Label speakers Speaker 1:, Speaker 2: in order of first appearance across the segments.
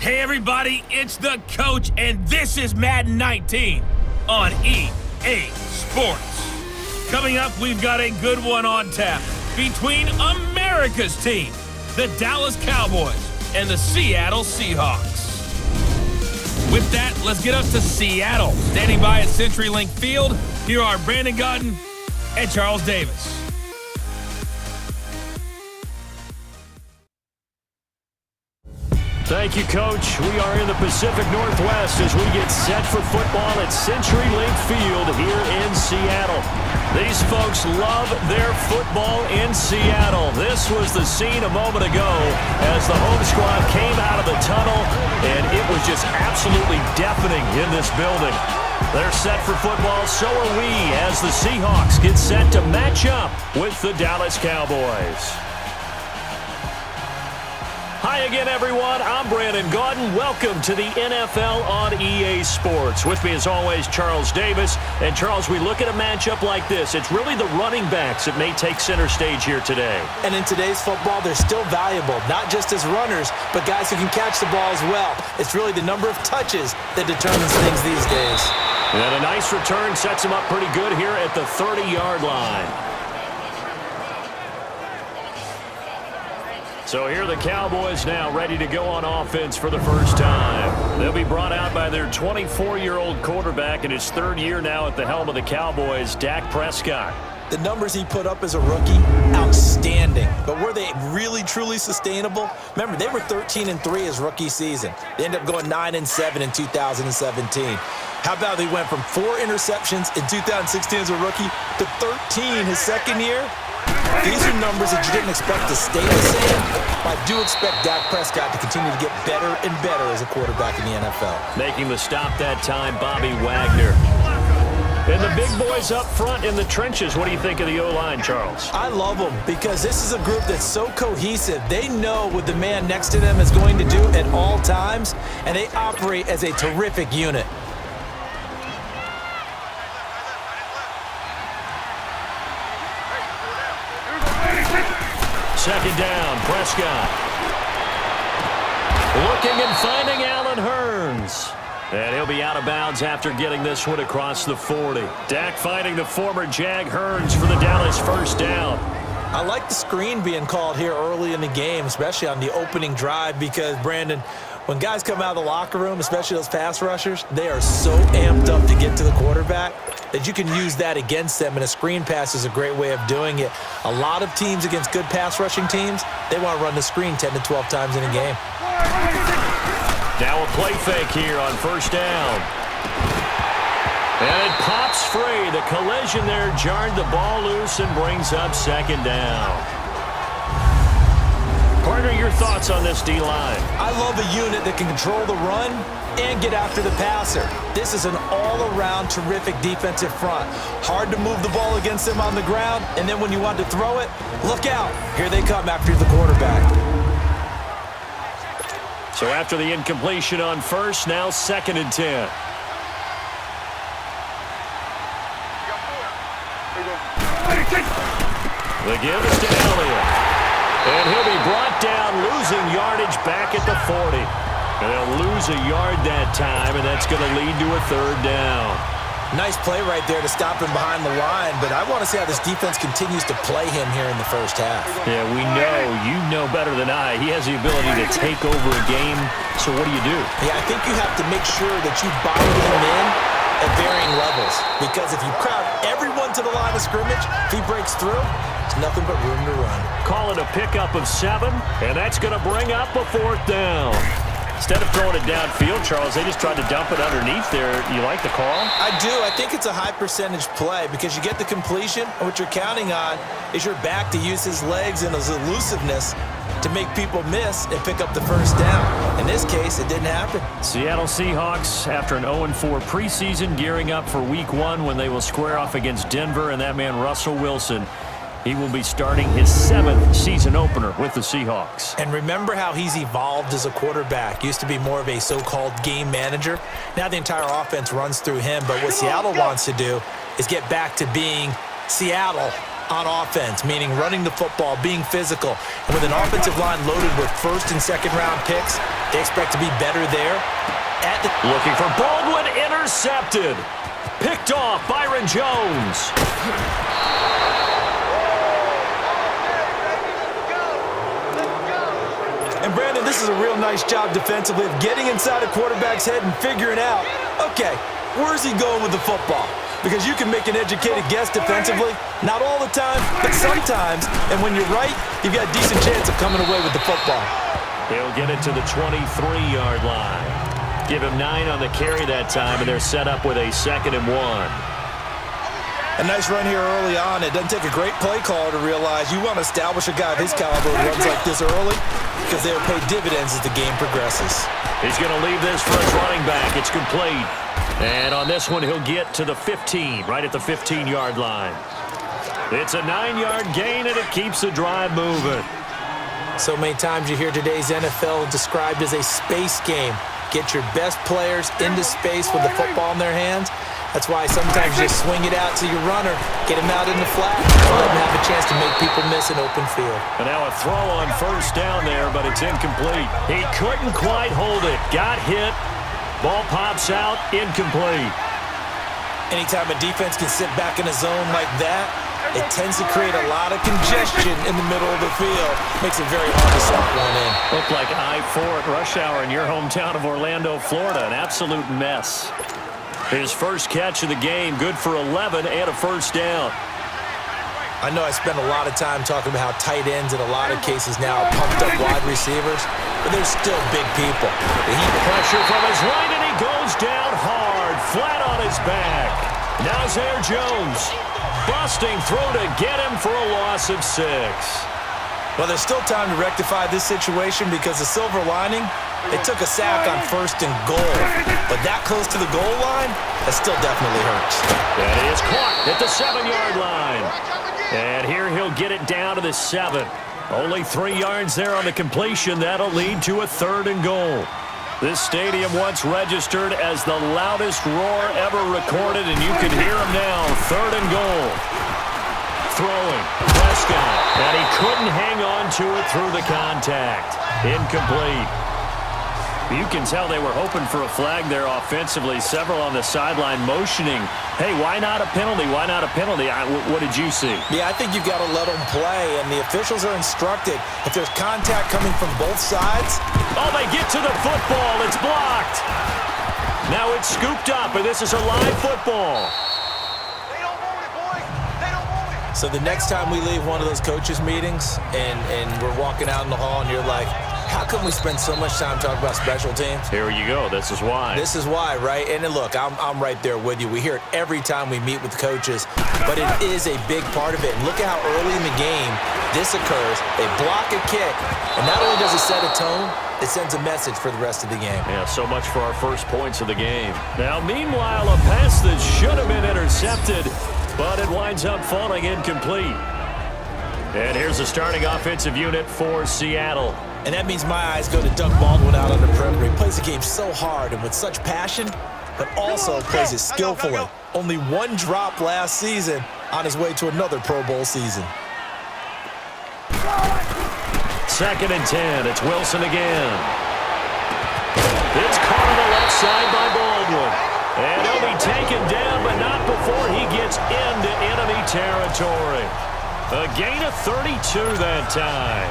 Speaker 1: Hey everybody, it's the coach, and this is Madden 19 on EA Sports. Coming up, we've got a good one on tap between America's team, the Dallas Cowboys, and the Seattle Seahawks. With that, let's get up to Seattle. Standing by at CenturyLink Field, here are Brandon Gaudin and Charles Davis.
Speaker 2: Thank you, Coach. We are in the Pacific Northwest as we get set for football at CenturyLink Field here in Seattle. These folks love their football in Seattle. This was the scene a moment ago as the home squad came out of the tunnel, and it was just absolutely deafening in this building. They're set for football, so are we, as the Seahawks get set to match up with the Dallas Cowboys. Hi again, everyone. I'm Brandon Gaudin. Welcome to the NFL on EA Sports. With me, as always, Charles Davis. And, Charles, we look at a matchup like this. It's really the running backs that may take center stage here today. And in today's football, they're still valuable, not just as runners, but guys who can catch the ball as well. It's really the number of touches that determines things these days. And a nice return sets him up pretty good here at the 30-yard line. So here are the Cowboys now ready to go on offense for the first time. They'll be brought out by their 24-year-old quarterback in his third year now at the helm of the Cowboys, Dak Prescott. The numbers he put up as a rookie, outstanding. But were they really, truly sustainable? Remember, they were 13-3 his rookie season. They ended up going 9-7 in 2017. How about they went from 4 interceptions in 2016 as a rookie to 13 his second year? These are numbers that you didn't expect to stay the same. But I do expect Dak Prescott to continue to get better and better as a quarterback in the NFL. Making the stop that time, Bobby Wagner. And the big boys up front in the trenches. What do you think of the O-line, Charles? I love them because this is a group that's so cohesive. They know what the man next to them is going to do at all times, and they operate as a terrific unit. Second down, Prescott. Looking and finding Allen Hurns. And he'll be out of bounds after getting this one across the 40. Dak finding the former Jag Hurns for the Dallas first down. I like the screen being called here early in the game, especially on the opening drive, because, Brandon, when guys come out of the locker room, especially those pass rushers, they are so amped up to get to the quarterback that you can use that against them, and a screen pass is a great way of doing it. A lot of teams against good pass rushing teams, they want to run the screen 10 to 12 times in a game. Now a play fake here on first down. And it pops free. The collision there jarred the ball loose and brings up second down. Partner, your thoughts on this D-line? I love a unit that can control the run and get after the passer. This is an all-around terrific defensive front. Hard to move the ball against them on the ground, and then when you want to throw it, look out. Here they come after the quarterback. So after the incompletion on first, now 2nd and 10. The give is to Elliott. And he'll be brought down, losing yardage back at the 40. And they'll lose a yard that time, and that's going to lead to a third down. Nice play right there to stop him behind the line, but I want to see how this defense continues to play him here in the first half. Yeah, we know. You know better than I. He has the ability to take over a game, so what do you do? Yeah, I think you have to make sure that you bottle him in at varying levels, because if you crowd everyone to the line of scrimmage, if he breaks through, it's nothing but room to run. Call it a pickup of 7, and that's going to bring up a 4th down. Instead of throwing it downfield, Charles, they just tried to dump it underneath there. You like the call? I do. I think it's a high-percentage play because you get the completion, and what you're counting on is your back to use his legs and his elusiveness to make people miss and pick up the first down. In this case, it didn't happen. Seattle Seahawks, after an 0-4 preseason, gearing up for Week 1 when they will square off against Denver, and that man Russell Wilson, he will be starting his 7th season opener with the Seahawks. And remember how he's evolved as a quarterback. Used to be more of a so-called game manager. Now the entire offense runs through him. But what Seattle wants to do is get back to being Seattle
Speaker 3: on offense, meaning running the football, being physical. And with an offensive line loaded with first and second round picks, they expect to be better there.
Speaker 2: Looking for Baldwin, intercepted. Picked off Byron Jones.
Speaker 3: And Brandon, this is a real nice job defensively of getting inside a quarterback's head and figuring out, okay, where's he going with the football? Because you can make an educated guess defensively, not all the time, but sometimes. And when you're right, you've got a decent chance of coming away with the football.
Speaker 2: They'll get it to the 23-yard line. Give him 9 on the carry that time, and they're set up with a 2nd and 1.
Speaker 3: A nice run here early on. It doesn't take a great play caller to realize you want to establish a guy of his caliber who runs like this early because they'll pay dividends as the game progresses.
Speaker 2: He's going to leave this for his running back. It's complete. And on this one, he'll get to the 15, right at the 15-yard line. It's a 9-yard gain, and it keeps the drive moving.
Speaker 3: So many times you hear today's NFL described as a space game. Get your best players into space with the football in their hands. That's why sometimes you just swing it out to your runner, get him out in the flat, and let him have a chance to make people miss an open field.
Speaker 2: And now a throw on first down there, but it's incomplete. He couldn't quite hold it. Got hit. Ball pops out, incomplete.
Speaker 3: Anytime a defense can sit back in a zone like that, it tends to create a lot of congestion in the middle of the field. Makes it very hard to slot one in.
Speaker 2: Looked like I-4 at rush hour in your hometown of Orlando, Florida. An absolute mess. His first catch of the game, good for 11 and a first down.
Speaker 3: I know I spend a lot of time talking about how tight ends in a lot of cases now are pumped up wide receivers, but they're still big people.
Speaker 2: Pressure from his right, and he goes down hard, flat on his back. Now Zaire Jones. Busting throw to get him for a loss of 6.
Speaker 3: Well, there's still time to rectify this situation because the silver lining, they took a sack on 1st and goal. But that close to the goal line, that still definitely hurts.
Speaker 2: That is caught at the 7-yard line. And here he'll get it down to the 7. Only 3 yards there on the completion. That'll lead to a 3rd and goal. This stadium once registered as the loudest roar ever recorded, and you can hear him now. 3rd and goal. Throwing. Prescott. And he couldn't hang on to it through the contact. Incomplete. You can tell they were hoping for a flag there offensively. Several on the sideline motioning. Hey, why not a penalty? Why not a penalty? What did you see?
Speaker 3: Yeah, I think you've got to let them play, and the officials are instructed. If there's contact coming from both sides.
Speaker 2: Oh, they get to the football. It's blocked. Now it's scooped up, and this is a live football.
Speaker 4: They don't want it, boys. They don't want it.
Speaker 3: So the next time we leave one of those coaches' meetings and we're walking out in the hall and you're like, how come we spend so much time talking about special teams?
Speaker 2: Here you go. This is why.
Speaker 3: This is why, right? And then look, I'm right there with you. We hear it every time we meet with coaches, but it is a big part of it. And look at how early in the game this occurs. They block a kick, and not only does it set a tone, it sends a message for the rest of the game.
Speaker 2: Yeah, so much for our first points of the game. Now, meanwhile, a pass that should have been intercepted, but it winds up falling incomplete. And here's the starting offensive unit for Seattle.
Speaker 3: And that means my eyes go to Doug Baldwin out on the perimeter. He plays the game so hard and with such passion, but also plays it skillfully. Only 1 drop last season on his way to another Pro Bowl season.
Speaker 2: 2nd and 10. It's Wilson again. It's caught on the left side by Baldwin. And he'll be taken down, but not before he gets into enemy territory. A gain of 32 that time.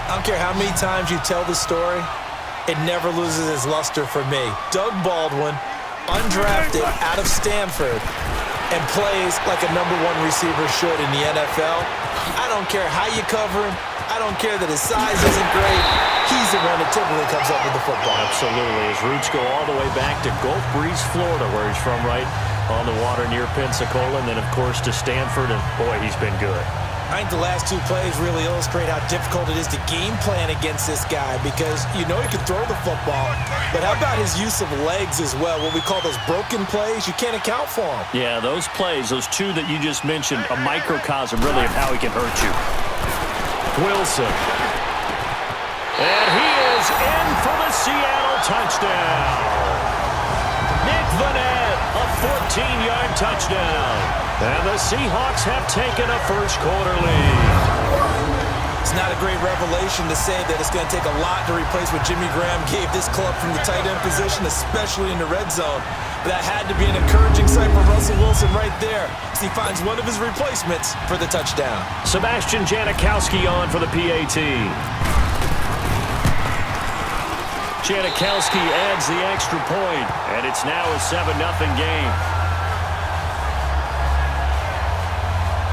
Speaker 3: I don't care how many times you tell the story, it never loses its luster for me. Doug Baldwin, undrafted out of Stanford, and plays like a #1 receiver should in the NFL. I don't care how you cover him. I don't care that his size isn't great. He's the one that typically comes up with the football.
Speaker 2: Absolutely. His roots go all the way back to Gulf Breeze, Florida, where he's from, right on the water near Pensacola, and then, of course, to Stanford, and boy, he's been good.
Speaker 3: I think the last 2 plays really illustrate how difficult it is to game plan against this guy because you know he can throw the football, but how about his use of legs as well? What we call those broken plays, you can't account for them.
Speaker 2: Yeah, those plays, those 2 that you just mentioned, a microcosm really of how he can hurt you. Wilson. And he is in for the Seattle touchdown. Nick Vanette, a 14-yard touchdown. And the Seahawks have taken a first-quarter lead.
Speaker 3: It's not a great revelation to say that it's going to take a lot to replace what Jimmy Graham gave this club from the tight end position, especially in the red zone. But that had to be an encouraging sight for Russell Wilson right there as he finds one of his replacements for the touchdown.
Speaker 2: Sebastian Janikowski on for the PAT. Janikowski adds the extra point, and it's now a 7-0 game.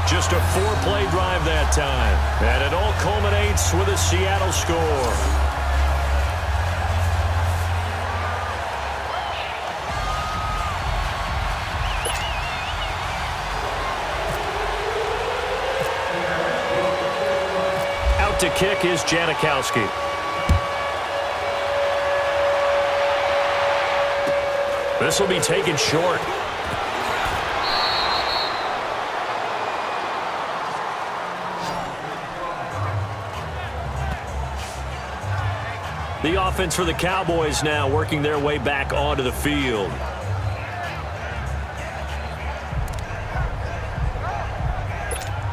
Speaker 2: Just a 4-play drive that time. And it all culminates with a Seattle score. Out to kick is Janikowski. This will be taken short. The offense for the Cowboys now working their way back onto the field.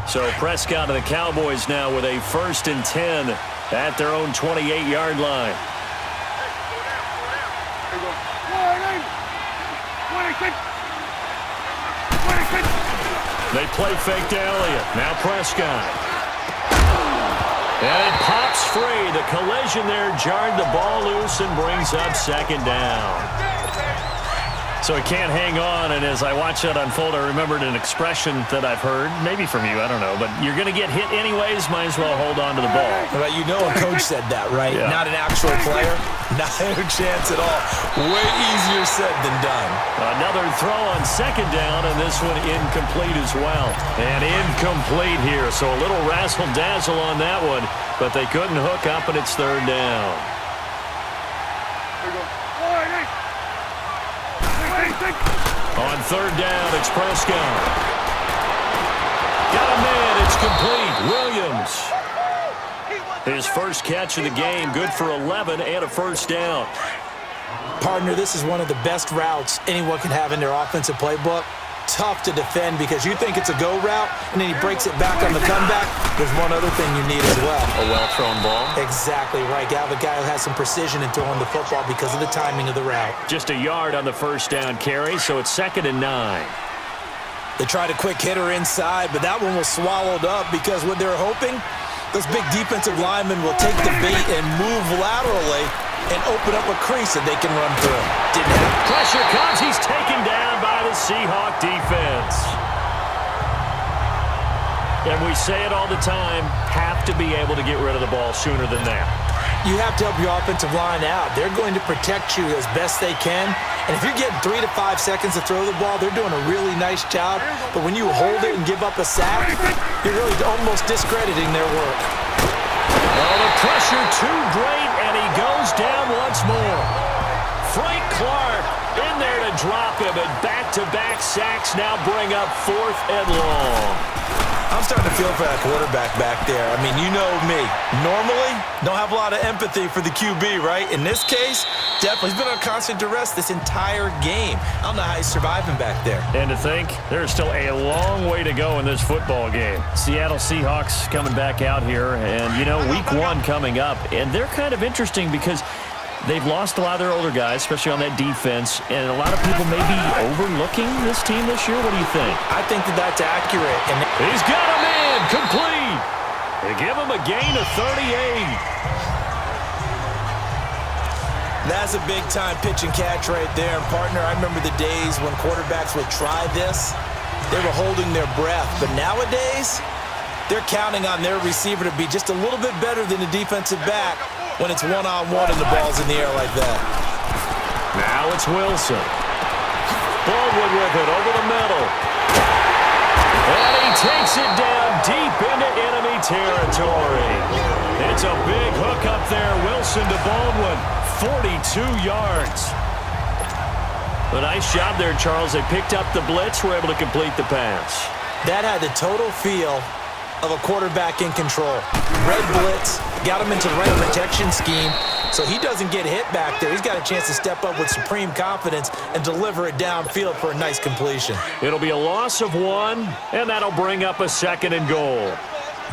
Speaker 2: So Prescott and the Cowboys now with a 1st and 10 at their own 28-yard line. They play fake to Elliott. Now Prescott. And it pops free. The collision there jarred the ball loose and brings up 2nd down. So it can't hang on, and as I watch that unfold, I remembered an expression that I've heard, maybe from you, I don't know, but you're going to get hit anyways, might as well hold on to the ball.
Speaker 3: Well, you know a coach said that, right?
Speaker 2: Yeah.
Speaker 3: Not an actual player. Not a chance at all. Way easier said than done.
Speaker 2: Another throw on 2nd down, and this one incomplete as well. And incomplete here, so a little razzle-dazzle on that one, but they couldn't hook up, and it's 3rd down. On 3rd down, it's Prescott. Got a man, it's complete. Williams. His first catch of the game, good for 11 and a 1st down.
Speaker 3: Partner, this is one of the best routes anyone can have in their offensive playbook. Tough to defend because you think it's a go route, and then he breaks it back on the comeback. There's one other thing you need as well.
Speaker 2: A well-thrown ball.
Speaker 3: Exactly right. You have a guy who has some precision in throwing the football because of the timing of the route.
Speaker 2: Just a yard on the 1st down carry, so it's 2nd and 9.
Speaker 3: They tried a quick hitter inside, but that one was swallowed up because what they're hoping, those big defensive linemen will take the bait and move laterally and open up a crease that they can run through. Didn't happen.
Speaker 2: Pressure comes. He's taken down by the Seahawk defense. And we say it all the time, have to be able to get rid of the ball sooner than that.
Speaker 3: You have to help your offensive line out. They're going to protect you as best they can. And if you're getting 3 to 5 seconds to throw the ball, they're doing a really nice job. But when you hold it and give up a sack, you're really almost discrediting their work.
Speaker 2: Well, the pressure too great, and he goes down once more. Frank Clark in there to drop him, and back-to-back sacks now bring up 4th and long.
Speaker 3: I'm starting to feel for that quarterback back there. I mean, you know me. Normally, don't have a lot of empathy for the QB, right? In this case, definitely. He's been on constant duress this entire game. I don't know how he's surviving back there.
Speaker 2: And to think, there's still a long way to go in this football game. Seattle Seahawks coming back out here, and, you know, week 1 coming up. And they're kind of interesting because they've lost a lot of their older guys, especially on that defense, and a lot of people may be overlooking this team this year. What do you think?
Speaker 3: I think that that's accurate. And
Speaker 2: he's got a man, complete. They give him a gain of 38.
Speaker 3: That's a big-time pitch and catch right there. And, partner, I remember the days when quarterbacks would try this. They were holding their breath. But nowadays, they're counting on their receiver to be just a little bit better than the defensive back when it's one-on-one and the ball's in the air like that.
Speaker 2: Now it's Wilson. Baldwin with it over the middle. And he takes it down deep into enemy territory. It's a big hook up there. Wilson to Baldwin. 42 yards. A nice job there, Charles. They picked up the blitz, were able to complete the pass.
Speaker 3: That had the total feel of a quarterback in control. Red blitz, got him into the right protection scheme, So he doesn't get hit back there. He's got a chance to step up with supreme confidence and deliver it downfield for a nice completion.
Speaker 2: It'll be a loss of 1, and that'll bring up a 2nd and goal.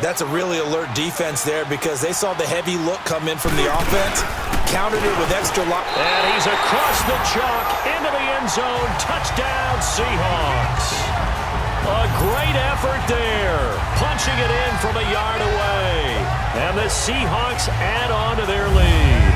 Speaker 3: That's a really alert defense there because they saw the heavy look come in from the offense, countered it with extra line.
Speaker 2: And he's across the chalk into the end zone. Touchdown, Seahawks. A great effort there, punching it in from a yard away. And the Seahawks add on to their lead.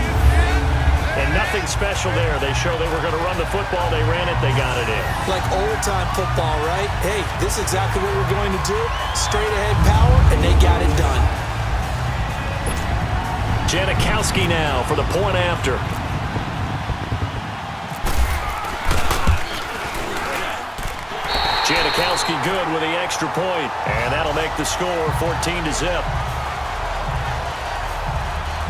Speaker 2: And nothing special there. They show they were going to run the football. They ran it. They got it in.
Speaker 3: Like old-time football, right? Hey, this is exactly what we're going to do. Straight-ahead power, and they got it done.
Speaker 2: Janikowski now for the point after. Janikowski good with the extra point. And that'll make the score 14-0.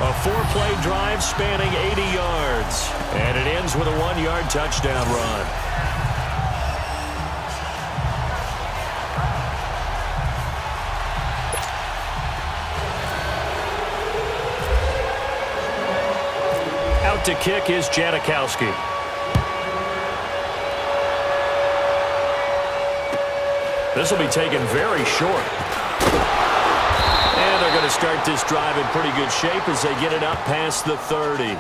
Speaker 2: A 4-play drive spanning 80 yards. And it ends with a 1-yard touchdown run. Out to kick is Janikowski. This will be taken very short. And they're going to start this drive in pretty good shape as they get it up past the 30.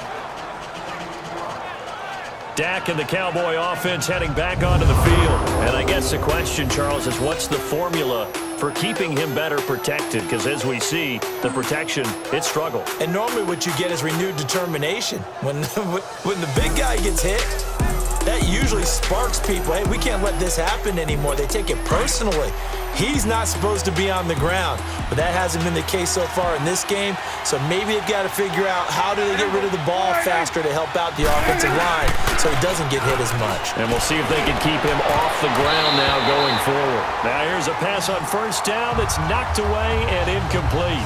Speaker 2: Dak and the Cowboy offense heading back onto the field. And I guess the question, Charles, is what's the formula for keeping him better protected? Because as we see, the protection, it struggled.
Speaker 3: And normally what you get is renewed determination. When the big guy gets hit, that usually sparks people. Hey, we can't let this happen anymore. They take it personally. He's not supposed to be on the ground, but that hasn't been the case so far in this game. So maybe they've got to figure out how do they get rid of the ball faster to help out the offensive line so he doesn't get hit as much.
Speaker 2: And we'll see if they can keep him off the ground now going forward. Now here's a pass on first down that's knocked away and incomplete.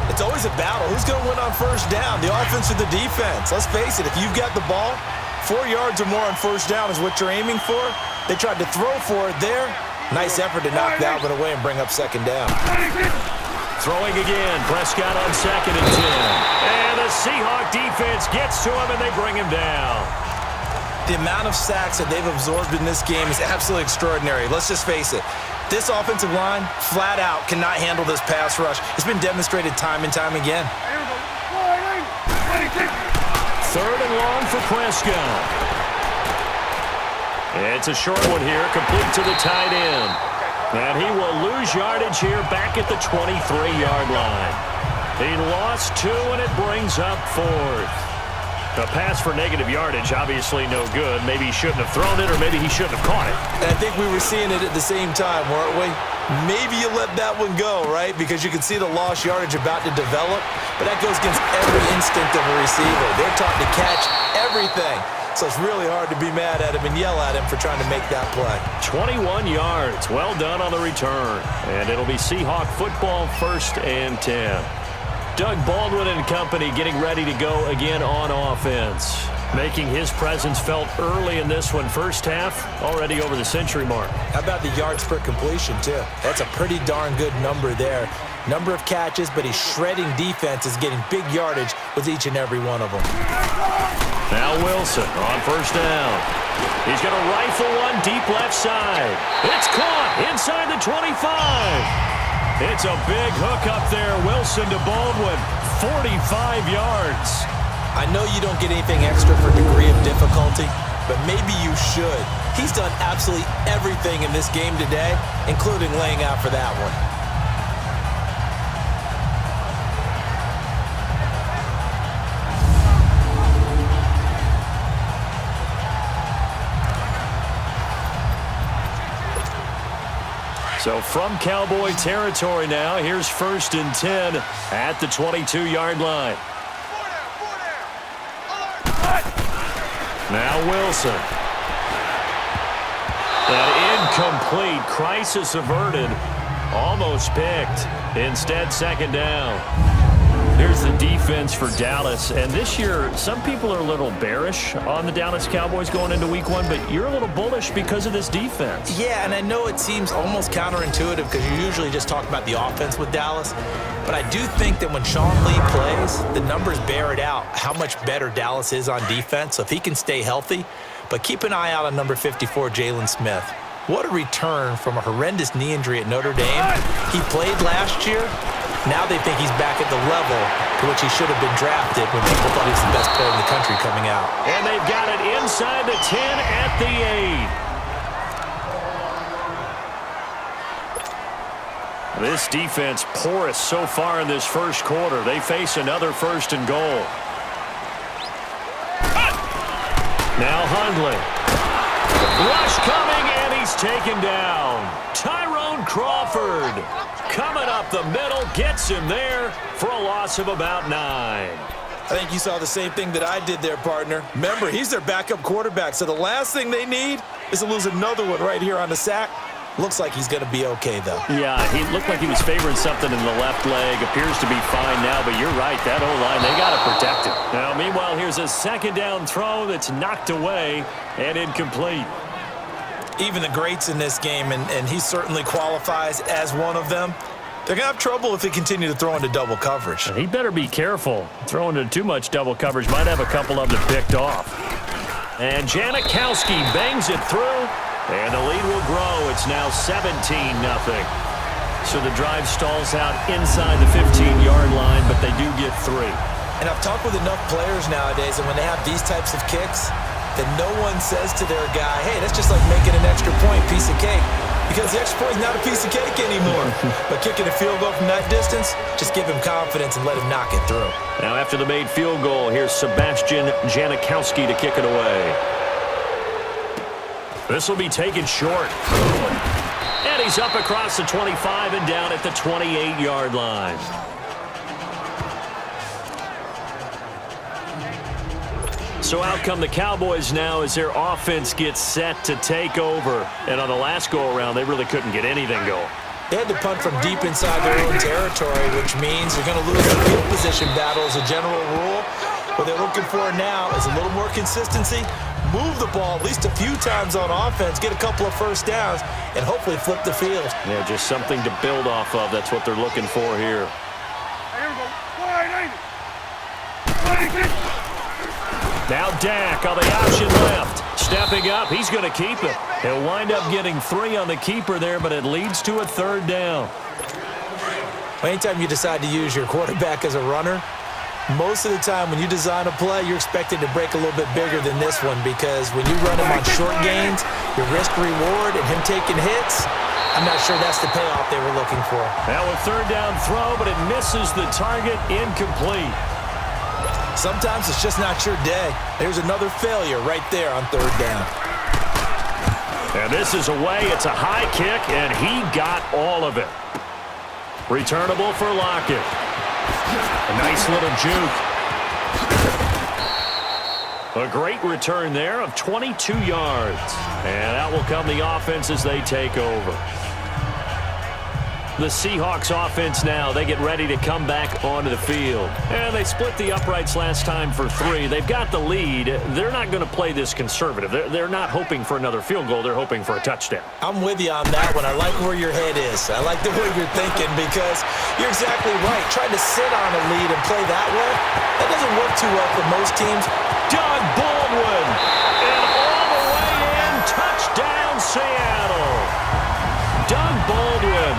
Speaker 3: It's always a battle. Who's going to win on first down, the offense or the defense? Let's face it, if you've got the ball, 4 yards or more on first down is what you're aiming for. They tried to throw for it there. Nice effort to knock that one away and bring up second down.
Speaker 2: Throwing again. Prescott on 2nd and 10. And the Seahawk defense gets to him and they bring him down.
Speaker 3: The amount of sacks that they've absorbed in this game is absolutely extraordinary. Let's just face it. This offensive line, flat out, cannot handle this pass rush. It's been demonstrated time and time again.
Speaker 2: 3rd and long for Prescott. It's a short one here, complete to the tight end. And he will lose yardage here back at the 23-yard line. He lost 2, and it brings up 4th. A pass for negative yardage, obviously no good. Maybe he shouldn't have thrown it, or maybe he shouldn't have caught it.
Speaker 3: And I think we were seeing it at the same time, weren't we? Maybe you let that one go, right? Because you can see the lost yardage about to develop. But that goes against every instinct of a receiver. They're taught to catch everything. So it's really hard to be mad at him and yell at him for trying to make that play.
Speaker 2: 21 yards. Well done on the return. And it'll be Seahawk football 1st and 10. Doug Baldwin and company getting ready to go again on offense. Making his presence felt early in this one. First half, already over the century mark.
Speaker 3: How about the yards per completion, too? That's a pretty darn good number there. Number of catches, but he's shredding defenses, getting big yardage with each and every one of them.
Speaker 2: Now Wilson on first down. He's going to rifle one deep left side. It's caught inside the 25. It's a big hook up there. Wilson to Baldwin, 45 yards.
Speaker 3: I know you don't get anything extra for degree of difficulty, but maybe you should. He's done absolutely everything in this game today, including laying out for that one.
Speaker 2: So from Cowboy territory now, here's 1st and 10 at the 22-yard line. Now Wilson. That incomplete, crisis averted, almost picked. Instead, second down. Here's the defense. defense for Dallas. And this year, some people are a little bearish on the Dallas Cowboys going into week 1, but you're a little bullish because of this defense.
Speaker 3: Yeah, and I know it seems almost counterintuitive because you usually just talk about the offense with Dallas. But I do think that when Sean Lee plays, the numbers bear it out how much better Dallas is on defense. So if he can stay healthy, but keep an eye out on number 54, Jalen Smith. What a return from a horrendous knee injury at Notre Dame. He played last year. Now they think he's back at the level to which he should have been drafted when people thought he was the best player in the country coming out.
Speaker 2: And they've got it inside the 10 at the 8. This defense porous so far in this first quarter. They face another 1st and goal. Now Hundley. Rush coming, and he's taken down. Tyrone Crawford coming up the middle, gets him there for a loss of about 9.
Speaker 3: I think you saw the same thing that I did there, partner. Remember, he's their backup quarterback, so the last thing they need is to lose another one right here on the sack. Looks like he's going to be okay, though.
Speaker 2: Yeah, he looked like he was favoring something in the left leg. Appears to be fine now, but you're right. That O-line, they got to protect him. Now, meanwhile, here's a 2nd down throw that's knocked away and incomplete.
Speaker 3: Even the greats in this game, and he certainly qualifies as one of them, they're going to have trouble if they continue to throw into double coverage.
Speaker 2: He better be careful. Throwing into too much double coverage might have a couple of them picked off. And Janikowski bangs it through, and the lead will grow. It's now 17-0. So the drive stalls out inside the 15-yard line, but they do get 3.
Speaker 3: And I've talked with enough players nowadays, and when they have these types of kicks, that no one says to their guy, hey, that's just like making an extra point, piece of cake. Because the extra point is not a piece of cake anymore. But kicking a field goal from that distance, just give him confidence and let him knock it through.
Speaker 2: Now after the made field goal, here's Sebastian Janikowski to kick it away. This will be taken short. And he's up across the 25 and down at the 28-yard line. So out come the Cowboys now as their offense gets set to take over. And on the last go-around, they really couldn't get anything going.
Speaker 3: They had to punt from deep inside their own territory, which means you're going to lose the field position battle as a general rule. What they're looking for now is a little more consistency, move the ball at least a few times on offense, get a couple of first downs, and hopefully flip the field.
Speaker 2: Yeah, just something to build off of. That's what they're looking for here. Now Dak on the option left. Stepping up, he's going to keep it. He'll wind up getting 3 on the keeper there, but it leads to a 3rd down.
Speaker 3: Anytime you decide to use your quarterback as a runner, most of the time when you design a play, you're expected to break a little bit bigger than this one because when you run him on short gains, your risk-reward and him taking hits, I'm not sure that's the payoff they were looking for.
Speaker 2: Now a 3rd down throw, but it misses the target, incomplete.
Speaker 3: Sometimes it's just not your day. There's another failure right there on 3rd down.
Speaker 2: And this is away. It's a high kick, and he got all of it. Returnable for Lockett. A nice little juke. A great return there of 22 yards. And out will come the offense as they take over. The Seahawks offense now, they get ready to come back onto the field. And they split the uprights last time for 3. They've got the lead. They're not going to play this conservative. They're not hoping for another field goal. They're hoping for a touchdown.
Speaker 3: I'm with you on that one. I like where your head is. I like the way you're thinking because you're exactly right. Trying to sit on a lead and play that way, that doesn't work too well for most teams.
Speaker 2: Doug Baldwin. And all the way in, touchdown Seattle. Doug Baldwin,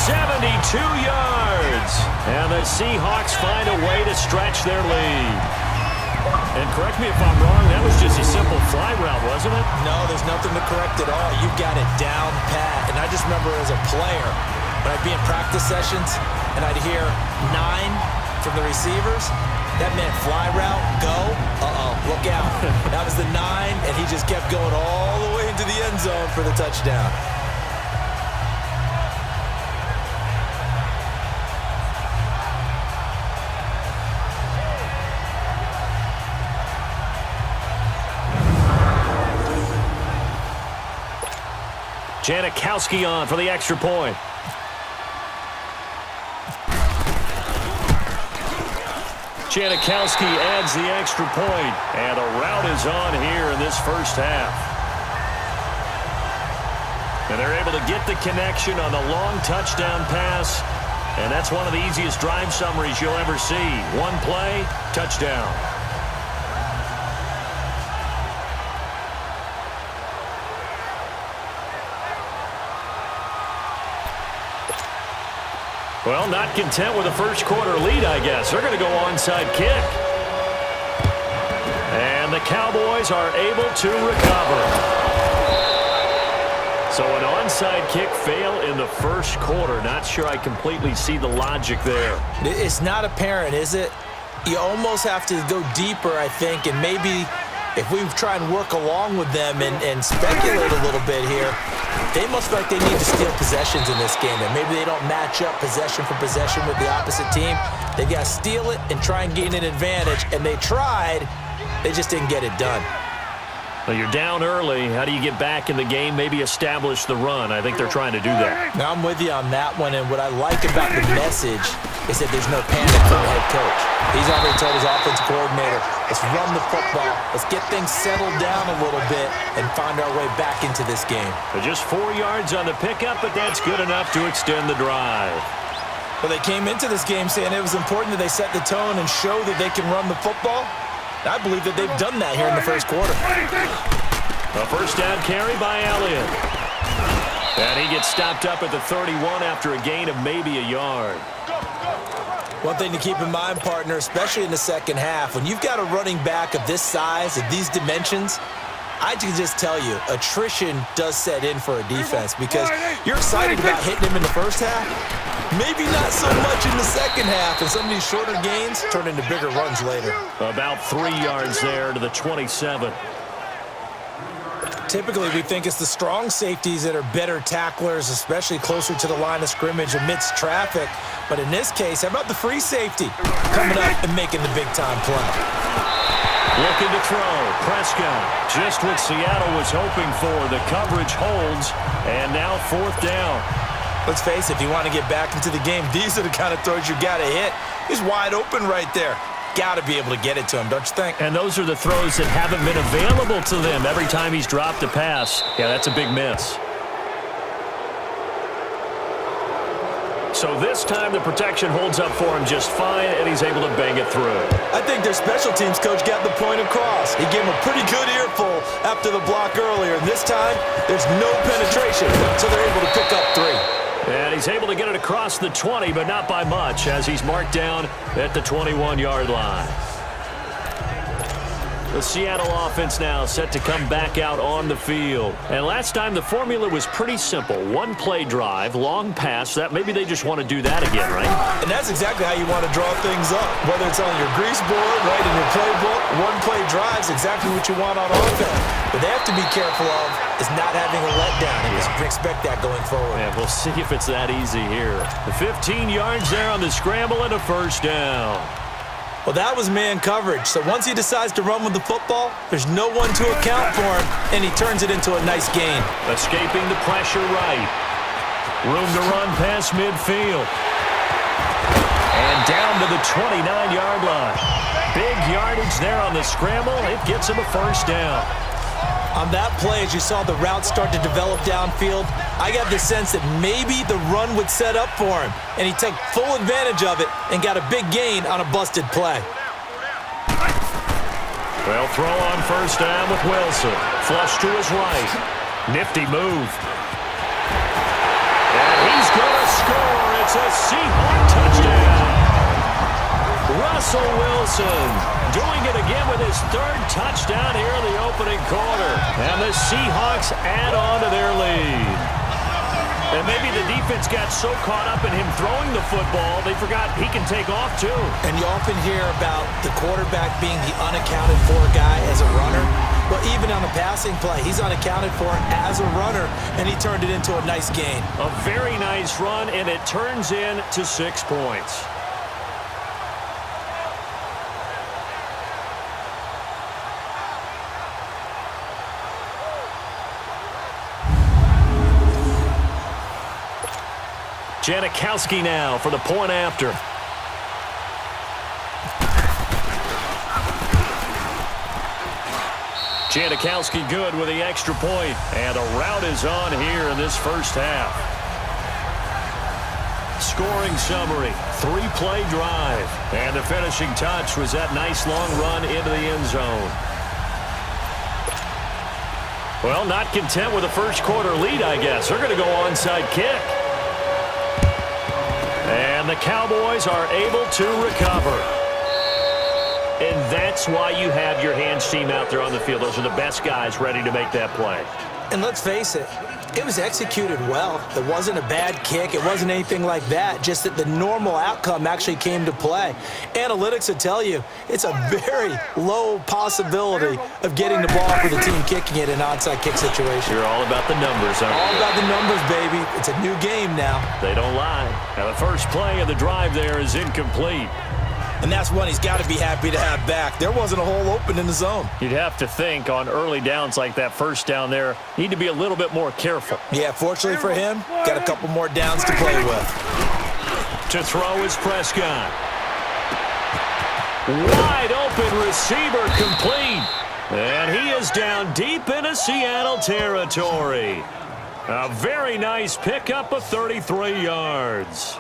Speaker 2: 72 yards. And the Seahawks find a way to stretch their lead. And correct me if I'm wrong, that was just a simple fly route, wasn't it?
Speaker 3: No, there's nothing to correct at all. You got it down pat. And I just remember as a player, when I'd be in practice sessions and I'd hear 9 from the receivers, that meant fly route, go, look out. That was the 9, and he just kept going all the way into the end zone for the touchdown.
Speaker 2: Janikowski on for the extra point. Janikowski adds the extra point, and a rout is on here in this first half. And they're able to get the connection on the long touchdown pass, and that's one of the easiest drive summaries you'll ever see. One play, touchdown. Well, not content with a first quarter lead, I guess. They're going to go onside kick. And the Cowboys are able to recover. So an onside kick fail in the first quarter. Not sure I completely see the logic there.
Speaker 3: It's not apparent, is it? You almost have to go deeper, I think, and maybe if we try and work along with them and speculate a little bit here, they must feel like they need to steal possessions in this game, and maybe they don't match up possession for possession with the opposite team. They've got to steal it and try and gain an advantage, and they tried. They just didn't get it done.
Speaker 2: Well, you're down early. How do you get back in the game, maybe establish the run? I think they're trying to do that.
Speaker 3: Now, I'm with you on that one, and what I like about the message is that there's no panic from the head coach. He's already told his offensive coordinator, let's run the football, let's get things settled down a little bit and find our way back into this game.
Speaker 2: But just 4 yards on the pickup, but that's good enough to extend the drive.
Speaker 3: Well, they came into this game saying it was important that they set the tone and show that they can run the football. I believe that they've done that here in the first quarter.
Speaker 2: A first down carry by Elliott. And he gets stopped up at the 31 after a gain of maybe a yard.
Speaker 3: One thing to keep in mind, partner, especially in the second half, when you've got a running back of this size, of these dimensions, I can just tell you, attrition does set in for a defense because you're excited about hitting him in the first half. Maybe not so much in the second half, and some of these shorter gains turn into bigger runs later.
Speaker 2: About 3 yards there to the 27.
Speaker 3: Typically, we think it's the strong safeties that are better tacklers, especially closer to the line of scrimmage amidst traffic. But in this case, how about the free safety coming up and making the big-time play?
Speaker 2: Looking to throw. Prescott, just what Seattle was hoping for. The coverage holds, and now fourth down.
Speaker 3: Let's face it, if you want to get back into the game, these are the kind of throws you got to hit. He's wide open right there. Got to be able to get it to him, don't you think?
Speaker 2: And those are the throws that haven't been available to them every time he's dropped a pass. Yeah, that's a big miss. So this time the protection holds up for him just fine, and he's able to bang it through.
Speaker 3: I think their special teams coach got the point across. He gave him a pretty good earful after the block earlier, and this time there's no penetration, so they're able to pick up 3.
Speaker 2: And he's able to get it across the 20, but not by much, as he's marked down at the 21-yard line. The Seattle offense now set to come back out on the field. And last time the formula was pretty simple. One-play drive, long pass. That maybe they just want to do that again, right?
Speaker 3: And that's exactly how you want to draw things up. Whether it's on your grease board, right, in your playbook, one-play drive's exactly what you want on offense. But they have to be careful of is not having a letdown. And we expect that going forward.
Speaker 2: And we'll see if it's that easy here. The 15 yards there on the scramble and a first down.
Speaker 3: Well, that was man coverage. So once he decides to run with the football, there's no one to account for him, and he turns it into a nice gain.
Speaker 2: Escaping the pressure right. Room to run past midfield. And down to the 29-yard line. Big yardage there on the scramble. It gets him a first down.
Speaker 3: On that play, as you saw the route start to develop downfield, I got the sense that maybe the run would set up for him, and he took full advantage of it and got a big gain on a busted play.
Speaker 2: Well, throw on first down with Wilson. Flush to his right. Nifty move. And he's going to score. It's a Seahawks touchdown. Russell Wilson doing it again with his third touchdown here in the opening quarter. And the Seahawks add on to their lead. And maybe the defense got so caught up in him throwing the football, they forgot he can take off too.
Speaker 3: And you often hear about the quarterback being the unaccounted for guy as a runner. Well, even on a passing play, he's unaccounted for as a runner, and he turned it into a nice gain.
Speaker 2: A very nice run, and it turns into 6 points. Janikowski now for the point after. Janikowski good with the extra point, and a rout is on here in this first half. Scoring summary, 3-play drive, and the finishing touch was that nice long run into the end zone. Well, not content with a first quarter lead, I guess. They're going to go onside kick. And the Cowboys are able to recover. And that's why you have your hands team out there on the field. Those are the best guys ready to make that play.
Speaker 3: And let's face it, it was executed well. It wasn't a bad kick. It wasn't anything like that. Just that the normal outcome actually came to play. Analytics will tell you it's a very low possibility of getting the ball for the team kicking it in an onside kick situation.
Speaker 2: You're all about the numbers, aren't you?
Speaker 3: All about the numbers, baby. It's a new game now.
Speaker 2: They don't lie. Now, the first play of the drive there is incomplete.
Speaker 3: And that's one he's got to be happy to have back. There wasn't a hole open in the zone.
Speaker 2: You'd have to think on early downs like that first down there, need to be a little bit more careful.
Speaker 3: Yeah, fortunately for him, got a couple more downs to play with.
Speaker 2: To throw is Prescott. Wide open receiver complete. And he is down deep into Seattle territory. A very nice pickup of 33 yards.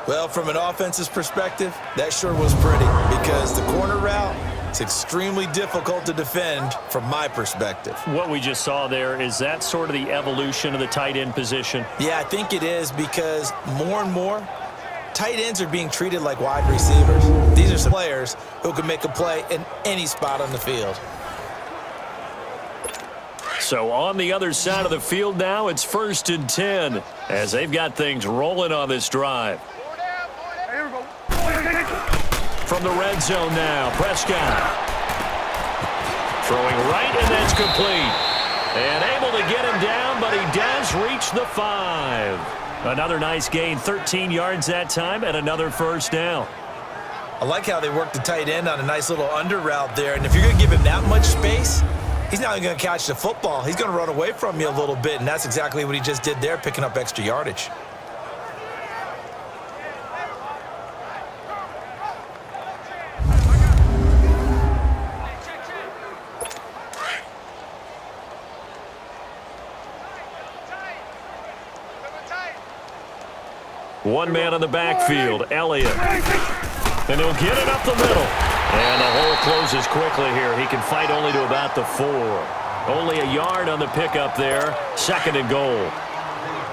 Speaker 3: Well, from an offense's perspective, that sure was pretty because the corner route is extremely difficult to defend from my perspective.
Speaker 2: What we just saw there, is that sort of the evolution of the tight end position?
Speaker 3: Yeah, I think it is because more and more, tight ends are being treated like wide receivers. These are some players who can make a play in any spot on the field.
Speaker 2: So on the other side of the field now, it's 1st and 10 as they've got things rolling on this drive. From the red zone now, Prescott. Throwing right, and that's complete. And able to get him down, but he does reach the 5. Another nice gain, 13 yards that time, and another first down.
Speaker 3: I like how they worked the tight end on a nice little under route there. And if you're going to give him that much space, he's not even going to catch the football. He's going to run away from you a little bit, and that's exactly what he just did there, picking up extra yardage.
Speaker 2: One man in the backfield, Elliott. And he'll get it up the middle. And the hole closes quickly here. He can fight only to about the 4. Only a yard on the pickup there. 2nd and goal.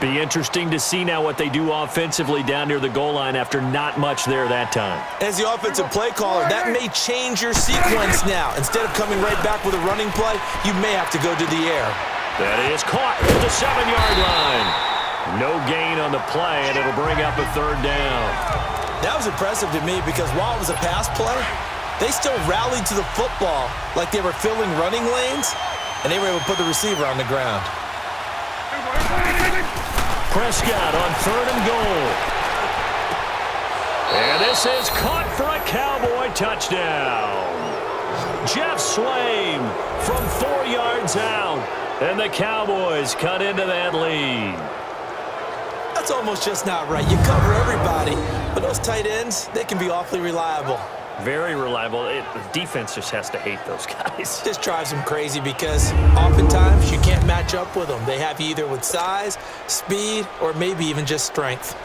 Speaker 2: Be interesting to see now what they do offensively down near the goal line after not much there that time.
Speaker 3: As the offensive play caller, that may change your sequence now. Instead of coming right back with a running play, you may have to go to the air.
Speaker 2: That is caught at the 7-yard line. No gain on the play, and it'll bring up a 3rd down.
Speaker 3: That was impressive to me because while it was a pass play, they still rallied to the football like they were filling running lanes, and they were able to put the receiver on the ground.
Speaker 2: Prescott on 3rd and goal. And this is caught for a Cowboy touchdown. Jeff Swaim from 4 yards out, and the Cowboys cut into that lead.
Speaker 3: That's almost just not right. You cover everybody, but those tight ends, they can be awfully reliable.
Speaker 2: Very reliable. The defense just has to hate those guys.
Speaker 3: This drives them crazy because oftentimes you can't match up with them. They have you either with size, speed, or maybe even just strength.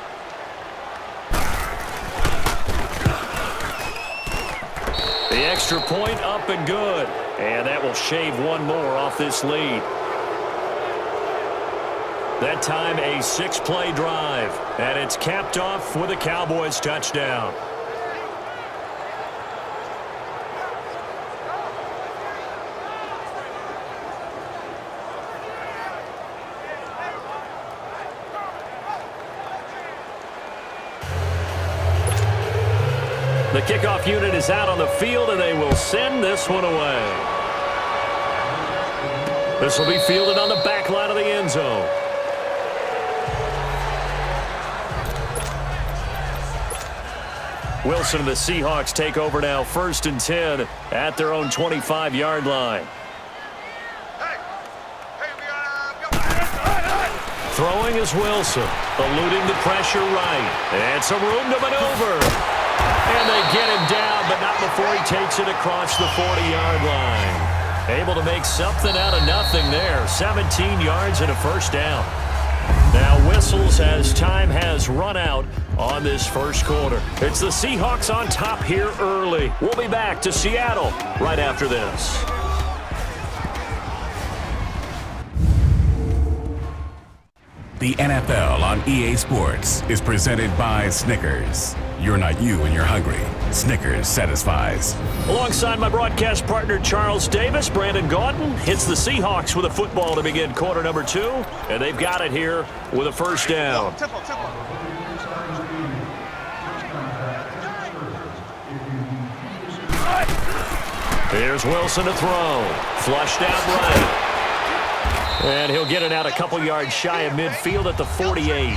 Speaker 2: The extra point up and good. And that will shave one more off this lead. That time a 6-play drive. And it's capped off with a Cowboys touchdown. The kickoff unit is out on the field, and they will send this one away. This will be fielded on the back line of the end zone. Wilson and the Seahawks take over now, 1st and 10 at their own 25-yard line. Throwing is Wilson, eluding the pressure right. And some room to maneuver. And they get him down, but not before he takes it across the 40-yard line. Able to make something out of nothing there. 17 yards and a first down. Now whistles as time has run out on this first quarter. It's the Seahawks on top here early. We'll be back to Seattle right after this.
Speaker 5: The NFL on EA Sports is presented by Snickers. You're not you when you're hungry. Snickers satisfies.
Speaker 2: Alongside my broadcast partner Charles Davis, Brandon Gaudin hits the Seahawks with a football to begin quarter number 2, and they've got it here with a first down. Here's Wilson to throw. Flushed out right. And he'll get it out a couple yards shy of midfield at the 48.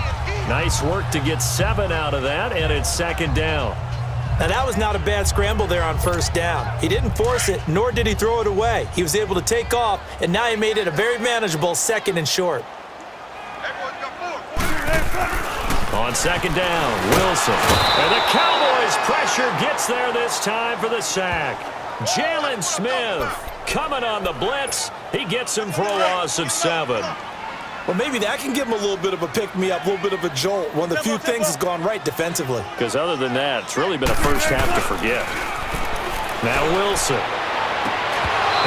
Speaker 2: Nice work to get 7 out of that, and it's second down.
Speaker 3: Now, that was not a bad scramble there on first down. He didn't force it, nor did he throw it away. He was able to take off, and now he made it a very manageable second and short.
Speaker 2: On second down, Wilson. And the Cowboys pressure gets there this time for the sack. Jalen Smith coming on the blitz. He gets him for a loss of 7.
Speaker 3: Well, maybe that can give him a little bit of a pick-me-up, a little bit of a jolt. One of the few things that's gone right defensively.
Speaker 2: Because other than that, it's really been a first half to forget. Now Wilson.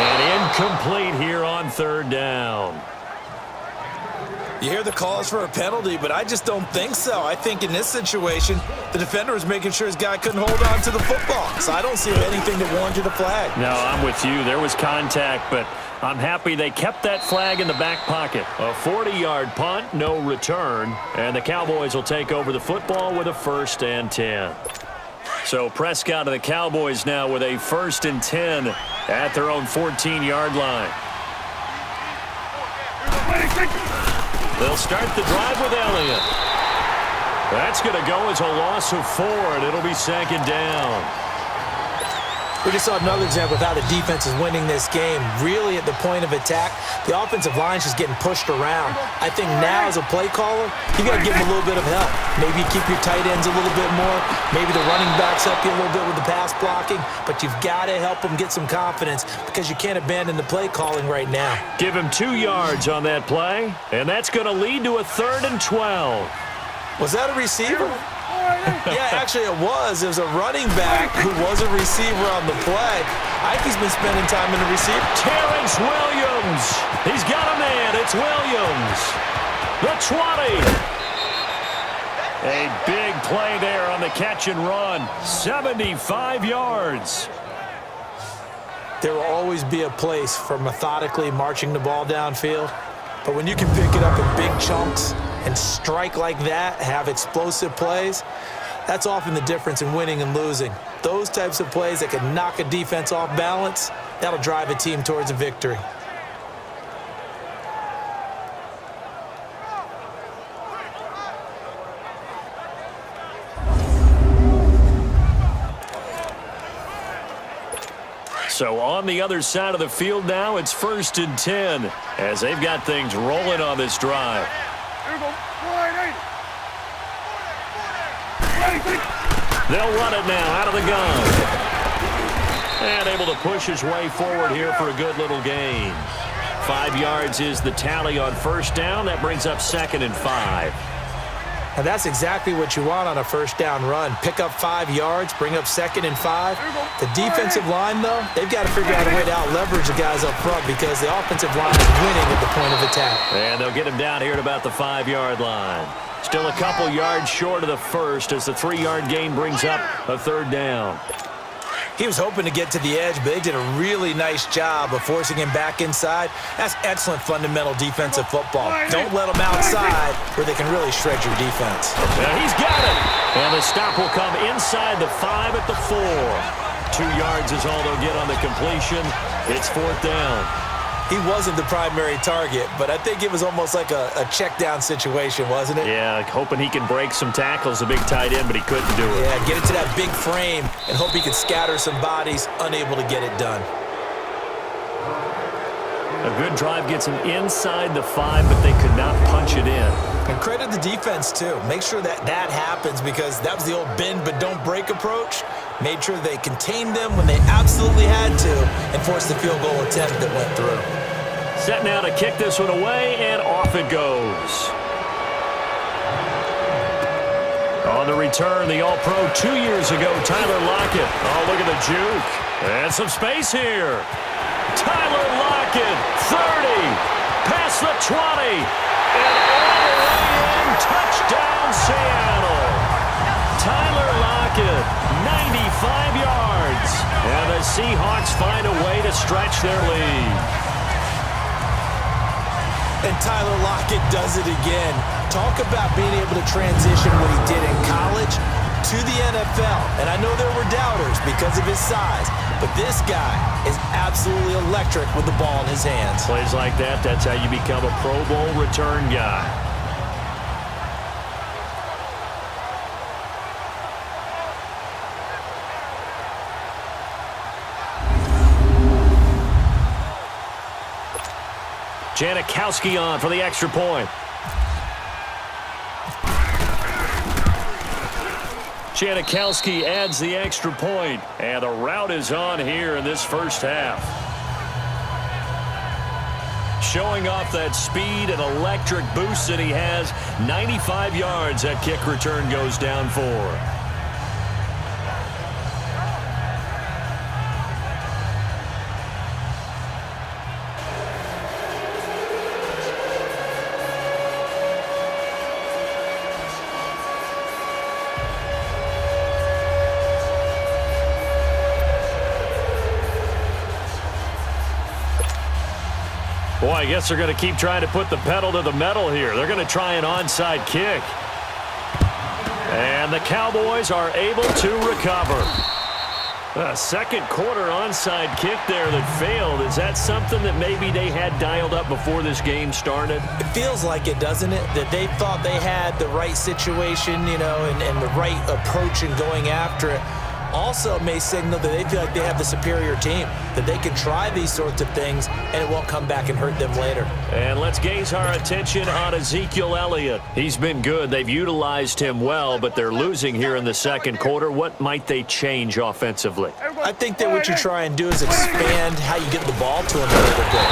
Speaker 2: And incomplete here on third down.
Speaker 3: You hear the calls for a penalty, but I just don't think so. I think in this situation, the defender was making sure his guy couldn't hold on to the football. So I don't see anything that warranted a flag.
Speaker 2: No, I'm with you. There was contact, but I'm happy they kept that flag in the back pocket. A 40-yard punt, no return, and the Cowboys will take over the football with a 1st and 10. So Prescott of the Cowboys now with a 1st and 10 at their own 14-yard line. They'll start the drive with Elliott. That's going to go as a loss of 4, and it'll be second down.
Speaker 3: We just saw another example of how the defense is winning this game. Really at the point of attack, the offensive line's just getting pushed around. I think now as a play caller, you got to give them a little bit of help. Maybe you keep your tight ends a little bit more. Maybe the running backs help you a little bit with the pass blocking. But you've got to help them get some confidence because you can't abandon the play calling right now.
Speaker 2: Give him 2 yards on that play, and that's going to lead to a 3rd and 12.
Speaker 3: Was that a receiver? Yeah, actually it was. It was a running back who was a receiver on the play. Ike's been spending time in the receiver.
Speaker 2: Terrence Williams. He's got a man. It's Williams. The 20. A big play there on the catch and run. 75 yards.
Speaker 3: There will always be a place for methodically marching the ball downfield. But when you can pick it up in big chunks and strike like that, have explosive plays, that's often the difference in winning and losing. Those types of plays that can knock a defense off balance, that'll drive a team towards a victory.
Speaker 2: So on the other side of the field now, it's 1st and 10 as they've got things rolling on this drive. They'll run it now out of the gun. And able to push his way forward here for a good little gain. 5 yards is the tally on first down. That brings up 2nd and 5.
Speaker 3: And that's exactly what you want on a first down run. Pick up 5 yards, bring up 2nd and 5. The defensive line, though, they've got to figure out a way to out-leverage the guys up front because the offensive line is winning at the point of attack.
Speaker 2: And they'll get him down here at about the 5-yard line. Still a couple yards short of the first as the 3-yard gain brings up a 3rd down.
Speaker 3: He was hoping to get to the edge, but they did a really nice job of forcing him back inside. That's excellent fundamental defensive football. Don't let them outside where they can really shred your defense.
Speaker 2: Now he's got it. And the stop will come inside the 5 at the 4. 2 yards is all they'll get on the completion. It's 4th down.
Speaker 3: He wasn't the primary target, but I think it was almost like a check down situation, wasn't it?
Speaker 2: Yeah, hoping he can break some tackles, a big tight end, but he couldn't do it.
Speaker 3: Yeah, get it to that big frame and hope he can scatter some bodies, unable to get it done.
Speaker 2: A good drive gets him inside the 5, but they could not punch it in.
Speaker 3: And credit the defense, too. Make sure that happens because that was the old bend but don't break approach. made sure they contained them when they absolutely had to, and forced the field goal attempt that went through.
Speaker 2: Set now to kick this one away, and off it goes. On the return, the All-Pro 2 years ago, Tyler Lockett. Oh, look at the juke. And some space here. Tyler Lockett, 30, past the 20, and all the way in, touchdown Seattle. Tyler Lockett, 95 yards, and the Seahawks find a way to stretch their lead.
Speaker 3: And Tyler Lockett does it again. Talk about being able to transition what he did in college to the NFL. And I know there were doubters because of his size, but this guy is absolutely electric with the ball in his hands.
Speaker 2: Plays like that, that's how you become a Pro Bowl return guy. Janikowski on for the extra point. Janikowski adds the extra point, and the route is on here in this first half. Showing off that speed and electric boost that he has. 95 yards that kick return goes down for. Boy, I guess they're going to keep trying to put the pedal to the metal here. They're going to try an onside kick. And the Cowboys are able to recover. A second quarter onside kick there that failed. Is that something that maybe they had dialed up before this game started?
Speaker 3: It feels like it, doesn't it? That they thought they had the right situation, you know, and the right approach in going after it. Also may signal that they feel like they have the superior team, that they can try these sorts of things and it won't come back and hurt them later.
Speaker 2: And let's gaze our attention on Ezekiel Elliott. He's been good. They've utilized him well, but they're losing here in the second quarter. What might they change offensively?
Speaker 3: I think that what you try and do is expand how you get the ball to him a little bit.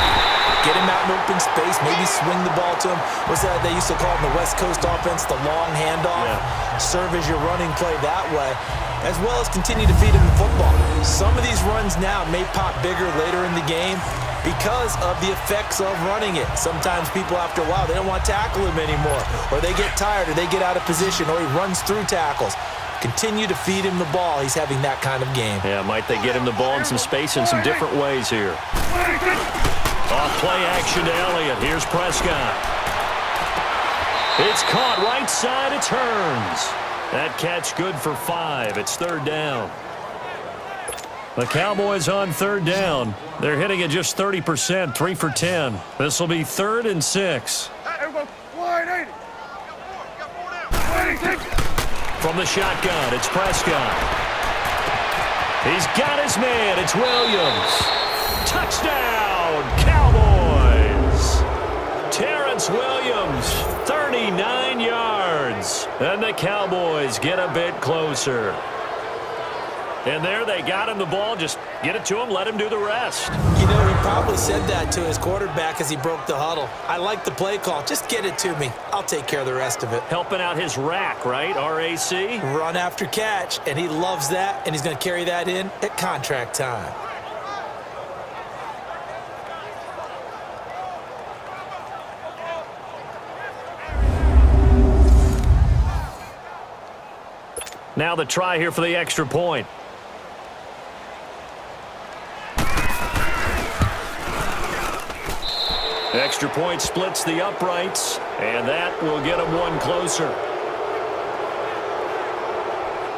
Speaker 3: Get him out in open space, maybe swing the ball to him. What's that they used to call it in the West Coast offense, the long handoff? Yeah. Serve as your running play that way, as well as continue to feed him the football. Some of these runs now may pop bigger later in the game because of the effects of running it. Sometimes people, after a while, they don't want to tackle him anymore, or they get tired, or they get out of position, or he runs through tackles. Continue to feed him the ball. He's having that kind of game.
Speaker 2: Yeah, might they get him the ball in some space in some different ways here. Off play action to Elliott. Here's Prescott. It's caught right side. It turns. That catch good for 5. It's third down. The Cowboys on third down. They're hitting at just 30%, 3 for 10. This will be 3rd and 6. From the shotgun, it's Prescott. He's got his man. It's Williams. Touchdown, Cowboys. Terrence Williams, 39 yards. And the Cowboys get a bit closer. And there they got him the ball. Just get it to him, let him do the rest.
Speaker 3: You know, he probably said that to his quarterback as he broke the huddle. I like the play call. Just get it to me. I'll take care of the rest of it.
Speaker 2: Helping out his rack, right? RAC?
Speaker 3: Run after catch, and he loves that, and he's going to carry that in at contract time.
Speaker 2: Now the try here for the extra point. Extra point splits the uprights, and that will get them one closer.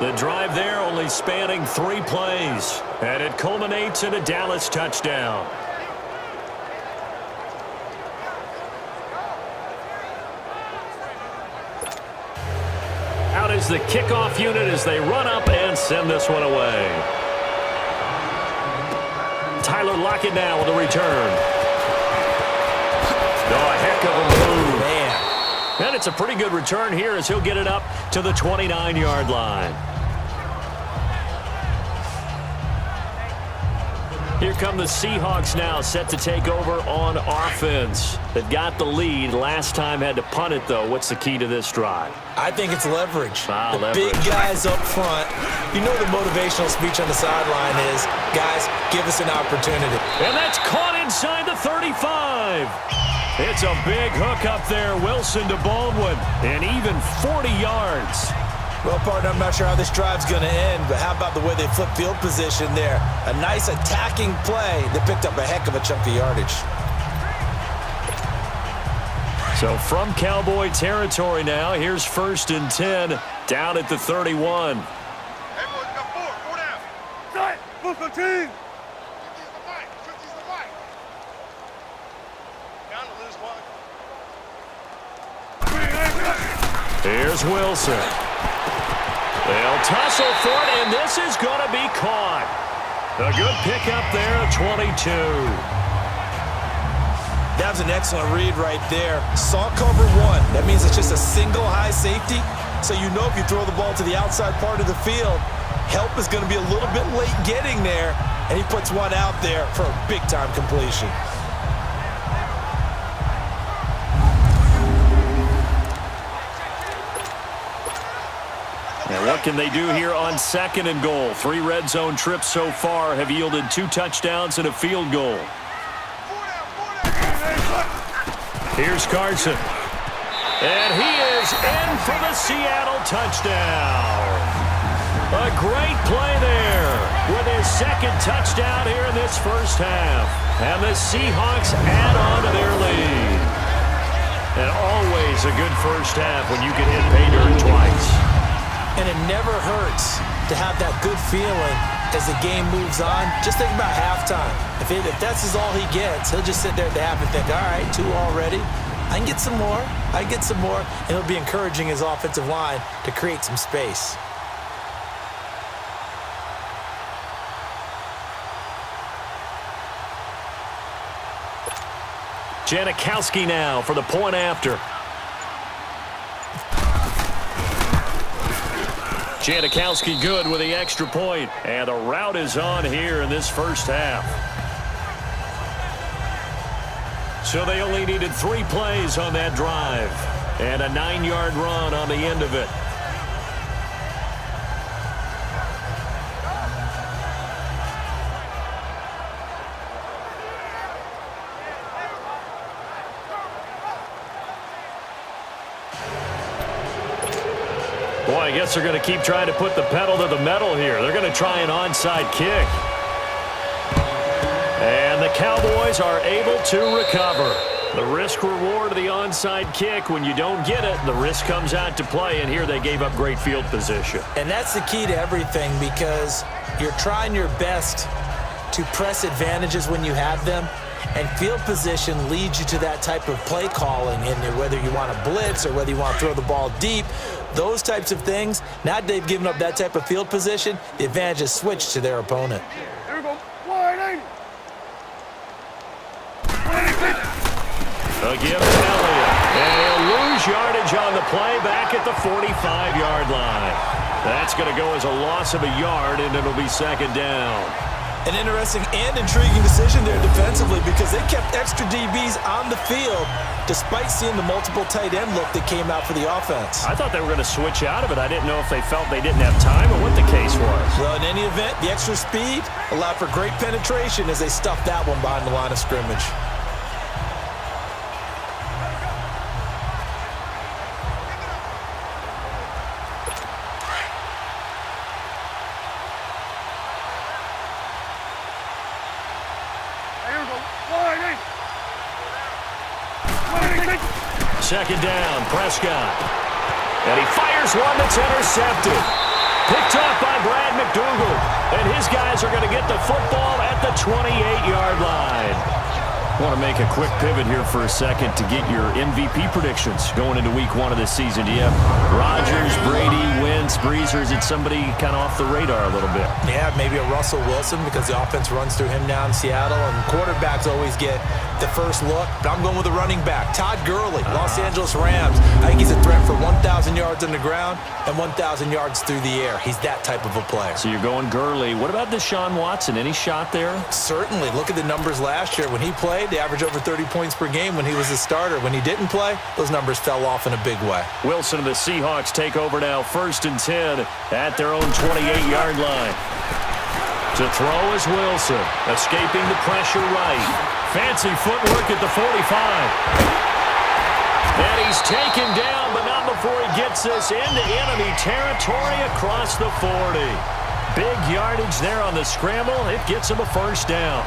Speaker 2: The drive there only spanning 3 plays, and it culminates in a Dallas touchdown. Out is the kickoff unit as they run up and send this one away. Tyler Lockett now with a return. Oh, a heck of a move.
Speaker 3: Man.
Speaker 2: And it's a pretty good return here as he'll get it up to the 29-yard line. Here come the Seahawks now, set to take over on offense. They've got the lead. Last time had to punt it, though. What's the key to this drive?
Speaker 3: I think it's leverage.
Speaker 2: Leverage.
Speaker 3: Big guys up front. You know the motivational speech on the sideline is, guys, give us an opportunity.
Speaker 2: And that's caught inside the 35. It's a big hook up there. Wilson to Baldwin. And even 40 yards.
Speaker 3: Well, partner, I'm not sure how this drive's going to end, but how about the way they flip field position there? A nice attacking play that picked up a heck of a chunk of yardage.
Speaker 2: So from Cowboy territory now, here's 1st and 10 down at the 31.
Speaker 4: Everyone's got four down. Right, move the team. Switch the mic. Down to lose one.
Speaker 2: Here's Wilson. They'll tussle for it, and this is going to be caught. A good pickup there at 22.
Speaker 3: That was an excellent read right there. Saw cover one. That means it's just a single high safety. So you know if you throw the ball to the outside part of the field, help is going to be a little bit late getting there, and he puts one out there for a big-time completion.
Speaker 2: And what can they do here on 2nd and goal? 3 red zone trips so far have yielded 2 touchdowns and a field goal. Here's Carson. And he is in for the Seattle touchdown. A great play there with his 2nd touchdown here in this first half. And the Seahawks add on to their lead. And always a good first half when you can hit pay dirt twice.
Speaker 3: And it never hurts to have that good feeling as the game moves on. Just think about halftime. If that's all he gets, he'll just sit there at the half and think, all right, 2 already. I can get some more. I can get some more. And he'll be encouraging his offensive line to create some space.
Speaker 2: Janikowski now for the point after. Janikowski good with the extra point. And the route is on here in this first half. So they only needed 3 plays on that drive. And a 9-yard run on the end of it. Boy, I guess they're going to keep trying to put the pedal to the metal here. They're going to try an onside kick. And the Cowboys are able to recover. The risk-reward of the onside kick, when you don't get it, the risk comes out to play, and here they gave up great field position.
Speaker 3: And that's the key to everything, because you're trying your best to press advantages when you have them, and field position leads you to that type of play calling, and whether you want to blitz or whether you want to throw the ball deep, those types of things. Now that they've given up that type of field position, the advantage is switched to their opponent.
Speaker 4: Here we go. Wide.
Speaker 2: A give to Elliott. And he'll lose yardage on the play back at the 45-yard line. That's going to go as a loss of a yard, and it'll be 2nd down.
Speaker 3: An interesting and intriguing decision there defensively, because they kept extra DBs on the field despite seeing the multiple tight end look that came out for the offense.
Speaker 2: I thought they were going to switch out of it. I didn't know if they felt they didn't have time or what the case was.
Speaker 3: Well, in any event, the extra speed allowed for great penetration as they stuffed that one behind the line of scrimmage.
Speaker 2: Second down, Prescott. And he fires one that's intercepted. Picked off by Brad McDougal. And his guys are going to get the football at the 28-yard line. I want to make a quick pivot here for a second to get your MVP predictions going into week 1 of this season. Do you have Rodgers, Brady, Wentz, Brees, or is it somebody kind of off the radar a little bit?
Speaker 3: Yeah, maybe a Russell Wilson because the offense runs through him now in Seattle, and quarterbacks always get the first look. But I'm going with a running back, Todd Gurley, Los Angeles Rams. I think he's a threat for 1,000 yards on the ground and 1,000 yards through the air. He's that type of a player.
Speaker 2: So you're going Gurley. What about Deshaun Watson? Any shot there?
Speaker 3: Certainly. Look at the numbers last year. When he played, they averaged over 30 points per game when he was a starter. When he didn't play, those numbers fell off in a big way.
Speaker 2: Wilson and the Seahawks take over now, 1st and 10 at their own 28-yard line. To throw is Wilson, escaping the pressure right. Fancy footwork at the 45. And he's taken down, but not before he gets this into enemy territory across the 40. Big yardage there on the scramble. It gets him a first down.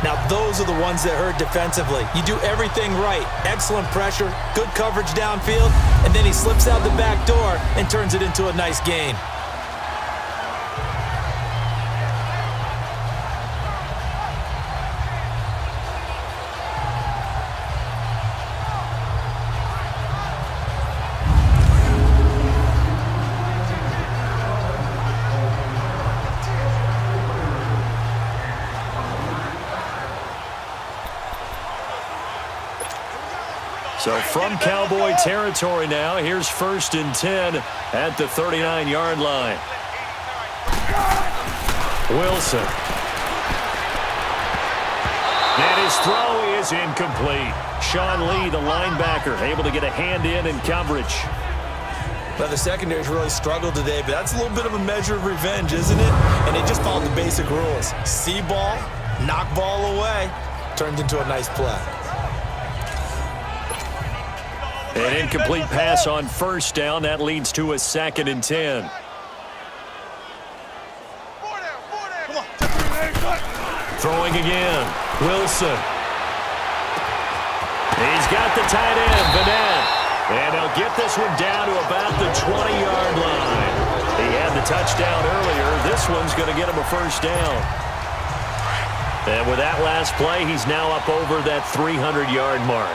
Speaker 3: Now, those are the ones that hurt defensively. You do everything right. Excellent pressure, good coverage downfield, and then he slips out the back door and turns it into a nice gain.
Speaker 2: So from Cowboy territory now, here's 1st and 10 at the 39-yard line. Wilson. And his throw is incomplete. Sean Lee, the linebacker, able to get a hand in coverage.
Speaker 3: Now, the secondary's really struggled today, but that's a little bit of a measure of revenge, isn't it? And they just followed the basic rules. See ball, knock ball away, turned into a nice play.
Speaker 2: An incomplete pass on 1st down. That leads to a 2nd and 10. Throwing again. Wilson. He's got the tight end, Vanette. And he'll get this one down to about the 20-yard line. He had the touchdown earlier. This one's going to get him a first down. And with that last play, he's now up over that 300-yard mark.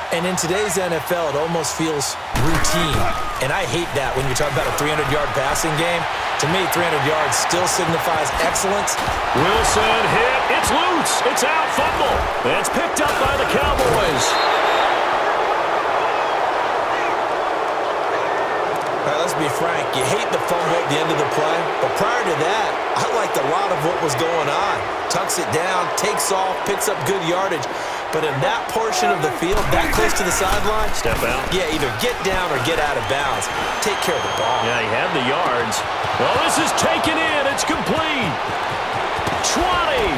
Speaker 3: And in today's NFL, it almost feels routine. And I hate that when you talk about a 300-yard passing game. To me, 300 yards still signifies excellence.
Speaker 2: Wilson hit. It's loose. It's out. Fumble. That's picked up by the Cowboys.
Speaker 3: All right, let's be frank. You hate the fumble at the end of the play. But prior to that, I liked a lot of what was going on. Tucks it down, takes off, picks up good yardage. But in that portion of the field, that close to the sideline,
Speaker 2: step out.
Speaker 3: Yeah, either get down or get out of bounds. Take care of the ball.
Speaker 2: Yeah, he had the yards. Well, this is taken in. It's complete. 20.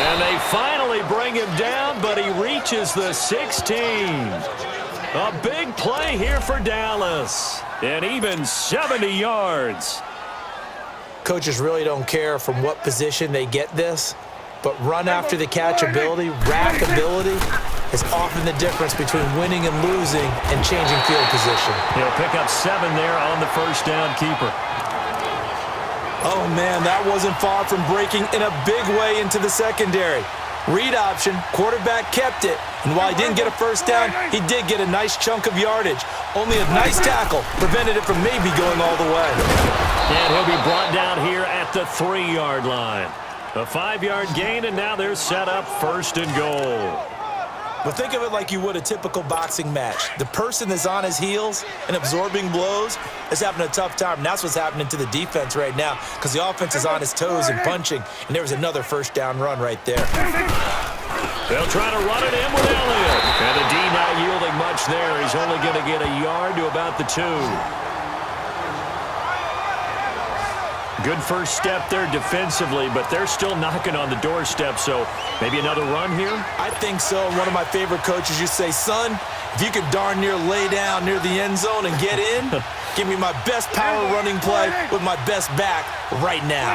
Speaker 2: And they finally bring him down, but he reaches the 16. A big play here for Dallas. And even 70 yards.
Speaker 3: Coaches really don't care from what position they get this. But run after the catch ability, rack ability, is often the difference between winning and losing and changing field position.
Speaker 2: He'll pick up 7 there on the first down keeper.
Speaker 3: Oh, man, that wasn't far from breaking in a big way into the secondary. Read option, quarterback kept it. And while he didn't get a first down, he did get a nice chunk of yardage. Only a nice tackle prevented it from maybe going all the way.
Speaker 2: And he'll be brought down here at the 3-yard line. A 5-yard gain, and now they're set up 1st and goal.
Speaker 3: But think of it like you would a typical boxing match. The person that's on his heels and absorbing blows is having a tough time. And that's what's happening to the defense right now because the offense is on his toes and punching. And there was another first down run right there.
Speaker 2: They'll try to run it in with Elliott. And the D not yielding much there. He's only going to get a yard to about the 2. Good first step there defensively, but they're still knocking on the doorstep, so maybe another run here?
Speaker 3: I think so. One of my favorite coaches used to say, son, if you could darn near lay down near the end zone and get in, give me my best power running play with my best back right now.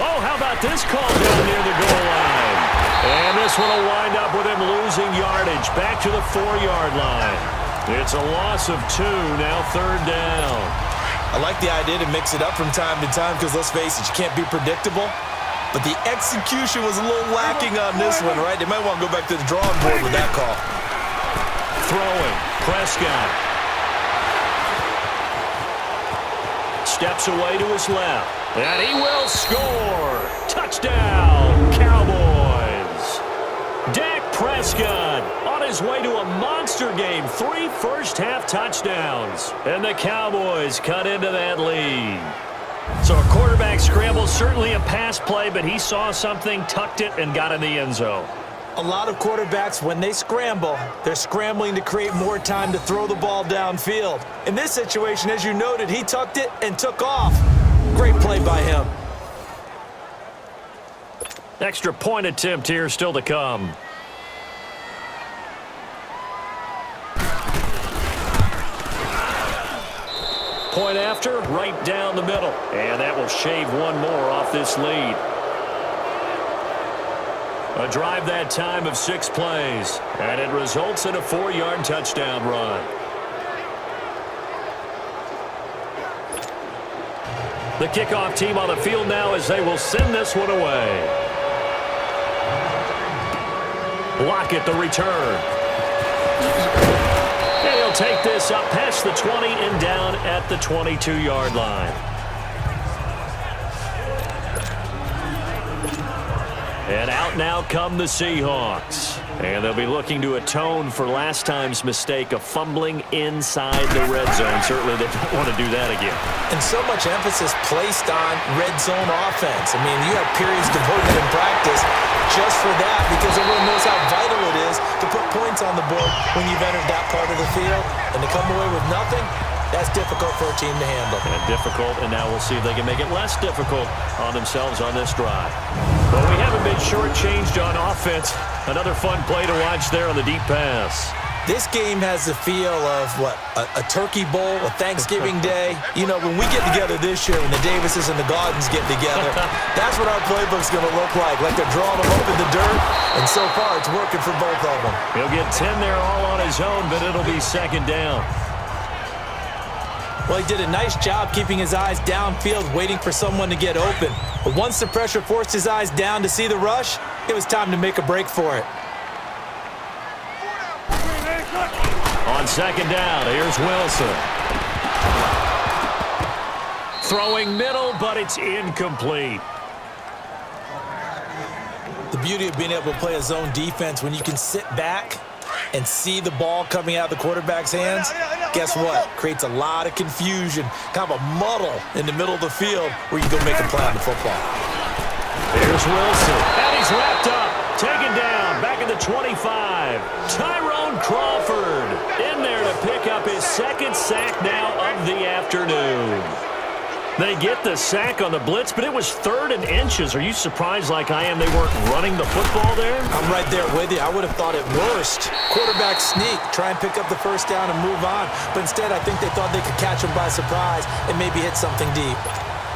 Speaker 2: Oh, how about this call down near the goal line? And this one will wind up with him losing yardage back to the 4-yard line. It's a loss of 2, now 3rd down.
Speaker 3: I like the idea to mix it up from time to time because, let's face it, you can't be predictable. but the execution was a little lacking on this one, right? They might want to go back to the drawing board with that call.
Speaker 2: Throwing, Prescott. Steps away to his left. And he will score. Touchdown, Cowboys. Dak Prescott on his way to a monster game. 3 first-half touchdowns. And the Cowboys cut into that lead. So a quarterback scramble, certainly a pass play, but he saw something, tucked it, and got in the end zone.
Speaker 3: A lot of quarterbacks, when they scramble, they're scrambling to create more time to throw the ball downfield. In this situation, as you noted, he tucked it and took off. Great play by him.
Speaker 2: Extra point attempt here still to come. Point after, right down the middle. And that will shave one more off this lead. A drive that time of 6 plays. And it results in a 4-yard touchdown run. The kickoff team on the field now as they will send this one away. Lockett the return. And he'll take this up past the 20 and down at the 22-yard line. And out now come the Seahawks. And they'll be looking to atone for last time's mistake of fumbling inside the red zone. Certainly they don't want to do that again.
Speaker 3: And so much emphasis placed on red zone offense. I mean, you have periods devoted in practice just for that because everyone knows how vital it is to put points on the board when you've entered that part of the field. And to come away with nothing, that's difficult for a team to handle.
Speaker 2: And difficult, and now we'll see if they can make it less difficult on themselves on this drive. But we haven't been shortchanged on offense. Another fun play to watch there on the deep pass.
Speaker 3: This game has the feel of, what, a turkey bowl, a Thanksgiving day. You know, when we get together this year, when the Davises and the Gaudens get together, that's what our playbook's going to look like they're drawing them up in the dirt, and so far it's working for both of them.
Speaker 2: He'll get 10 there all on his own, but it'll be second down.
Speaker 3: Well, he did a nice job keeping his eyes downfield, waiting for someone to get open. But once the pressure forced his eyes down to see the rush, it was time to make a break for it.
Speaker 2: On second down, here's Wilson. Throwing middle, but it's incomplete.
Speaker 3: The beauty of being able to play a zone defense when you can sit back and see the ball coming out of the quarterback's hands, guess what? Creates a lot of confusion, kind of a muddle in the middle of the field where you go make a play on the football.
Speaker 2: Here's Wilson, and he's wrapped up, taken down, back at the 25. Tyrone Crawford in there to pick up his second sack now of the afternoon. They get the sack on the blitz, but it was 3rd and inches. Are you surprised like I am they weren't running the football there?
Speaker 3: I'm right there with you. I would have thought it worst. Quarterback sneak, try and pick up the first down and move on. But instead, I think they thought they could catch him by surprise and maybe hit something deep.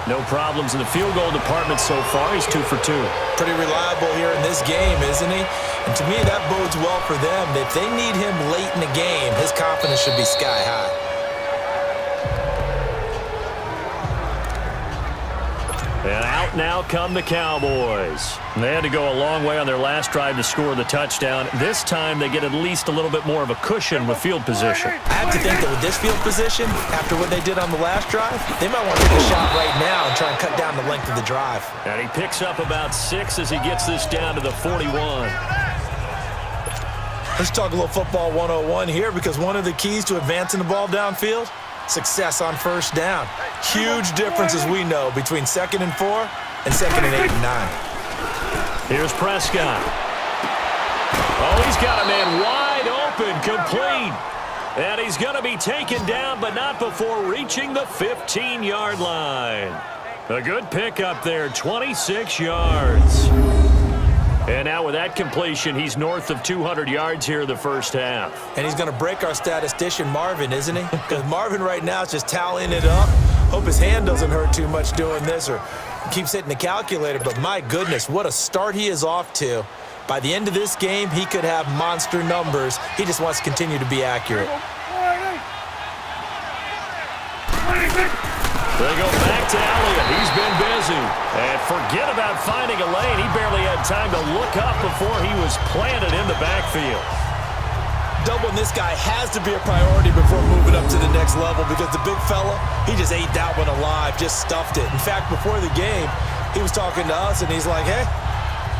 Speaker 2: No problems in the field goal department so far. He's 2 for 2.
Speaker 3: Pretty reliable here in this game, isn't he? And to me, that bodes well for them. If they need him late in the game, his confidence should be sky high.
Speaker 2: And out now come the Cowboys. They had to go a long way on their last drive to score the touchdown. This time they get at least a little bit more of a cushion with field position.
Speaker 3: I have to think that with this field position, after what they did on the last drive, they might want to take a shot right now and try and cut down the length of the drive.
Speaker 2: And he picks up about 6 as he gets this down to the 41.
Speaker 3: Let's talk a little football 101 here because one of the keys to advancing the ball downfield, success on first down. Huge difference, as we know, between 2nd and 4 and 2nd and 8 and 9.
Speaker 2: Here's Prescott. Oh, he's got a man wide open, complete. And he's going to be taken down, but not before reaching the 15-yard line. A good pickup there, 26 yards. And now with that completion, he's north of 200 yards here in the first half.
Speaker 3: And he's going to break our statistician, Marvin, isn't he? Because Marvin right now is just tallying it up. Hope his hand doesn't hurt too much doing this or keeps hitting the calculator. But my goodness, what a start he is off to. By the end of this game, he could have monster numbers. He just wants to continue to be accurate.
Speaker 2: They go back to Elliott. He's been busy. to. And forget about finding a lane. He barely had time to look up before he was planted in the backfield.
Speaker 3: Doubling this guy has to be a priority before moving up to the next level because the big fella, he just ate that one alive, just stuffed it. In fact, before the game, he was talking to us, and he's like, hey,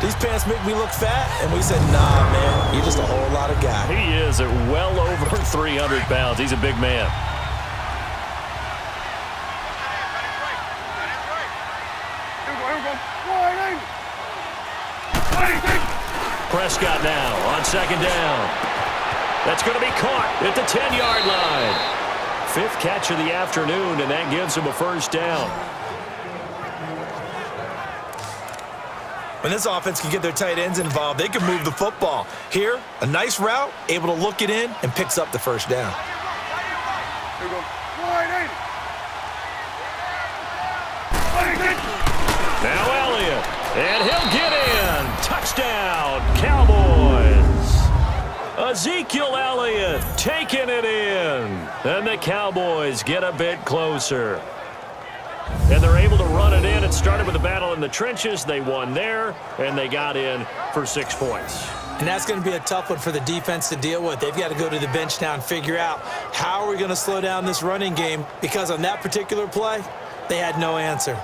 Speaker 3: these pants make me look fat. And we said, nah, man, you're just a whole lot of guy.
Speaker 2: He is at well over 300 pounds. He's a big man. Prescott now on second down. That's going to be caught at the 10-yard line. 5th catch of the afternoon, and that gives him a first down.
Speaker 3: When this offense can get their tight ends involved, they can move the football. Here, a nice route, able to look it in, and picks up the first down.
Speaker 2: Now Elliott, and he'll get in. Touchdown, Cowboys. Ezekiel Elliott taking it in. And the Cowboys get a bit closer. And they're able to run it in. It started with a battle in the trenches. They won there, and they got in for 6 points.
Speaker 3: And that's going to be a tough one for the defense to deal with. They've got to go to the bench now and figure out how are we going to slow down this running game, because on that particular play, they had no answer.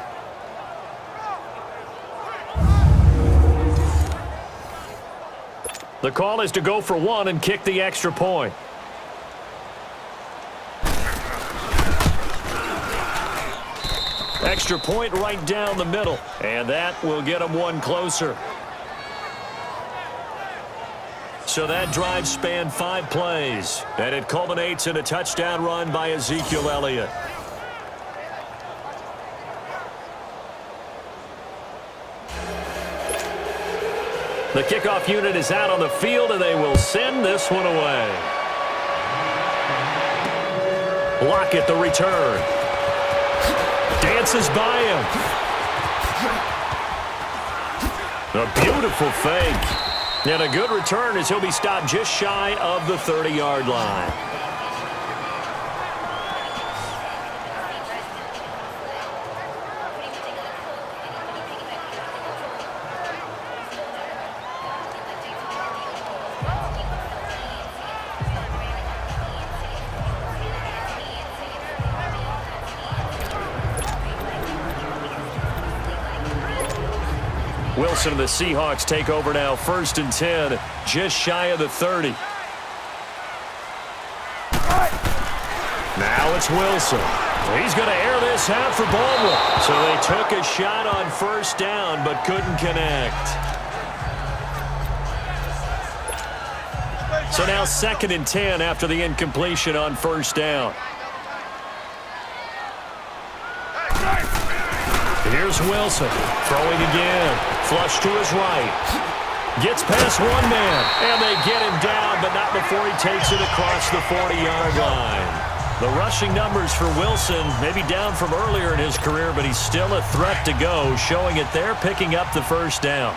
Speaker 2: The call is to go for 1 and kick the extra point. Extra point right down the middle, and that will get them 1 closer. So that drive spanned 5 plays, and it culminates in a touchdown run by Ezekiel Elliott. The kickoff unit is out on the field, and they will send this one away. Lockett the return. Dances by him. A beautiful fake. And a good return as he'll be stopped just shy of the 30-yard line. Wilson and the Seahawks take over now, 1st and 10, just shy of the 30. Now it's Wilson. He's going to air this out for Baldwin. So they took a shot on 1st down, but couldn't connect. So now 2nd and 10 after the incompletion on 1st down. Here's Wilson, throwing again, flush to his right. Gets past one man, and they get him down, but not before he takes it across the 40-yard line. The rushing numbers for Wilson may be down from earlier in his career, but he's still a threat to go, showing it there, picking up the 1st down.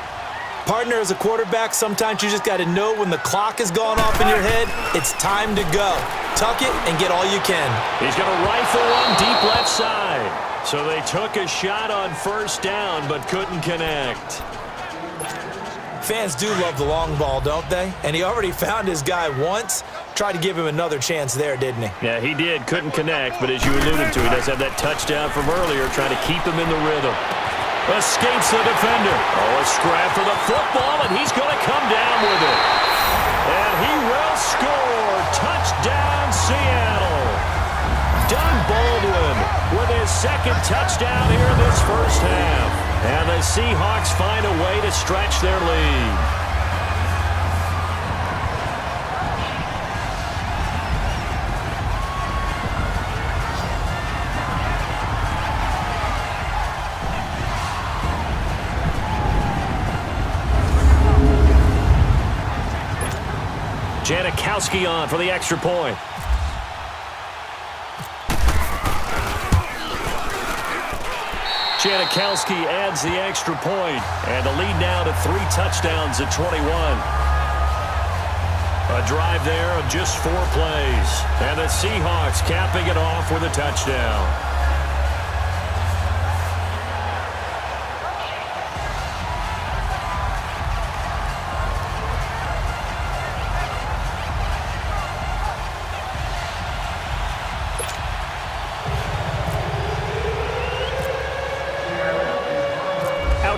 Speaker 3: Partner, as a quarterback, sometimes you just got to know when the clock has gone off in your head, it's time to go. Tuck it and get all you can.
Speaker 2: He's going to rifle one deep left side. So they took a shot on 1st down, but couldn't connect.
Speaker 3: Fans do love the long ball, don't they? And he already found his guy once. Tried to give him another chance there, didn't he?
Speaker 2: Yeah, he did. Couldn't connect, but as you alluded to, he does have that touchdown from earlier, trying to keep him in the rhythm. Escapes the defender. Oh, a scrap for the football, and he's going to come down with it. And he will score. Touchdown, Seattle. Doug Baldwin with his 2nd touchdown here in this 1st half. And the Seahawks find a way to stretch their lead. Janikowski on for the extra point. Janikowski adds the extra point, and the lead now to 3 touchdowns at 21. A drive there of just 4 plays, and the Seahawks capping it off with a touchdown.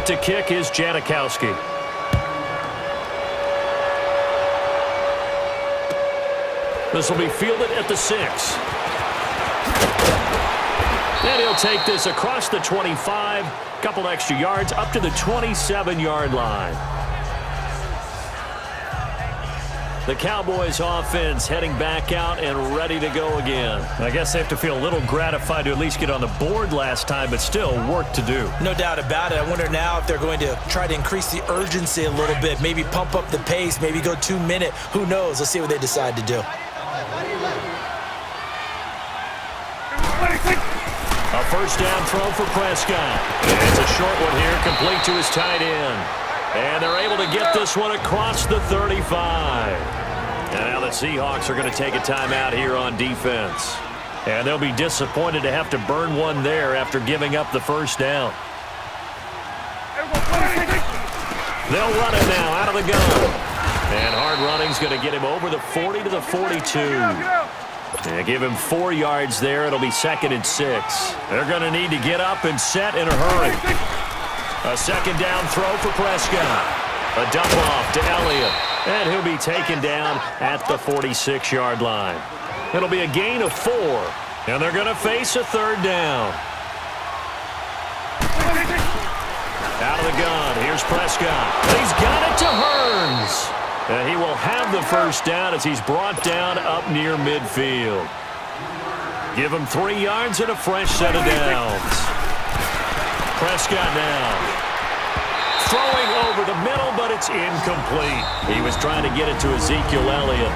Speaker 2: to kick is Janikowski. This will be fielded at the 6. And he'll take this across the 25, couple extra yards up to the 27-yard line. The Cowboys offense heading back out and ready to go again.
Speaker 6: I guess they have to feel a little gratified to at least get on the board last time, but still work to do.
Speaker 3: No doubt about it. I wonder now if they're going to try to increase the urgency a little bit, maybe pump up the pace, maybe go 2-minute. Who knows? Let's see what they decide to do.
Speaker 2: A first down throw for Prescott. It's a short one here, complete to his tight end. And they're able to get this one across the 35. And now the Seahawks are going to take a timeout here on defense. And they'll be disappointed to have to burn one there after giving up the first down. They'll run it now out of the gun. And hard running's going to get him over the 40 to the 42. They give him 4 yards there. It'll be 2nd and 6. They're going to need to get up and set in a hurry. A second down throw for Prescott. A dump off to Elliott. And he'll be taken down at the 46-yard line. It'll be a gain of 4. And they're going to face a 3rd down. Out of the gun. Here's Prescott. He's got it to Hearns. And he will have the first down as he's brought down up near midfield. Give him 3 yards and a fresh set of downs. Prescott now. Throwing over the middle, but it's incomplete. He was trying to get it to Ezekiel Elliott.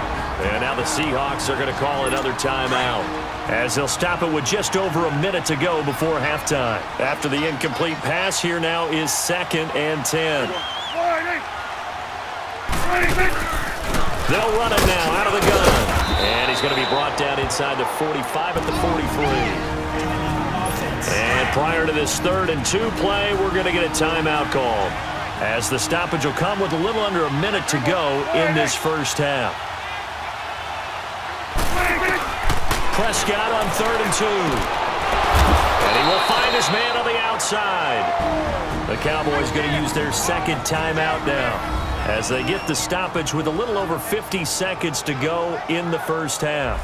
Speaker 2: And now the Seahawks are going to call another timeout, as they'll stop it with just over a minute to go before halftime. After the incomplete pass, here now is 2nd and 10. They'll run it now out of the gun. And he's going to be brought down inside the 45 at the 43. And prior to this 3rd and 2 play, we're going to get a timeout called, as the stoppage will come with a little under a minute to go in this first half. Prescott on 3rd and 2. And he will find his man on the outside. The Cowboys going to use their 2nd timeout now, as they get the stoppage with a little over 50 seconds to go in the first half.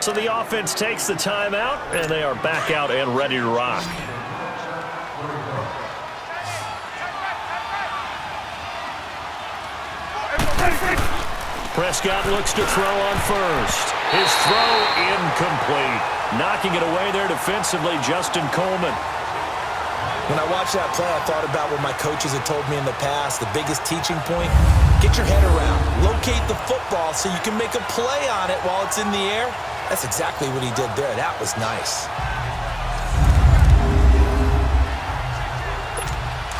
Speaker 2: So the offense takes the timeout, and they are back out and ready to rock. Prescott looks to throw on first. His throw incomplete. Knocking it away there defensively, Justin Coleman.
Speaker 3: When I watched that play, I thought about what my coaches had told me in the past. The biggest teaching point, get your head around. Locate the football so you can make a play on it while it's in the air. That's exactly what he did there. That was nice.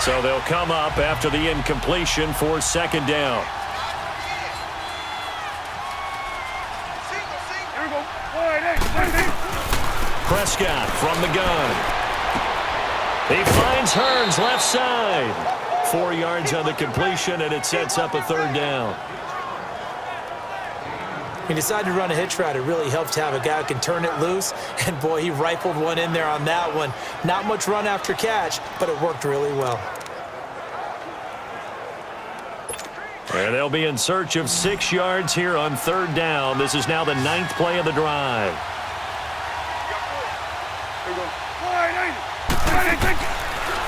Speaker 2: So they'll come up after the incompletion for 2nd down. Prescott from the gun. He finds Hearns left side. 4 yards on the completion, and it sets up a 3rd down.
Speaker 3: He decided to run a hitch route. It really helped to have a guy who can turn it loose. And, boy, he rifled one in there on that one. Not much run after catch, but it worked really well.
Speaker 2: And they'll be in search of 6 yards here on 3rd down. This is now the 9th play of the drive.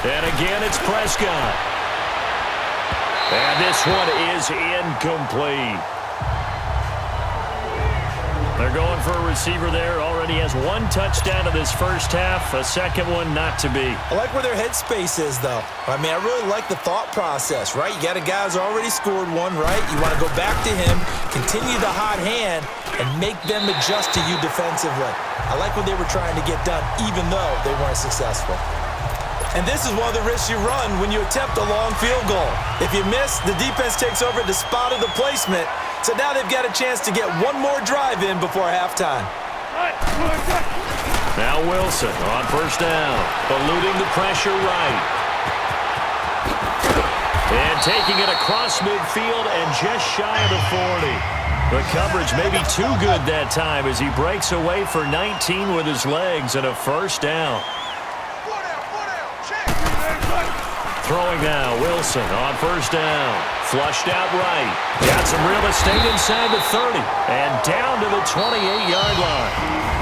Speaker 2: And again, it's Prescott. And this one is incomplete. They're going for a receiver there. Already has 1 touchdown in this first half. A second one not to be.
Speaker 3: I like where their headspace is, though. I mean, I really like the thought process, right? You got a guy who's already scored one, right? You want to go back to him, continue the hot hand, and make them adjust to you defensively. I like what they were trying to get done, even though they weren't successful. And this is one of the risks you run when you attempt a long field goal. If you miss, the defense takes over at the spot of the placement. So now they've got a chance to get one more drive in before halftime.
Speaker 2: Now Wilson on first down, eluding the pressure right. And taking it across midfield and just shy of the 40. The coverage may be too good that time as he breaks away for 19 with his legs and a first down. Throwing now, Wilson on first down. Flushed out right. Got some real estate inside the 30. And down to the 28-yard line.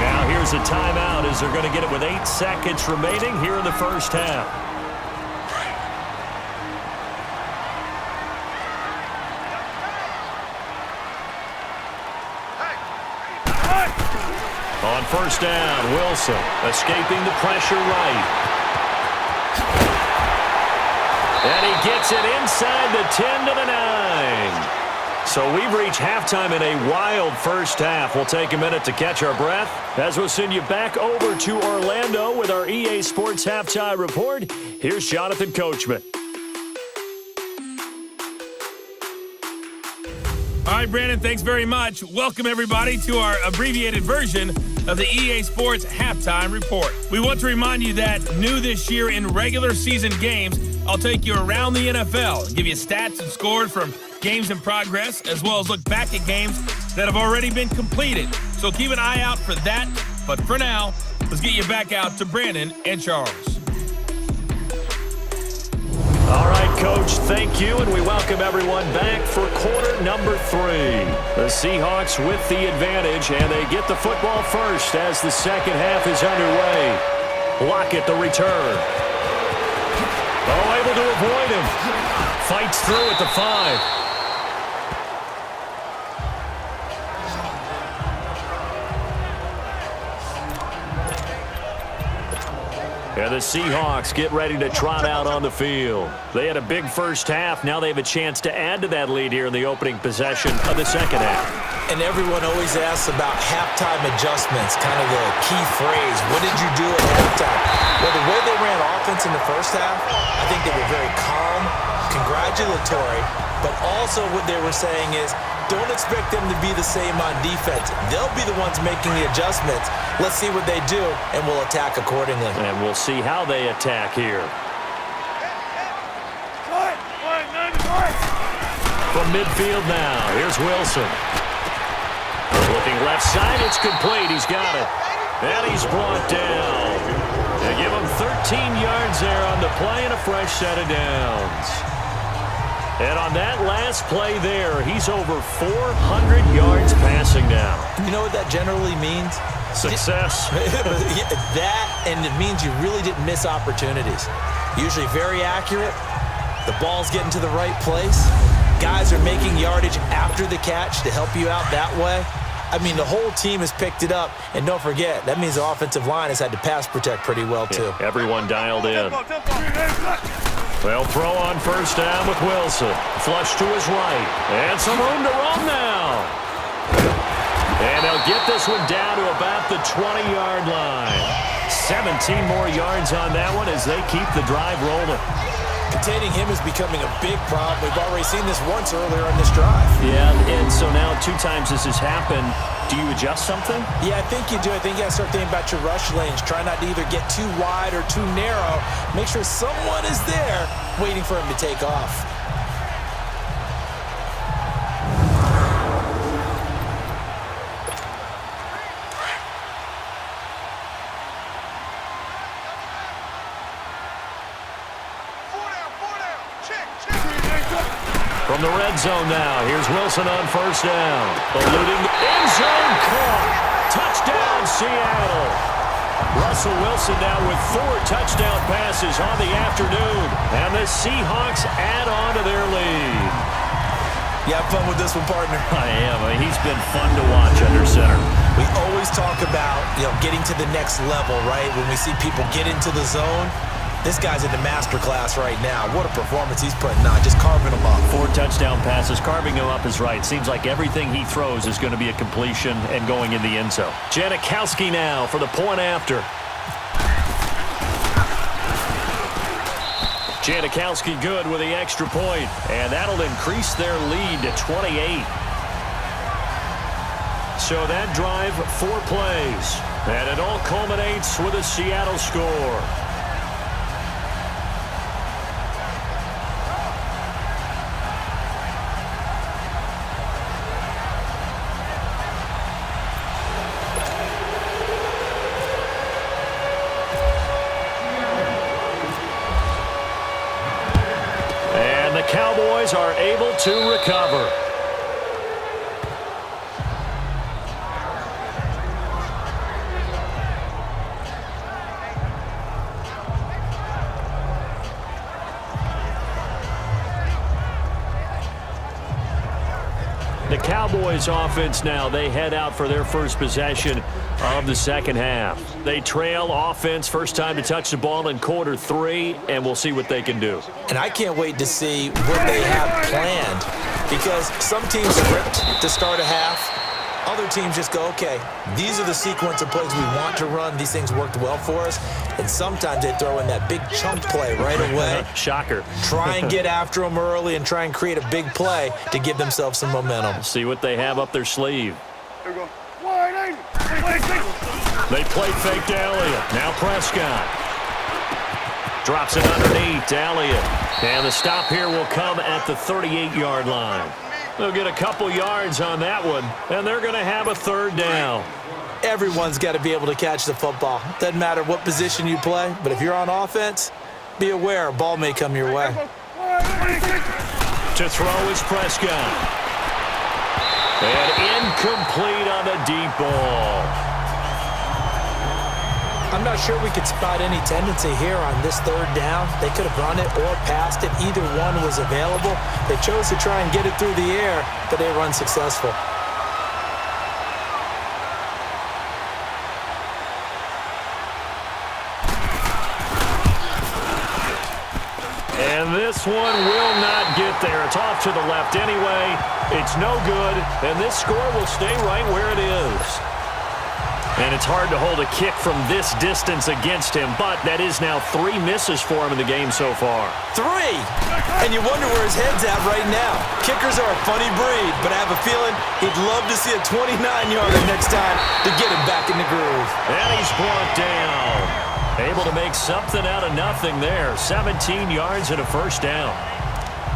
Speaker 2: Now here's a timeout as they're going to get it with 8 seconds remaining here in the first half. On first down, Wilson escaping the pressure right. And he gets it inside the 10 to the 9. So we've reached halftime in a wild first half. We'll take a minute to catch our breath as we'll send you back over to Orlando with our EA Sports Halftime Report. Here's Jonathan Coachman.
Speaker 1: All right, Brandon, thanks very much. Welcome, everybody, to our abbreviated version of the EA Sports Halftime Report. We want to remind you that new this year in regular season games, I'll take you around the NFL and give you stats and scores from games in progress, as well as look back at games that have already been completed. So keep an eye out for that. But for now, let's get you back out to Brandon and Charles.
Speaker 2: All right, Coach, thank you, and we welcome everyone back for quarter number 3. The Seahawks with the advantage, and they get the football first as the second half is underway. Lockett the return. Oh, able to avoid him. Fights through at the 5. And the Seahawks get ready to trot out on the field. They had a big first half. Now they have a chance to add to that lead here in the opening possession of the second half.
Speaker 3: And everyone always asks about halftime adjustments, kind of the key phrase. What did you do at halftime? Well, the way they ran offense in the first half, I think they were very calm, congratulatory, but also what they were saying is, don't expect them to be the same on defense. They'll be the ones making the adjustments. Let's see what they do, and we'll attack accordingly.
Speaker 2: And we'll see how they attack here. From midfield now, here's Wilson. Looking left side, it's complete. He's got it. And he's brought down. They give him 13 yards there on the play and a fresh set of downs. And on that last play there, he's over 400 yards passing now.
Speaker 3: You know what that generally means?
Speaker 2: Success.
Speaker 3: That, and it means you really didn't miss opportunities. Usually very accurate. The ball's getting to the right place. Guys are making yardage after the catch to help you out that way. I mean, the whole team has picked it up. And don't forget, that means the offensive line has had to pass protect pretty well, too.
Speaker 2: Yeah, everyone dialed in. They'll throw on first down with Wilson. Flush to his right. And some room to roam now. And they'll get this one down to about the 20-yard line. 17 more yards on that one as they keep the drive rolling.
Speaker 3: Containing him is becoming a big problem. We've already seen this once earlier on this drive.
Speaker 2: Yeah, and so now 2 times this has happened. Do you adjust something?
Speaker 3: Yeah, I think you do. I think you got to start thinking about your rush lanes. Try not to either get too wide or too narrow. Make sure someone is there waiting for him to take off.
Speaker 2: From the red zone now, here's Wilson on first down. Eluding end zone caught. Touchdown, Seattle. Russell Wilson now with 4 touchdown passes on the afternoon. And the Seahawks add on to their lead.
Speaker 3: You have fun with this one, partner?
Speaker 2: I am. He's been fun to watch under center.
Speaker 3: We always talk about, getting to the next level, right? When we see people get into the zone. This guy's in the master class right now. What a performance he's putting on, just carving them up.
Speaker 2: 4 touchdown passes, carving him up is right. Seems like everything he throws is going to be a completion and going in the end zone. Janikowski now for the point after. Janikowski good with the extra point, and that'll increase their lead to 28. So that drive, 4 plays, and it all culminates with a Seattle score. Cowboys are able to recover. The Cowboys offense now, they head out for their first possession of the second half. They trail offense, first time to touch the ball in quarter 3, and we'll see what they can do.
Speaker 3: And I can't wait to see what they have planned, because some teams script to start a half. Other teams just go, okay, these are the sequence of plays we want to run. These things worked well for us. And sometimes they throw in that big chunk play right away.
Speaker 2: Shocker.
Speaker 3: Try and get after them early and try and create a big play to give themselves some momentum.
Speaker 2: See what they have up their sleeve.
Speaker 4: There we go. 180.
Speaker 2: They play fake to Elliott. Now Prescott. Drops it underneath to Elliott. And the stop here will come at the 38-yard line. They'll get a couple yards on that one, and they're going to have a third down.
Speaker 3: Everyone's got to be able to catch the football. Doesn't matter what position you play, but if you're on offense, be aware a ball may come your way.
Speaker 2: To throw is Prescott. And incomplete on the deep ball.
Speaker 3: I'm not sure we could spot any tendency here on this third down. They could have run it or passed it. Either one was available. They chose to try and get it through the air, but they were unsuccessful.
Speaker 2: And this one will not get there. It's off to the left anyway. It's no good, and this score will stay right where it is. And it's hard to hold a kick from this distance against him, but that is now 3 misses for him in the game so far.
Speaker 3: 3! And you wonder where his head's at right now. Kickers are a funny breed, but I have a feeling he'd love to see a 29-yarder next time to get him back in the groove.
Speaker 2: And he's brought down. Able to make something out of nothing there. 17 yards and a first down.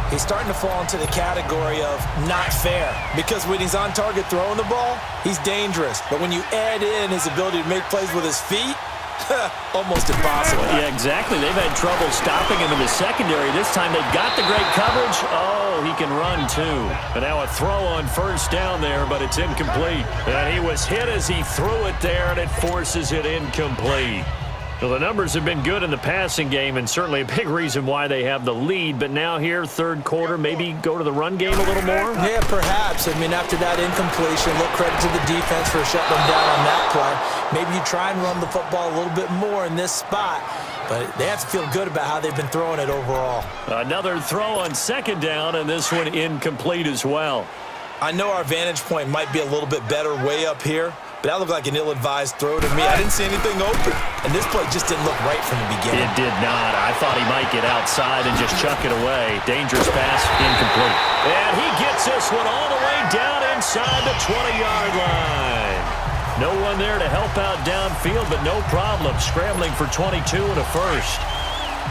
Speaker 3: He's starting to fall into the category of not fair, because when he's on target throwing the ball, he's dangerous. But when you add in his ability to make plays with his feet, almost impossible.
Speaker 2: Yeah, exactly. They've had trouble stopping him in the secondary. This time they've got the great coverage. Oh, he can run too. And now a throw on first down there, but it's incomplete. And he was hit as he threw it there, and it forces it incomplete. Well, the numbers have been good in the passing game, and certainly a big reason why they have the lead. But now here, third quarter, maybe go to the run game a little more?
Speaker 3: Yeah, perhaps. I mean, after that incompletion, a little credit to the defense for shutting them down on that play. Maybe you try and run the football a little bit more in this spot. But they have to feel good about how they've been throwing it overall.
Speaker 2: Another throw on second down, and this one incomplete as well.
Speaker 3: I know our vantage point might be a little bit better way up here, but that looked like an ill-advised throw to me. I didn't see anything open, and this play just didn't look right from the beginning.
Speaker 2: It did not. I thought he might get outside and just chuck it away. Dangerous pass, incomplete. And he gets this one all the way down inside the 20-yard line. No one there to help out downfield, but no problem. Scrambling for 22 and a first.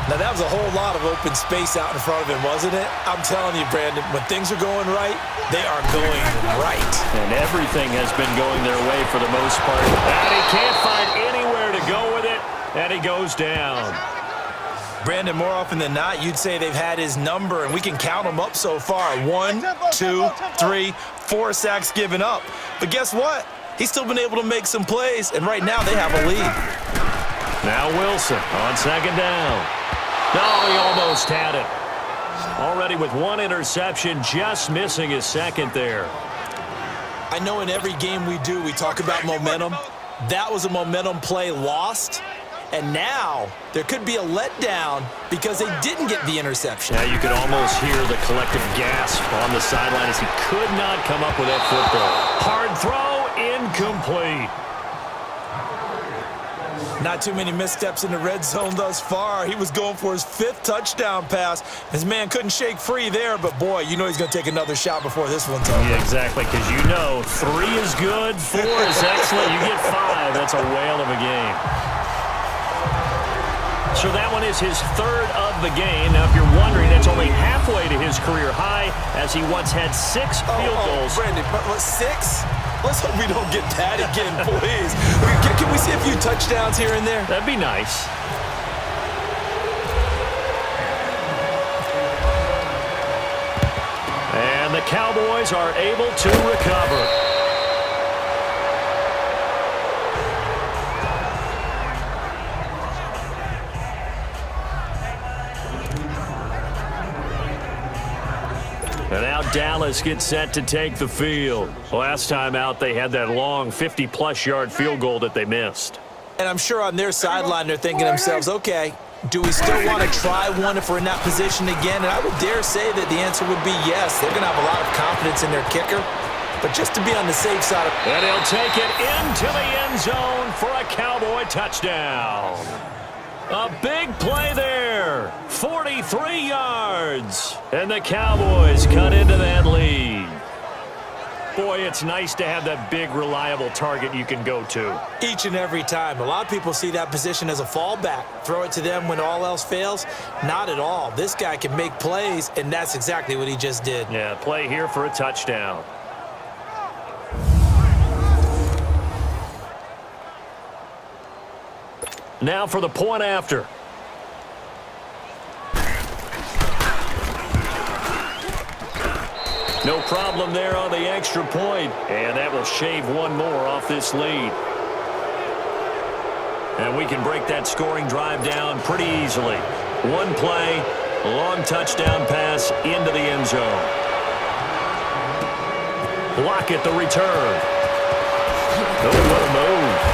Speaker 3: Now, that was a whole lot of open space out in front of him, wasn't it? I'm telling you, Brandon, when things are going right, they are going right.
Speaker 2: And everything has been going their way for the most part. And he can't find anywhere to go with it, and he goes down.
Speaker 3: Brandon, more often than not, you'd say they've had his number, and we can count them up so far. 1, 2, 3, 4 sacks given up. But guess what? He's still been able to make some plays, and right now they have a lead.
Speaker 2: Now Wilson on second down. No, he almost had it. Already with 1 interception, just missing his second there.
Speaker 3: I know in every game we do, we talk about momentum. That was a momentum play lost. And now there could be a letdown because they didn't get the interception.
Speaker 2: Yeah, you could almost hear the collective gasp on the sideline as he could not come up with that football. Hard throw, incomplete.
Speaker 3: Not too many missteps in the red zone thus far. He was going for his 5th touchdown pass. His man couldn't shake free there, but boy, you know he's going to take another shot before this one's over.
Speaker 2: Yeah, exactly, because you know 3 is good, 4 is excellent. You get 5, that's a whale of a game. So that one is his 3rd of the game. Now, if you're wondering, that's only halfway to his career high, as he once had 6 field goals.
Speaker 3: Brandon, but 6? Let's hope we don't get that again, please. Can we see a few touchdowns here and there?
Speaker 2: That'd be nice. Cowboys are able to recover. And now Dallas gets set to take the field. Last time out, they had that long 50-plus yard field goal that they missed.
Speaker 3: And I'm sure on their sideline they're thinking to themselves, okay, do we still want to try one if we're in that position again? And I would dare say that the answer would be yes. They're going to have a lot of confidence in their kicker. But just to be on the safe side.
Speaker 2: And he'll take it into the end zone for a Cowboy touchdown. A big play there. 43 yards. And the Cowboys cut into that lead. Boy, it's nice to have that big, reliable target you can go to.
Speaker 3: Each and every time. A lot of people see that position as a fallback. Throw it to them when all else fails. Not at all. This guy can make plays, and that's exactly what he just did.
Speaker 2: Yeah, play here for a touchdown. Now for the point after. No problem there on the extra point. And that will shave one more off this lead. And we can break that scoring drive down pretty easily. One play, long touchdown pass into the end zone. Lockett the return. Oh, what a move.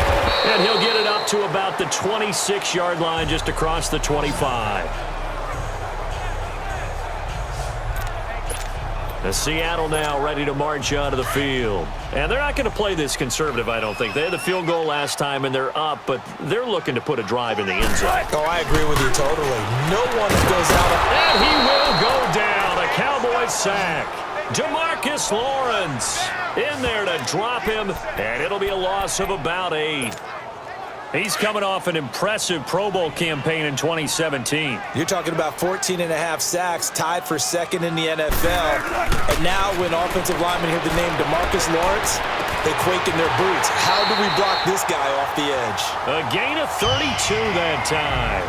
Speaker 2: And he'll get it up to about the 26-yard line just across the 25. The Seattle now ready to march onto the field. And they're not going to play this conservative, I don't think. They had the field goal last time, and they're up, but they're looking to put a drive in the end zone.
Speaker 3: Oh, I agree with you totally. No one goes out.
Speaker 2: And he will go down. A Cowboys sack. Demarcus Lawrence in there to drop him, and it'll be a loss of about 8. He's coming off an impressive Pro Bowl campaign in 2017.
Speaker 3: You're talking about 14.5 sacks, tied for second in the NFL. And now when offensive linemen hear the name Demarcus Lawrence, they quake in their boots. How do we block this guy off the edge?
Speaker 2: A gain of 32 that time.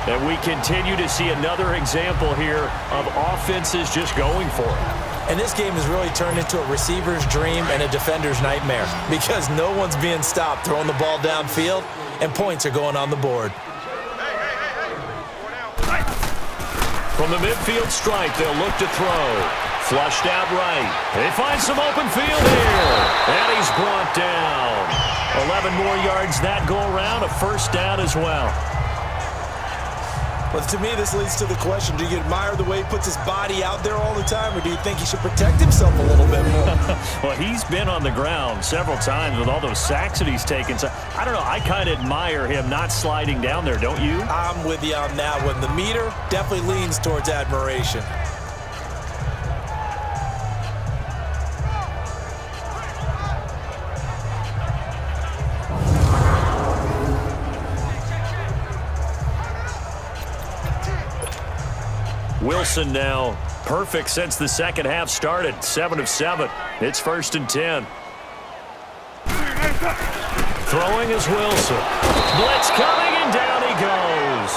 Speaker 2: And we continue to see another example here of offenses just going for it.
Speaker 3: And this game has really turned into a receiver's dream and a defender's nightmare because no one's being stopped throwing the ball downfield, and points are going on the board.
Speaker 2: From the midfield stripe, they'll look to throw. Flushed out right. They find some open field here. And he's brought down. 11 more yards that go around, a first down as well.
Speaker 3: Well, to me, this leads to the question, do you admire the way he puts his body out there all the time, or do you think he should protect himself a little bit more?
Speaker 2: Well, he's been on the ground several times with all those sacks that he's taken. So, I don't know, I kind of admire him not sliding down there, don't you?
Speaker 3: I'm with you on that one. The meter definitely leans towards admiration.
Speaker 2: Wilson now perfect since the second half started. 7 of 7. It's 1st and 10. Throwing is Wilson. Blitz coming, and down he goes.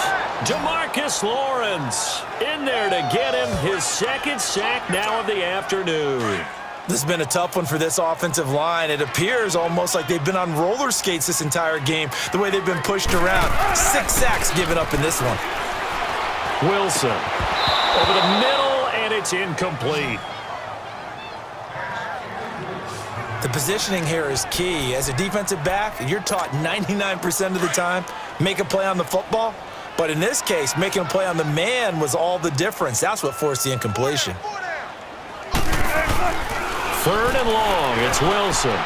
Speaker 2: Demarcus Lawrence in there to get him his second sack now of the afternoon.
Speaker 3: This has been a tough one for this offensive line. It appears almost like they've been on roller skates this entire game, the way they've been pushed around. 6 sacks given up in this one.
Speaker 2: Wilson over the middle, and it's incomplete.
Speaker 3: The positioning here is key. As a defensive back, you're taught 99% of the time, make a play on the football. But in this case, making a play on the man was all the difference. That's what forced the incompletion.
Speaker 2: 3rd and long, it's Wilson.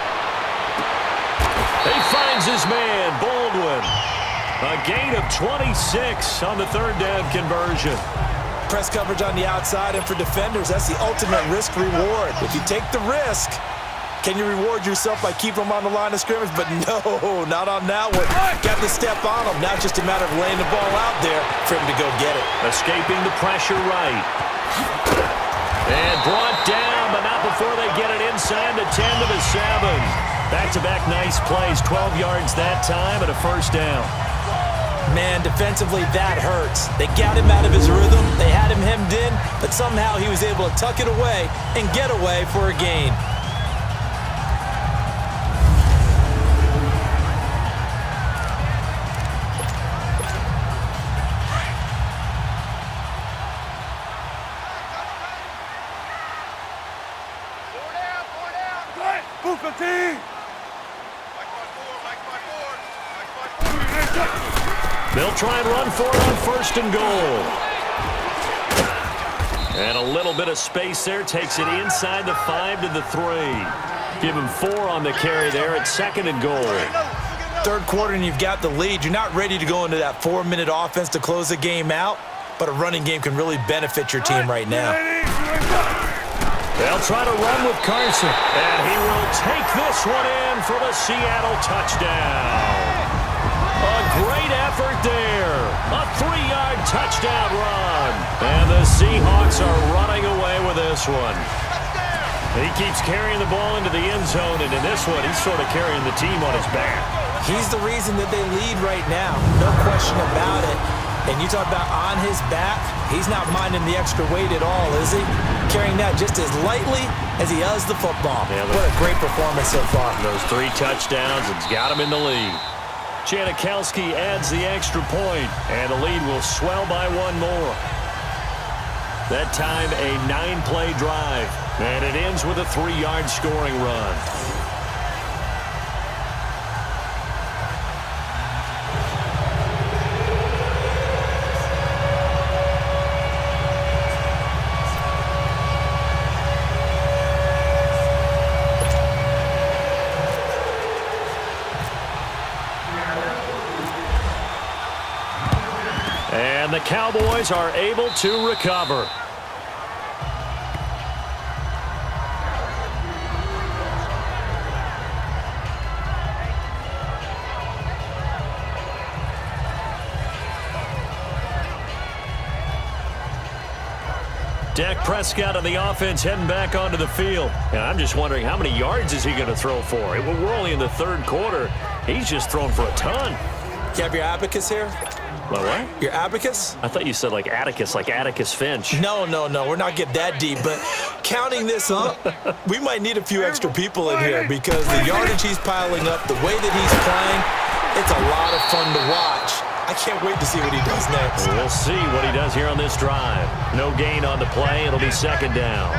Speaker 2: He finds his man, Baldwin. A gain of 26 on the 3rd down conversion.
Speaker 3: Press coverage on the outside, and for defenders, that's the ultimate risk-reward. If you take the risk, can you reward yourself by keeping them on the line of scrimmage? But no, not on that one. Got to step on them. Now it's just a matter of laying the ball out there for him to go get it.
Speaker 2: Escaping the pressure right. And brought down, but not before they get it inside the 10 to the 7. Back-to-back nice plays, 12 yards that time, and a first down.
Speaker 3: Man, defensively, that hurts. They got him out of his rhythm. They had him him hemmed in, but somehow he was able to tuck it away and get away for a gain.
Speaker 2: They'll try and run for it on 1st and goal. And a little bit of space there. Takes it inside the 5 to the 3. Give him 4 on the carry there at 2nd and goal.
Speaker 3: Third quarter and you've got the lead. You're not ready to go into that 4-minute offense to close the game out, but a running game can really benefit your team right now.
Speaker 2: They'll try to run with Carson. And he will take this one in for the Seattle touchdown. A great effort there. A 3-yard touchdown run. And the Seahawks are running away with this one. He keeps carrying the ball into the end zone, and in this one, he's sort of carrying the team on his back.
Speaker 3: He's the reason that they lead right now. No question about it. And you talk about on his back, he's not minding the extra weight at all, is he? Carrying that just as lightly as he does the football. Yeah, what a great performance so far.
Speaker 2: Those 3 touchdowns, it's got him in the lead. Janikowski adds the extra point, and the lead will swell by 1 more. That time, a 9-play drive, and it ends with a 3-yard scoring run. And the Cowboys are able to recover. Dak Prescott on the offense heading back onto the field. And I'm just wondering how many yards is he going to throw for? We're only in the 3rd quarter. He's just thrown for a ton.
Speaker 3: You have your abacus here?
Speaker 2: My what?
Speaker 3: Your abacus?
Speaker 2: I thought you said like Atticus Finch.
Speaker 3: No. We're not getting that deep. But counting this up, we might need a few extra people in here because the yardage he's piling up, the way that he's playing, it's a lot of fun to watch. I can't wait to see what he does next.
Speaker 2: We'll see what he does here on this drive. No gain on the play. It'll be 2nd down.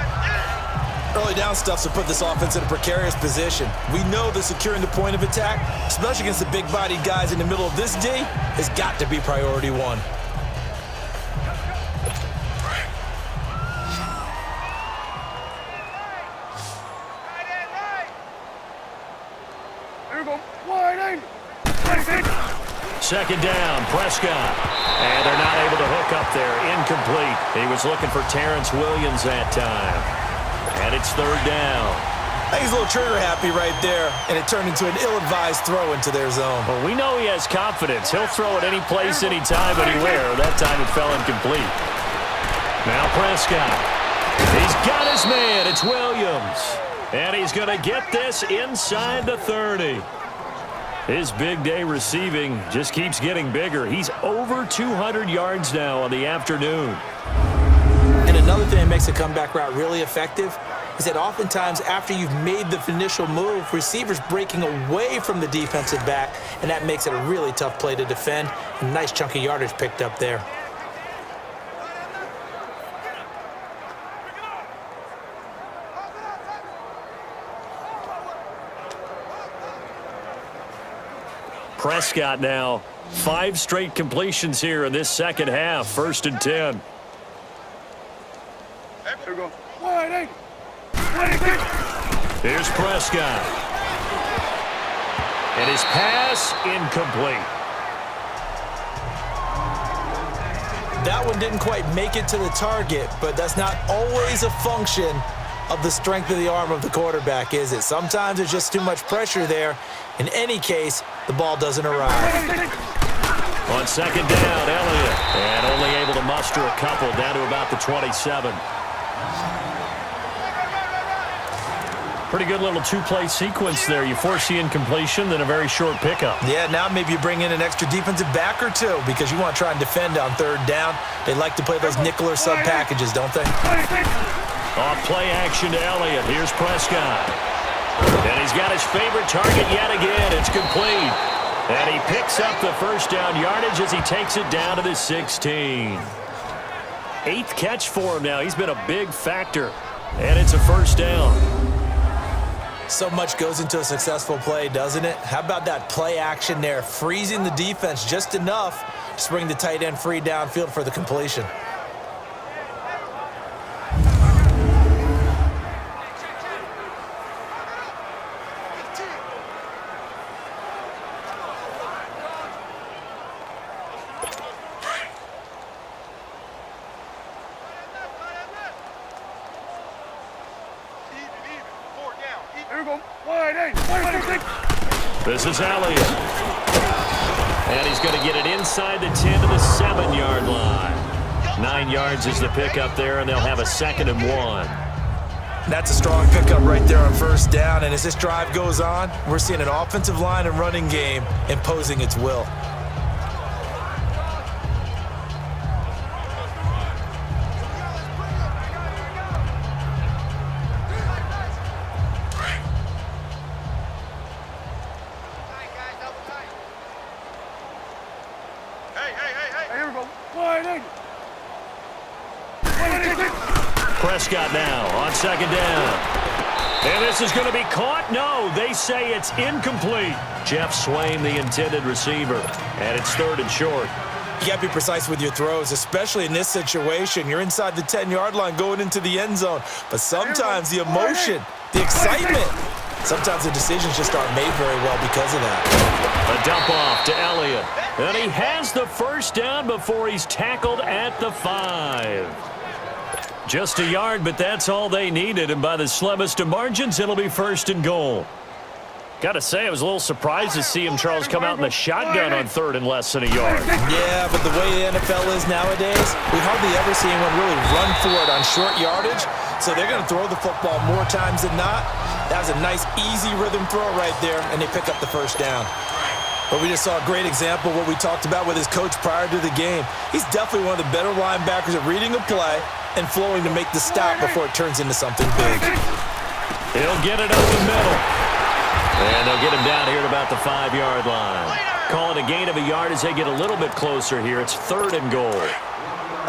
Speaker 3: Early down stuffs will put this offense in a precarious position. We know that securing the point of attack, especially against the big-bodied guys in the middle of this D, has got to be priority 1.
Speaker 2: Second down, Prescott. And they're not able to hook up there. Incomplete. He was looking for Terrence Williams that time. And it's 3rd down.
Speaker 3: I think he's a little trigger happy right there, and it turned into an ill-advised throw into their zone.
Speaker 2: Well, we know he has confidence. He'll throw it any place, anytime, anywhere. That time it fell incomplete. Now Prescott. He's got his man. It's Williams. And he's going to get this inside the 30. His big day receiving just keeps getting bigger. He's over 200 yards now on the afternoon.
Speaker 3: And another thing that makes a comeback route really effective is that oftentimes after you've made the initial move, receivers breaking away from the defensive back, and that makes it a really tough play to defend. A nice chunk of yardage picked up there.
Speaker 2: Prescott now, 5 straight completions here in this second half. 1st and 10.
Speaker 4: Here we go.
Speaker 2: Here's Prescott. And his pass incomplete.
Speaker 3: That one didn't quite make it to the target, but that's not always a function of the strength of the arm of the quarterback, is it? Sometimes there's just too much pressure there. In any case, the ball doesn't arrive.
Speaker 2: On 2nd down, Elliott. And only able to muster a couple down to about the 27.
Speaker 6: Pretty good little two-play sequence there. You force the incompletion, then a very short pickup.
Speaker 3: Yeah, now maybe you bring in an extra defensive back or two because you want to try and defend on third down. They like to play those nickel or sub packages, don't they?
Speaker 6: Off play action to Elliott. Here's Prescott. And he's got his favorite target yet again. It's complete. And he picks up the first down yardage as he takes it down to the 16. 8th catch for him now. He's been a big factor. And it's a first down.
Speaker 3: So much goes into a successful play, doesn't it? How about that play action there, freezing the defense just enough to bring the tight end free downfield for the completion.
Speaker 6: This is Elliott. And he's going to get it inside the 10 to the 7-yard line. 9 yards is the pickup there, and they'll have a 2nd and 1.
Speaker 3: That's a strong pickup right there on first down, and as this drive goes on, we're seeing an offensive line and running game imposing its will.
Speaker 6: Prescott now on 2nd down. And this is going to be caught. No, they say it's incomplete. Jeff Swain, the intended receiver. And it's 3rd and short.
Speaker 3: You got to be precise with your throws, especially in this situation. You're inside the 10-yard line going into the end zone. But sometimes the emotion, the excitement, sometimes the decisions just aren't made very well because of that.
Speaker 6: A dump off to Elliott. And he has the first down before he's tackled at the 5. Just a yard, but that's all they needed. And by the slimmest of margins, it'll be 1st and goal. Got to say, I was a little surprised to see him, Charles, come out in the shotgun on 3rd and less than a yard.
Speaker 3: Yeah, but the way the NFL is nowadays, we hardly ever see anyone really run for it on short yardage. So they're going to throw the football more times than not. That was a nice, easy rhythm throw right there, and they pick up the first down. But we just saw a great example of what we talked about with his coach prior to the game. He's definitely one of the better linebackers at reading a play and flowing to make the stop before it turns into something big.
Speaker 6: He'll get it up the middle. And they'll get him down here at about the 5-yard line. Call it a gain of a yard as they get a little bit closer here. It's 3rd and goal.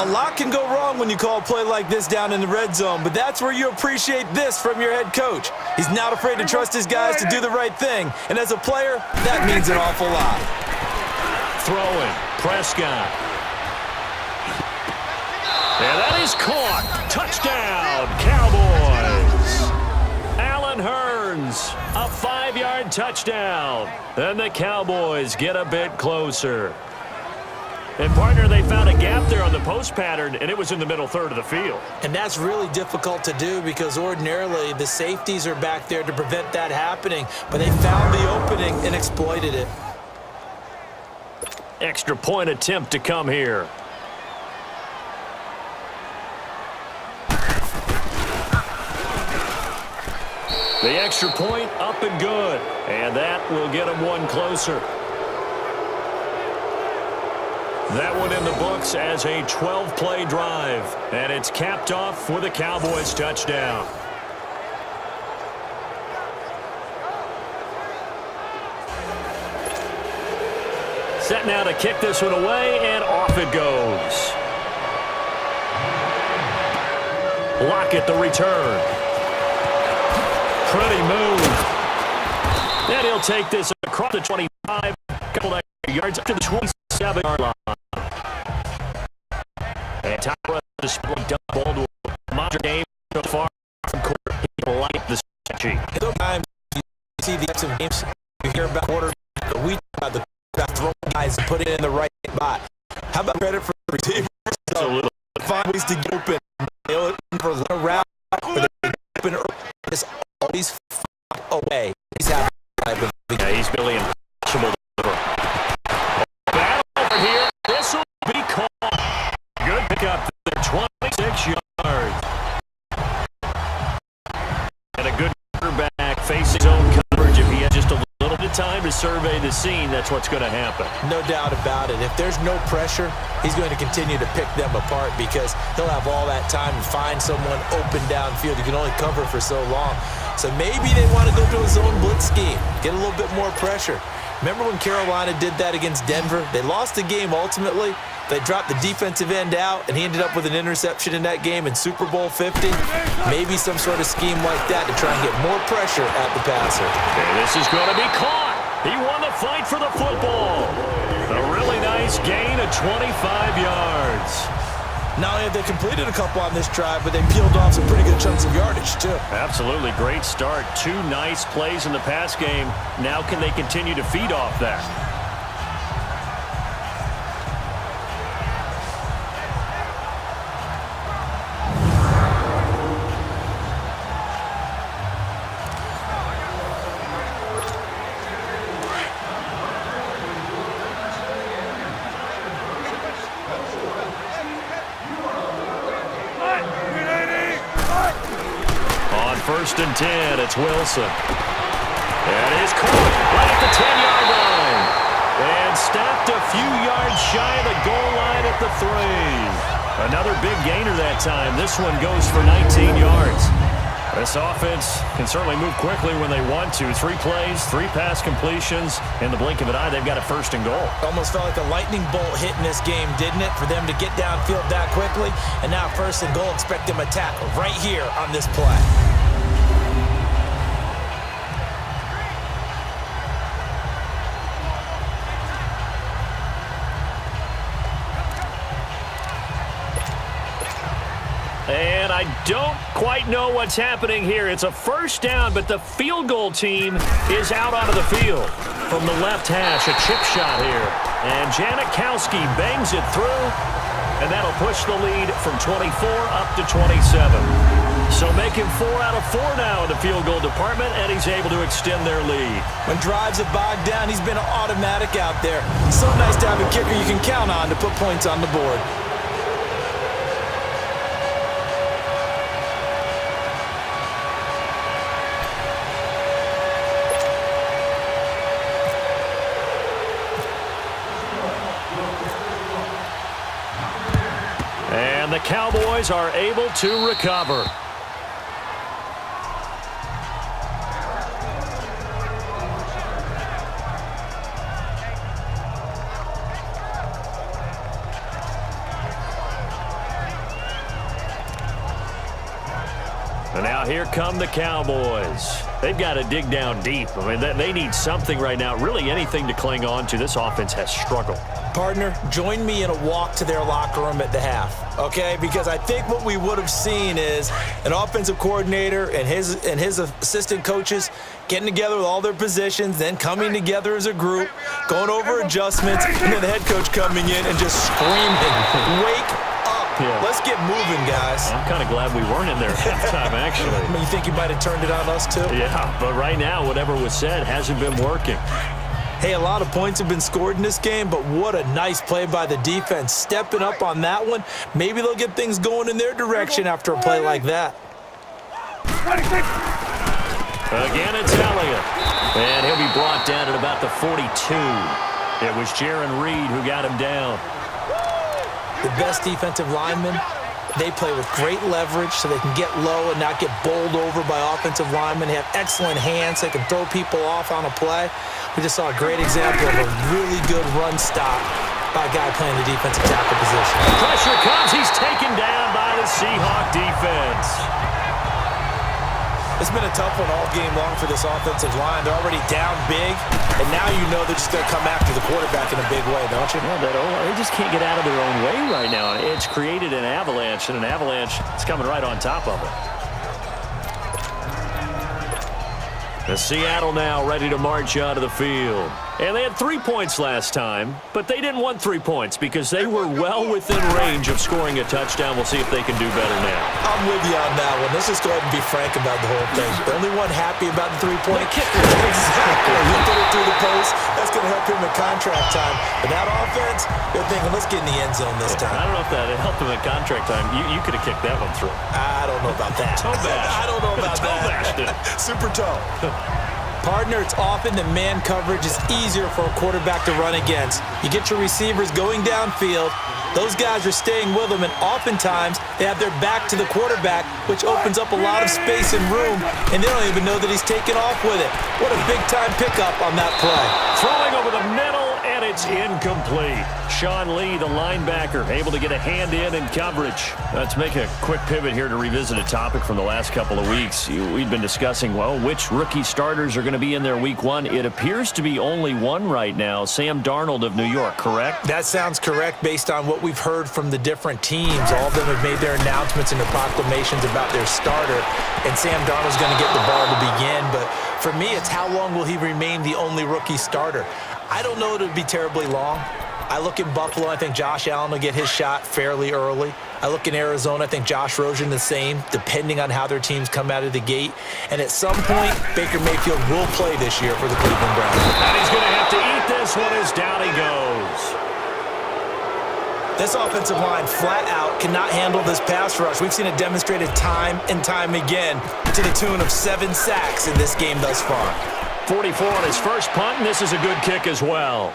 Speaker 3: A lot can go wrong when you call a play like this down in the red zone, but that's where you appreciate this from your head coach. He's not afraid to trust his guys to do the right thing, and as a player, that means an awful lot.
Speaker 6: Throwing, Prescott. And that is caught. Touchdown, Cowboys. Allen Hurns, a 5-yard touchdown. And the Cowboys get a bit closer. And, partner, they found a gap there on the post pattern, and it was in the middle 3rd of the field.
Speaker 3: And that's really difficult to do because ordinarily the safeties are back there to prevent that happening. But they found the opening and exploited it.
Speaker 6: Extra point attempt to come here. The extra point up and good. And that will get them one closer. That one in the books as a 12-play drive. And it's capped off with a Cowboys touchdown. Set now to kick this one away, and off it goes. Lockett the return. Pretty move. And he'll take this across the 25, couple of yards up to the 27-yard line. And Tyra displaying double to a modern game so far from court. He like the strategy.
Speaker 3: Sometimes you see the ups and games. You hear about quarter. We talk about the throwing guys and put it in the right spot. How about credit for the receivers?
Speaker 6: Absolutely.
Speaker 3: Find ways to get open. They open for a route, but they open is always away. He's happy.
Speaker 6: Yeah, he's really impossible to throw. Battle over here. This will be caught. Good pickup there, 26 yards. And a good quarterback survey the scene, that's what's going to happen.
Speaker 3: No doubt about it. If there's no pressure, he's going to continue to pick them apart because he'll have all that time to find someone open downfield. You can only cover for so long. So maybe they want to go to a zone blitz scheme, get a little bit more pressure. Remember when Carolina did that against Denver? They lost the game ultimately. They dropped the defensive end out, and he ended up with an interception in that game in Super Bowl 50. Maybe some sort of scheme like that to try and get more pressure at the passer.
Speaker 6: And this is going to be caught. He won the fight for the football. A really nice gain of 25 yards.
Speaker 3: Not only have they completed a couple on this drive, but they peeled off some pretty good chunks of yardage, too.
Speaker 6: Absolutely great start. 2 nice plays in the pass game. Now can they continue to feed off that? First and 10, it's Wilson. And he's caught right at the 10-yard line. And stopped a few yards shy of the goal line at the 3. Another big gainer that time. This one goes for 19 yards. This offense can certainly move quickly when they want to. 3 plays, 3 pass completions. In the blink of an eye, they've got a first and goal.
Speaker 3: Almost felt like a lightning bolt hit in this game, didn't it? For them to get downfield that quickly. And now first and goal, expect them to tackle right here on this play.
Speaker 6: And I don't quite know what's happening here. It's a first down, but the field goal team is out onto the field. From the left hash, a chip shot here. And Janikowski bangs it through, and that'll push the lead from 24 up to 27. So make him 4 out of 4 now in the field goal department, and he's able to extend their lead.
Speaker 3: When drives are bogged down, he's been an automatic out there. So nice to have a kicker you can count on to put points on the board.
Speaker 6: And the Cowboys are able to recover. And now here come the Cowboys. They've got to dig down deep. I mean, they need something right now, really anything to cling on to. This offense has struggled.
Speaker 3: Partner, join me in a walk to their locker room at the half, okay? Because I think what we would have seen is an offensive coordinator and his assistant coaches getting together with all their positions, then coming together as a group, going over adjustments, and then the head coach coming in and just screaming, wake up. Yeah. Let's get moving, guys.
Speaker 6: I'm kind of glad we weren't in there at that time, actually.
Speaker 3: I mean, you think you might have turned it on us, too?
Speaker 6: Yeah, but right now, whatever was said hasn't been working.
Speaker 3: Hey, a lot of points have been scored in this game, but what a nice play by the defense. Stepping up on that one. Maybe they'll get things going in their direction after a play like that.
Speaker 6: Again, it's Elliott. And he'll be brought down at about the 42. It was Jaron Reed who got him down.
Speaker 3: The best defensive linemen, they play with great leverage so they can get low and not get bowled over by offensive linemen. They have excellent hands. They can throw people off on a play. We just saw a great example of a really good run stop by a guy playing the defensive tackle position.
Speaker 6: Pressure comes. He's taken down by the Seahawks defense.
Speaker 3: It's been a tough one all game long for this offensive line. They're already down big, and now you know they're just going to come after the quarterback in a big way, don't you?
Speaker 6: Yeah, they just can't get out of their own way right now. It's created an avalanche, and an avalanche is coming right on top of it. The Seattle now ready to march out of the field. And they had 3 points last time, but they didn't want 3 points because they were well within range of scoring a touchdown. We'll see if they can do better now.
Speaker 3: I'm with you on that one. Let's just go ahead and be frank about the whole thing. The only one happy about the 3-point
Speaker 6: kicker.
Speaker 3: Exactly. He put it through the post. That's going to help him in contract time. But that offense, they're thinking, let's get in the end zone this time.
Speaker 6: I don't know if that helped him in contract time. You could have kicked that one through.
Speaker 3: I don't know about that.
Speaker 6: Toe bash.
Speaker 3: I don't know about
Speaker 6: toe
Speaker 3: that.
Speaker 6: bashed it.
Speaker 3: Super toe. Partner, it's often that man coverage is easier for a quarterback to run against. You get your receivers going downfield. Those guys are staying with them, and oftentimes they have their back to the quarterback, which opens up a lot of space and room, and they don't even know that he's taken off with it. What a big-time pickup on that play.
Speaker 6: Throwing over the middle, and it's incomplete. Sean Lee, the linebacker, able to get a hand in coverage. Let's make a quick pivot here to revisit a topic from the last couple of weeks. We've been discussing, well, which rookie starters are going to be in there week one. It appears to be only one right now, Sam Darnold of New York, correct?
Speaker 3: That sounds correct based on what we've heard from the different teams. All of them have made their announcements and their proclamations about their starter, and Sam Darnold's going to get the ball to begin. But for me, it's how long will he remain the only rookie starter? I don't know it would be terribly long. I look in Buffalo, I think Josh Allen will get his shot fairly early. I look in Arizona, I think Josh Rosen the same, depending on how their teams come out of the gate. And at some point, Baker Mayfield will play this year for the Cleveland Browns.
Speaker 6: And he's going to have to eat this one as down he goes.
Speaker 3: This offensive line flat out cannot handle this pass rush. We've seen it demonstrated time and time again to the tune of 7 sacks in this game thus far.
Speaker 6: 44 on his first punt, and this is a good kick as well.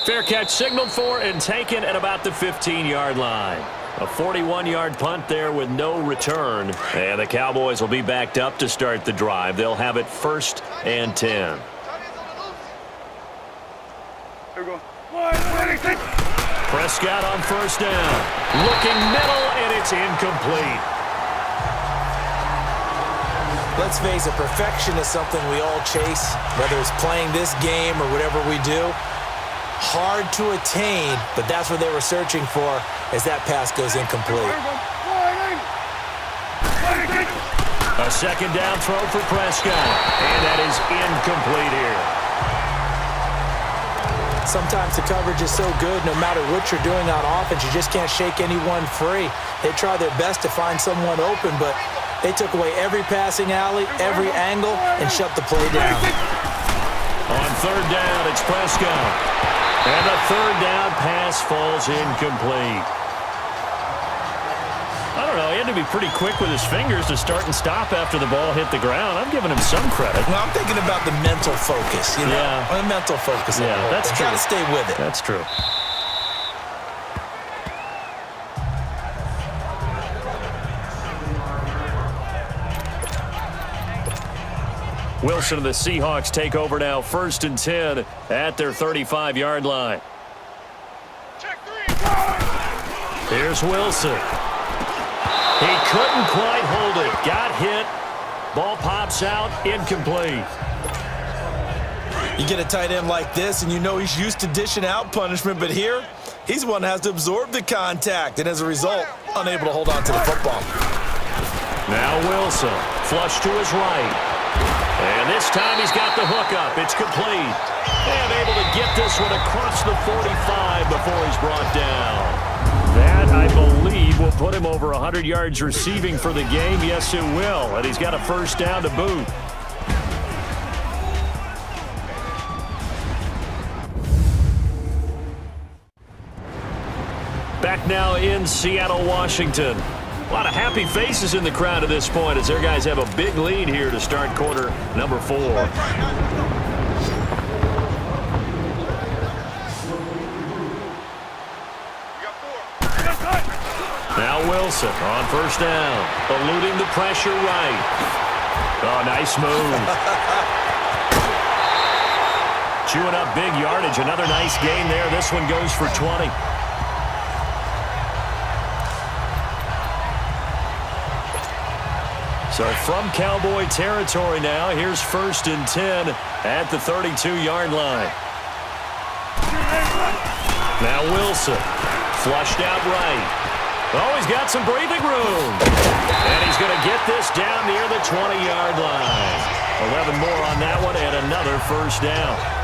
Speaker 6: Fair catch signaled for and taken at about the 15-yard line. A 41-yard punt there with no return. And the Cowboys will be backed up to start the drive. They'll have it 1st and 10.
Speaker 4: Here we go.
Speaker 6: Prescott on 1st down. Looking middle, and it's incomplete.
Speaker 3: Let's face it, perfection is something we all chase, whether it's playing this game or whatever we do. Hard to attain, but that's what they were searching for as that pass goes incomplete.
Speaker 6: A 2nd down throw for Prescott, and that is incomplete here.
Speaker 3: Sometimes the coverage is so good, no matter what you're doing on offense, you just can't shake anyone free. They try their best to find someone open, but they took away every passing alley, every angle, and shut the play down.
Speaker 6: On 3rd down, it's Prescott. And the 3rd down pass falls incomplete. I don't know. He had to be pretty quick with his fingers to start and stop after the ball hit the ground. I'm giving him some credit.
Speaker 3: Well, I'm thinking about the mental focus, you know?
Speaker 6: Yeah.
Speaker 3: The mental focus.
Speaker 6: Yeah, that's true.
Speaker 3: Got to stay with it.
Speaker 6: That's true. Wilson and the Seahawks take over now, 1st and 10 at their 35-yard line.
Speaker 4: Check 3.
Speaker 6: Here's Wilson. He couldn't quite hold it. Got hit. Ball pops out. Incomplete.
Speaker 3: You get a tight end like this, and you know he's used to dishing out punishment, but here, he's one that has to absorb the contact, and as a result, unable to hold on to the football.
Speaker 6: Now Wilson, flush to his right. And this time he's got the hook up. It's complete. And able to get this one across the 45 before he's brought down. That, I believe, will put him over 100 yards receiving for the game. Yes, it will. And he's got a 1st down to boot. Back now in Seattle, Washington. A lot of happy faces in the crowd at this point as their guys have a big lead here to start quarter number 4. Now Wilson on 1st down, eluding the pressure right. Oh, nice move. Chewing up big yardage. Another nice gain there. This one goes for 20. So from Cowboy territory now, here's 1st and 10 at the 32-yard line. Now Wilson, flushed out right. Oh, he's got some breathing room. And he's going to get this down near the 20-yard line. 11 more on that one and another 1st down.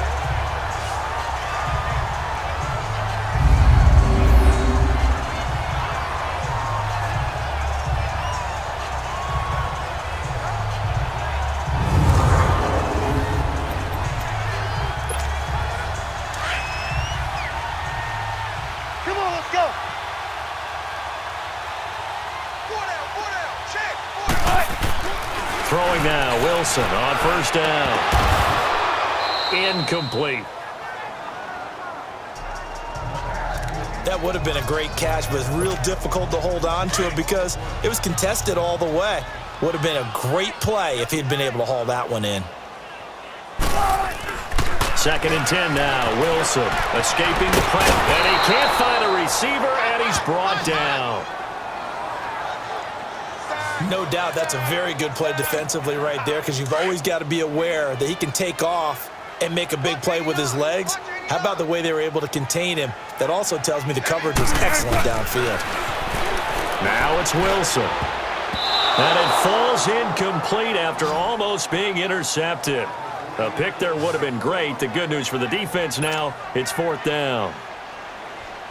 Speaker 4: Come on, let's go. 4 down, check. 4 down.
Speaker 6: Throwing now, Wilson on first down. Incomplete.
Speaker 3: That would have been a great catch, but it's real difficult to hold on to it because it was contested all the way. Would have been a great play if he'd been able to haul that one in.
Speaker 6: 2nd and 10 now. Wilson escaping the press, and he can't find a receiver, and he's brought down.
Speaker 3: No doubt that's a very good play defensively right there because you've always got to be aware that he can take off and make a big play with his legs. How about the way they were able to contain him? That also tells me the coverage was excellent downfield.
Speaker 6: Now it's Wilson. And it falls incomplete after almost being intercepted. A pick there would have been great. The good news for the defense now, it's 4th down.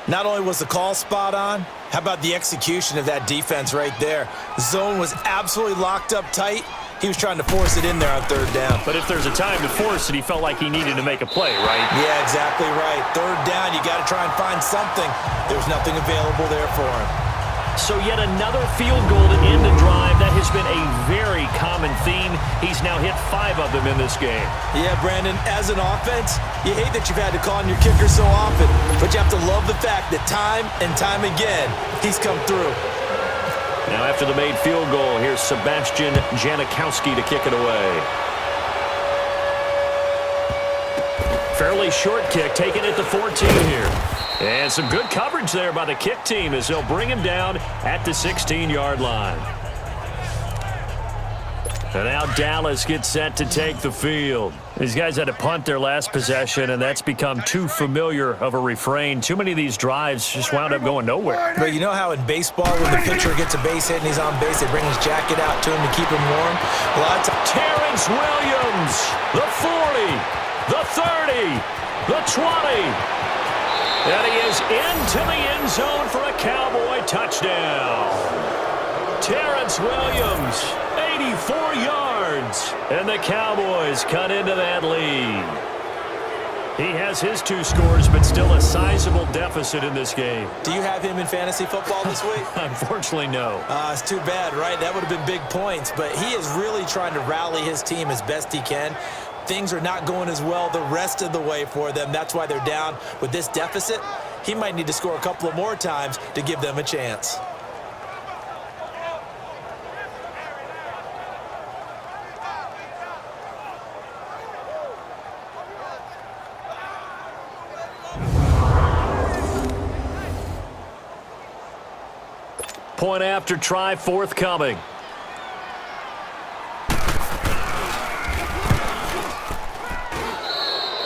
Speaker 3: Not only was the call spot on, how about the execution of that defense right there? The zone was absolutely locked up tight. He was trying to force it in there on 3rd down.
Speaker 6: But if there's a time to force it, he felt like he needed to make a play, right?
Speaker 3: Yeah, exactly right. 3rd down, you got to try and find something. There's nothing available there for him.
Speaker 6: So yet another field goal to end the drive. That has been a very common theme. He's now hit 5 of them in this game.
Speaker 3: Yeah, Brandon, as an offense, you hate that you've had to call on your kicker so often, but you have to love the fact that time and time again, he's come through.
Speaker 6: Now after the made field goal, here's Sebastian Janikowski to kick it away. Fairly short kick, taken at the 14 here. And some good coverage there by the kick team as they'll bring him down at the 16-yard line. And now Dallas gets set to take the field. These guys had to punt their last possession, and that's become too familiar of a refrain. Too many of these drives just wound up going nowhere.
Speaker 3: But you know how in baseball, when the pitcher gets a base hit and he's on base, they bring his jacket out to him to keep him warm? A lot of times.
Speaker 6: Terrence Williams, the 40, the 30, the 20. And he is into the end zone for a Cowboy touchdown. Terrence Williams, 84 yards. And the Cowboys cut into that lead. He has his 2 scores, but still a sizable deficit in this game.
Speaker 3: Do you have him in fantasy football this week?
Speaker 6: Unfortunately, no.
Speaker 3: It's too bad, right? That would have been big points. But he is really trying to rally his team as best he can. Things are not going as well the rest of the way for them. That's why they're down with this deficit. He might need to score a couple of more times to give them a chance.
Speaker 6: Point after try forthcoming.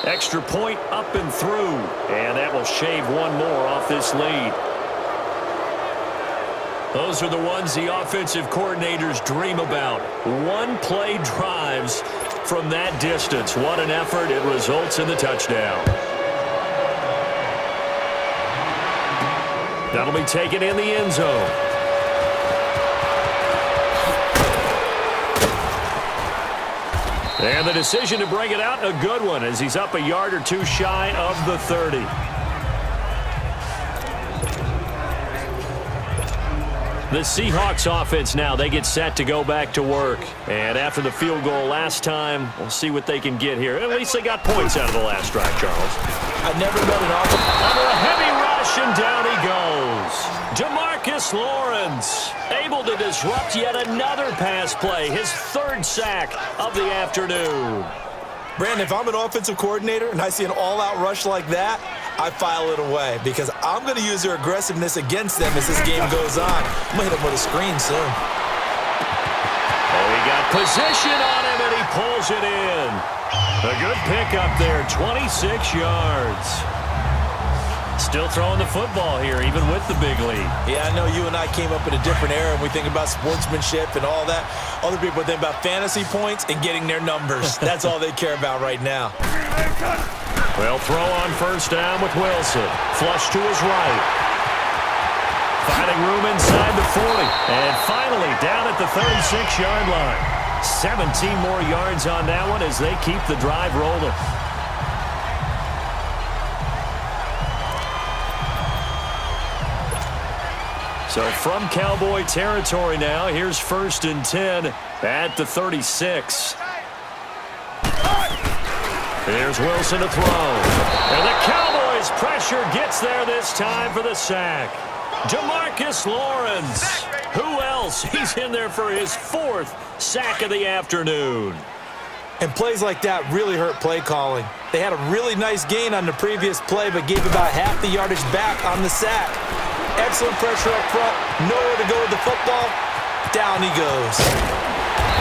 Speaker 6: Extra point up and through. And that will shave one more off this lead. Those are the ones the offensive coordinators dream about. One-play drives from that distance. What an effort. It results in the touchdown. That'll be taken in the end zone. And the decision to bring it out, a good one, as he's up a yard or 2 shy of the 30. The Seahawks offense now, they get set to go back to work. And after the field goal last time, we'll see what they can get here. At least they got points out of the last drive, Charles.
Speaker 3: I never met an offense.
Speaker 6: Under a heavy rush, and down he goes. DeMarcus Lawrence able to disrupt yet another pass play, his 3rd sack of the afternoon.
Speaker 3: Brandon, if I'm an offensive coordinator and I see an all-out rush like that, I file it away because I'm going to use their aggressiveness against them as this game goes on. I'm going to hit them with a screen soon.
Speaker 6: Oh, he got position on him, and he pulls it in. A good pickup there, 26 yards. Still throwing the football here, even with the big lead.
Speaker 3: Yeah, I know you and I came up in a different era, and we think about sportsmanship and all that. Other people think about fantasy points and getting their numbers. That's all they care about right now.
Speaker 6: Well, throw on first down with Wilson. Flush to his right. Finding room inside the 40. And finally down at the 36-yard line. 17 more yards on that one as they keep the drive rolling. So from Cowboy territory now, here's 1st and 10 at the 36. Here's Wilson to throw. And the Cowboys pressure gets there this time for the sack. DeMarcus Lawrence. Who else? He's in there for his 4th sack of the afternoon.
Speaker 3: And plays like that really hurt play calling. They had a really nice gain on the previous play, but gave about half the yardage back on the sack. Excellent pressure up front. Nowhere to go with the football. Down he goes.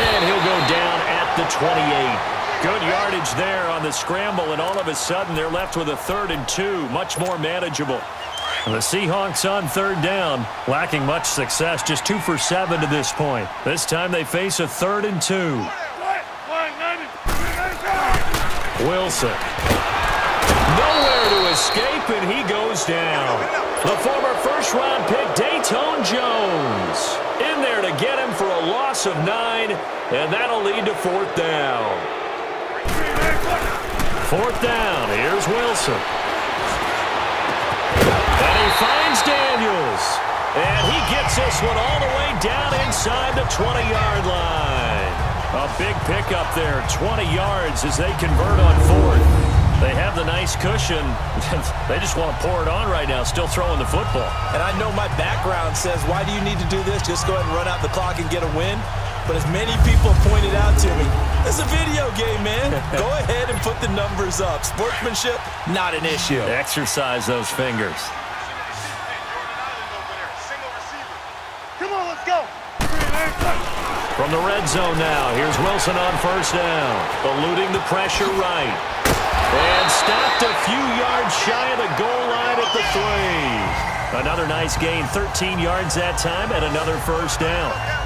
Speaker 6: And he'll go down at the 28. Good yardage there on the scramble, and all of a sudden they're left with a 3rd and 2, much more manageable. The Seahawks on 3rd down, lacking much success, just 2 for 7 to this point. This time they face a 3rd and 2. Wilson. Nowhere to escape, and he goes down. The former first-round pick, Dayton Jones, in there to get him for a loss of 9, and that'll lead to 4th down. 4th down, here's Wilson. And he finds Daniels. And he gets this one all the way down inside the 20-yard line. A big pickup there, 20 yards as they convert on 4th. They have the nice cushion. They just want to pour it on right now, still throwing the football.
Speaker 3: And I know my background says, why do you need to do this? Just go ahead and run out the clock and get a win. But as many people pointed out to me, it's a video game, man. Go ahead and put the numbers up. Sportsmanship, not an issue.
Speaker 6: Exercise those fingers.
Speaker 4: Come on, let's go.
Speaker 6: From the red zone now, here's Wilson on 1st down. Eluding the pressure right. And stopped a few yards shy of the goal line at the 3. Another nice gain, 13 yards that time, and another 1st down.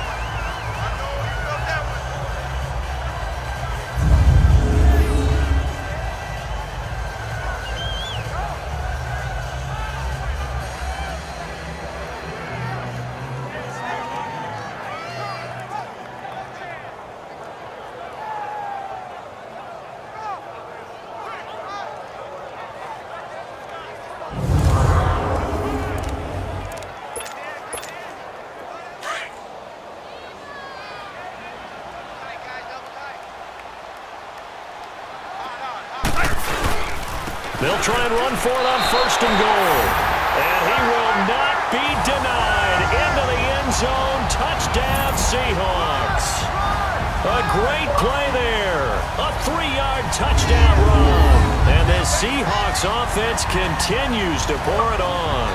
Speaker 6: They'll try and run for it on 1st and goal. And he will not be denied. Into the end zone. Touchdown, Seahawks. A great play there. A 3-yard touchdown run. And the Seahawks offense continues to pour it on.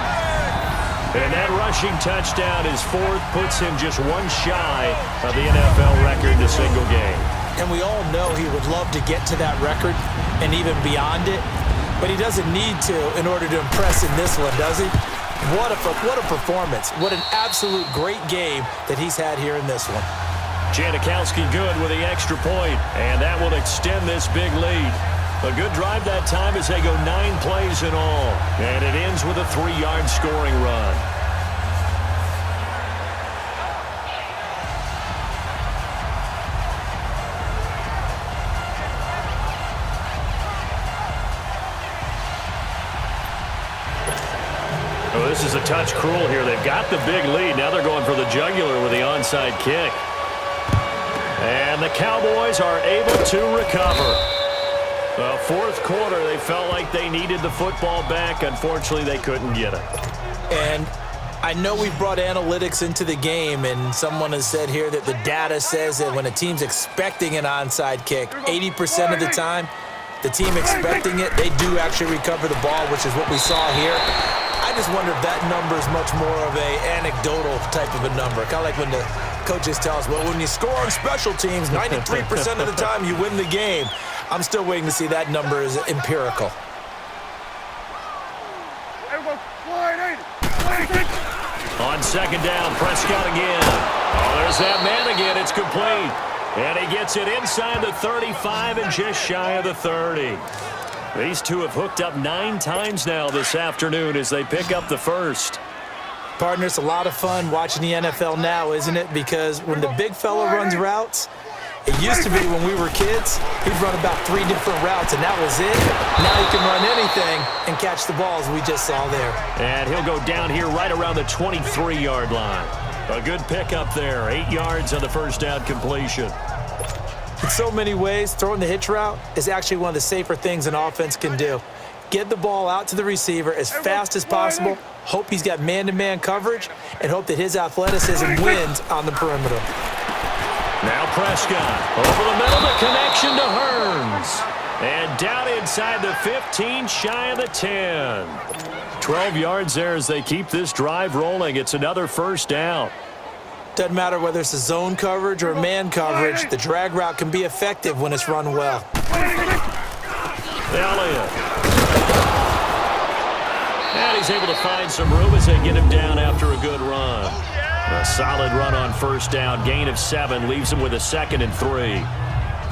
Speaker 6: And that rushing touchdown, his 4th, puts him just 1 shy of the NFL record in a single game.
Speaker 3: And we all know he would love to get to that record and even beyond it. But he doesn't need to in order to impress in this one, does he? What a performance. What an absolute great game that he's had here in this one.
Speaker 6: Janikowski good with the extra point, and that will extend this big lead. A good drive that time as they go 9 plays in all, and it ends with a 3-yard scoring run. Oh, this is a touch cruel here. They've got the big lead. Now they're going for the jugular with the onside kick. And the Cowboys are able to recover. The 4th quarter, they felt like they needed the football back. Unfortunately, they couldn't get it.
Speaker 3: And I know we brought analytics into the game, and someone has said here that the data says that when a team's expecting an onside kick, 80% of the time, the team expecting it, they do actually recover the ball, which is what we saw here. I just wonder if that number is much more of a anecdotal type of a number. Kind of like when the coaches tell us, well, when you score on special teams, 93% of the time you win the game. I'm still waiting to see that number is empirical.
Speaker 6: On 2nd down, Prescott again. Oh, there's that man again. It's complete. And he gets it inside the 35 and just shy of the 30. These two have hooked up 9 times now this afternoon as they pick up the 1st.
Speaker 3: Partner, it's a lot of fun watching the NFL now, isn't it? Because when the big fella runs routes, It used to be when we were kids, he'd run about 3 different routes, and that was it. Now he can run anything and catch the balls we just saw there.
Speaker 6: And he'll go down here right around the 23-yard line. A good pickup there. 8 yards on the first down completion.
Speaker 3: In so many ways, throwing the hitch route is actually one of the safer things an offense can do. Get the ball out to the receiver as fast as possible, hope he's got man-to-man coverage, and hope that his athleticism wins on the perimeter.
Speaker 6: Now Prescott over the middle, the connection to Hearns. And down inside the 15, shy of the 10. 12 yards there as they keep this drive rolling. It's another first down.
Speaker 3: Doesn't matter whether it's a zone coverage or man coverage, the drag route can be effective when it's run well.
Speaker 6: Elliott. And he's able to find some room as they get him down after a good run. A solid run on first down. Gain of 7 leaves him with a 2nd and 3.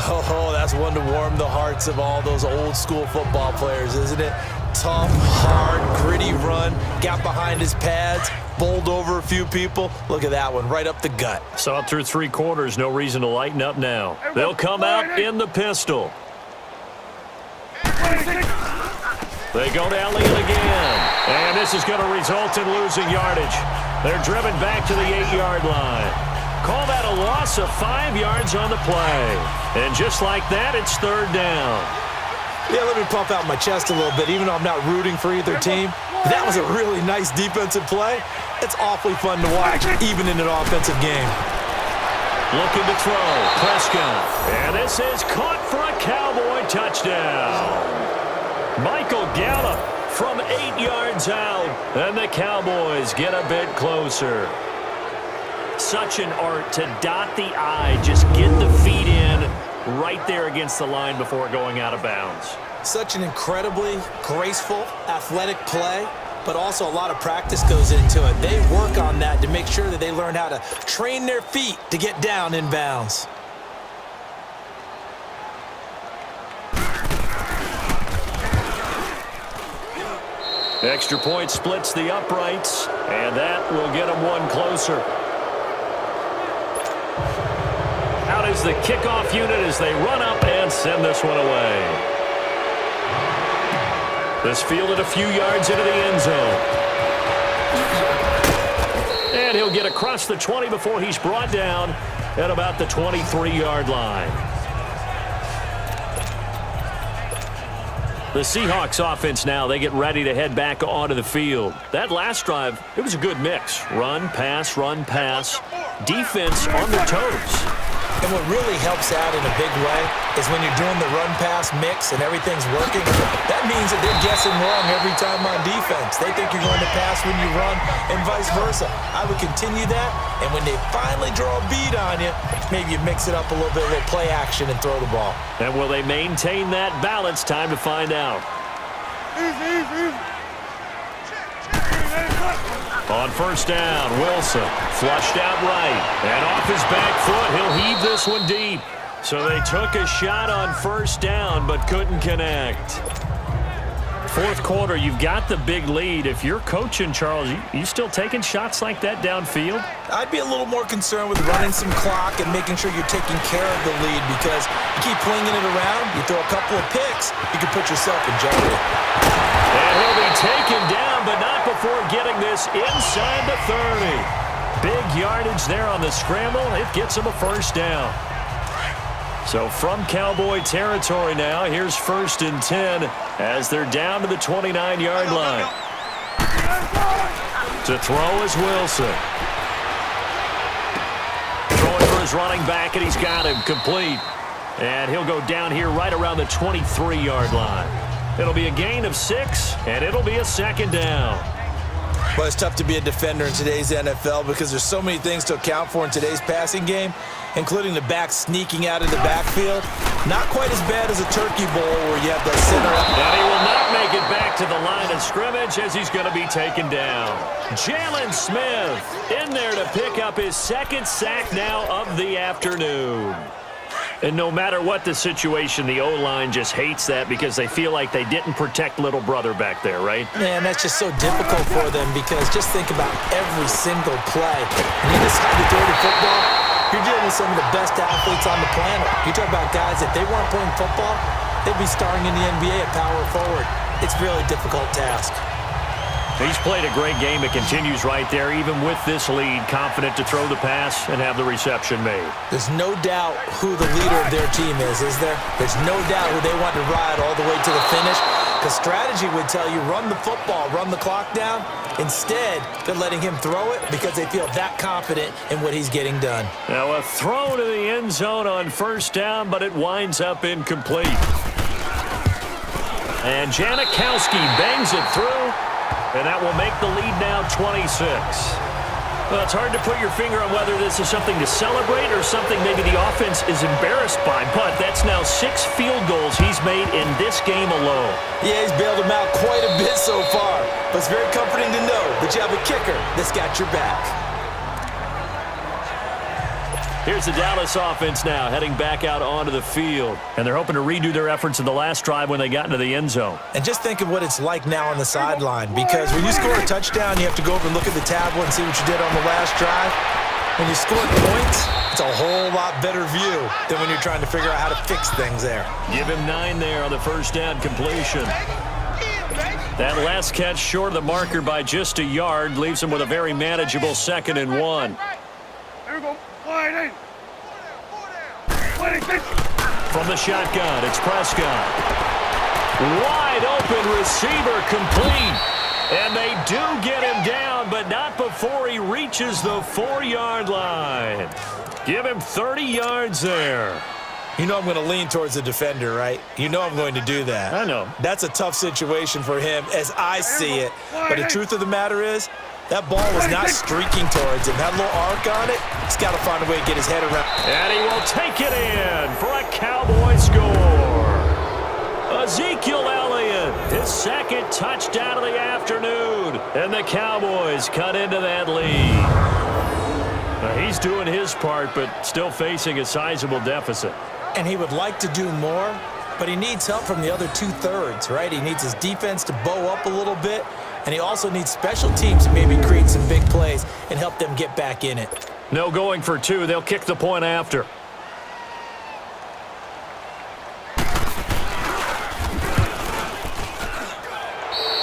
Speaker 3: Oh, that's one to warm the hearts of all those old school football players, isn't it? Tough, hard, gritty run, got behind his pads, bowled over a few people. Look at that one, right up the gut.
Speaker 6: Saw it through 3 quarters, no reason to lighten up now. They'll come out in the pistol. They go to Elliott again. And this is going to result in losing yardage. They're driven back to the 8-yard line. Call that a loss of 5 yards on the play. And just like that, it's 3rd down.
Speaker 3: Yeah, let me pump out my chest a little bit, even though I'm not rooting for either team. That was a really nice defensive play. It's awfully fun to watch, even in an offensive game.
Speaker 6: Looking to throw, Prescott. And this is caught for a Cowboy touchdown. Michael Gallup from 8 yards out, and the Cowboys get a bit closer. Such an art to dot the I, just get the feet in right there against the line before going out of bounds.
Speaker 3: Such an incredibly graceful, athletic play, but also a lot of practice goes into it. They work on that to make sure that they learn how to train their feet to get down in bounds.
Speaker 6: Extra point splits the uprights, and that will get them one closer. Out is the kickoff unit as they run up and send this one away. This fielded a few yards into the end zone. And he'll get across the 20 before he's brought down at about the 23-yard line. The Seahawks offense now, they get ready to head back onto the field. That last drive, it was a good mix. Run, pass, defense on their toes.
Speaker 3: And what really helps out in a big way is when you're doing the run-pass mix and everything's working, that means that they're guessing wrong every time on defense. They think you're going to pass when you run and vice versa. I would continue that, and when they finally draw a bead on you, maybe you mix it up a little bit, a little play action, and throw the ball.
Speaker 6: And will they maintain that balance? Time to find out. On first down, Wilson flushed out right. And off his back foot, he'll heave this one deep. So they took a shot on first down, but couldn't connect. Fourth quarter, you've got the big lead. If you're coaching, Charles, you still taking shots like that downfield?
Speaker 3: I'd be a little more concerned with running some clock and making sure you're taking care of the lead, because you keep flinging it around, you throw a couple of picks, you can put yourself in jeopardy.
Speaker 6: And he'll be taken down, but not before getting this inside the 30. Big yardage there on the scramble. It gets him a first down. So from Cowboy territory now, here's 1st and 10 as they're down to the 29-yard line. To throw is Wilson. Throwing for his running back, and he's got him complete. And he'll go down here right around the 23-yard line. It'll be a gain of 6, and it'll be a 2nd down.
Speaker 3: Well, it's tough to be a defender in today's NFL because there's so many things to account for in today's passing game, including the back sneaking out of the backfield. Not quite as bad as a turkey bowl where you have the center.
Speaker 6: And he will not make it back to the line of scrimmage as he's going to be taken down. Jalen Smith in there to pick up his 2nd sack now of the afternoon. And no matter what the situation, the O-line just hates that because they feel like they didn't protect little brother back there, right?
Speaker 3: Man, that's just so difficult for them because just think about every single play. And in this type of throw to football, you're dealing with with some of the best athletes on the planet. You talk about guys, if they weren't playing football, they'd be starring in the NBA at power forward. It's a really difficult task.
Speaker 6: He's played a great game. It continues right there, even with this lead, confident to throw the pass and have the reception made.
Speaker 3: There's no doubt who the leader of their team is there? There's no doubt who they want to ride all the way to the finish. Because strategy would tell you, run the football, run the clock down. Instead, they're letting him throw it because they feel that confident in what he's getting done.
Speaker 6: Now a throw to the end zone on first down, but it winds up incomplete. And Janikowski bangs it through, and that will make the lead now 26. Well, it's hard to put your finger on whether this is something to celebrate or something maybe the offense is embarrassed by, but that's now 6 field goals he's made in this game alone.
Speaker 3: Yeah, he's bailed him out quite a bit so far, but it's very comforting to know that you have a kicker that's got your back.
Speaker 6: Here's the Dallas offense now heading back out onto the field, and they're hoping to redo their efforts in the last drive when they got into the end zone.
Speaker 3: And just think of what it's like now on the sideline, because when you score a touchdown, you have to go over and look at the tablet and see what you did on the last drive. When you score points, it's a whole lot better view than when you're trying to figure out how to fix things there.
Speaker 6: Give him 9 there on the first down completion. That last catch short of the marker by just a yard leaves him with a very manageable 2nd and 1.
Speaker 4: Here we go. Wide in.
Speaker 6: From the shotgun, it's Prescott. Wide open receiver complete. And they do get him down, but not before he reaches the 4-yard line. Give him 30 yards there.
Speaker 3: You know I'm going to lean towards the defender, right? You know I'm going to do that.
Speaker 6: I know.
Speaker 3: That's a tough situation for him as I see it. But the truth of the matter is, that ball was not streaking towards him. That little arc on it, he's got to find a way to get his head around.
Speaker 6: And he will take it in for a Cowboy score. Ezekiel Elliott, his 2nd touchdown of the afternoon. And the Cowboys cut into that lead. Now, he's doing his part, but still facing a sizable deficit.
Speaker 3: And he would like to do more, but he needs help from the other 2/3, right? He needs his defense to bow up a little bit, and he also needs special teams to maybe create some big plays and help them get back in it.
Speaker 6: No going for 2. They'll kick the point after.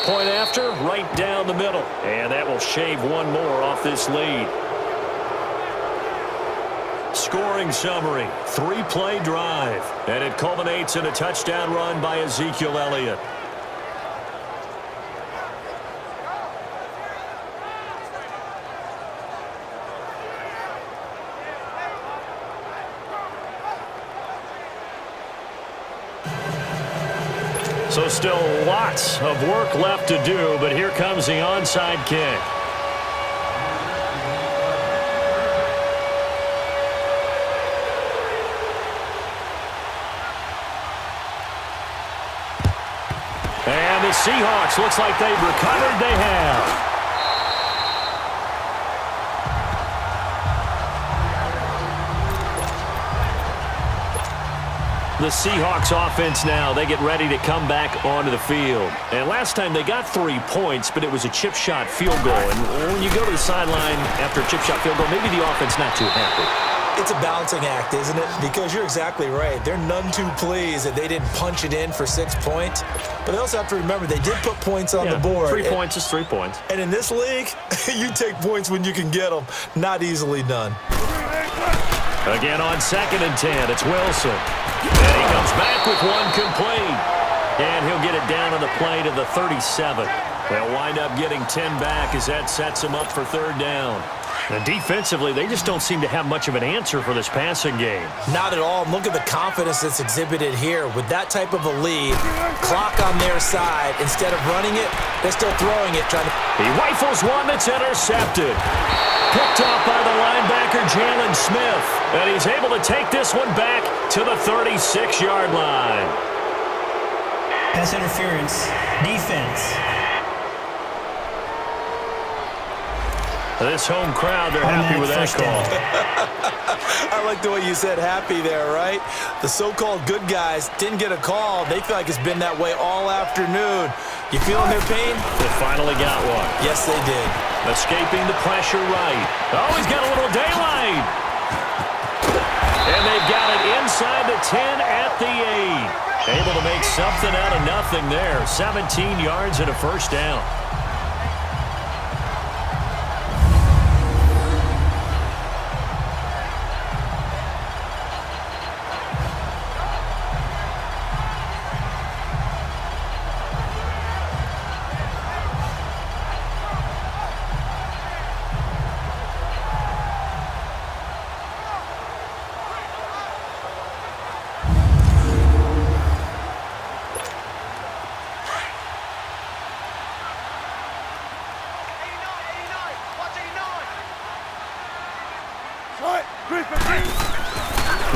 Speaker 6: Point after, right down the middle. And that will shave 1 more off this lead. Scoring summary, 3-play drive. And it culminates in a touchdown run by Ezekiel Elliott. So still lots of work left to do, but here comes the onside kick. And the Seahawks, looks like they've recovered. They have. The Seahawks offense now, they get ready to come back onto the field. And last time they got 3 points, but it was a chip shot field goal. And when you go to the sideline after a chip shot field goal, maybe the offense not too happy.
Speaker 3: It's a balancing act, isn't it? Because you're exactly right. They're none too pleased that they didn't punch it in for 6 points. But they also have to remember they did put points on the board.
Speaker 6: 3 points is 3 points.
Speaker 3: And in this league, you take points when you can get them. Not easily done.
Speaker 6: Again on 2nd and 10, it's Wilson. And he comes back with 1 complete. And he'll get it down on the play to the 37. They'll wind up getting 10 back as that sets him up for 3rd down. And defensively, they just don't seem to have much of an answer for this passing game.
Speaker 3: Not at all. And look at the confidence that's exhibited here. With that type of a lead, clock on their side, instead of running it, they're still throwing it.
Speaker 6: He rifles one that's intercepted. Picked off by the linebacker, Jalen Smith. And he's able to take this one back to the 36-yard line.
Speaker 7: Pass interference. Defense.
Speaker 6: This home crowd, they're happy with that call.
Speaker 3: I like the way you said happy there, right? The so-called good guys didn't get a call. They feel like it's been that way all afternoon. You feeling their pain?
Speaker 6: They finally got one.
Speaker 3: Yes, they did.
Speaker 6: Escaping the pressure right. Oh, he's got a little daylight. the 10 at the 8. Able to make something out of nothing there. 17 yards and a first down.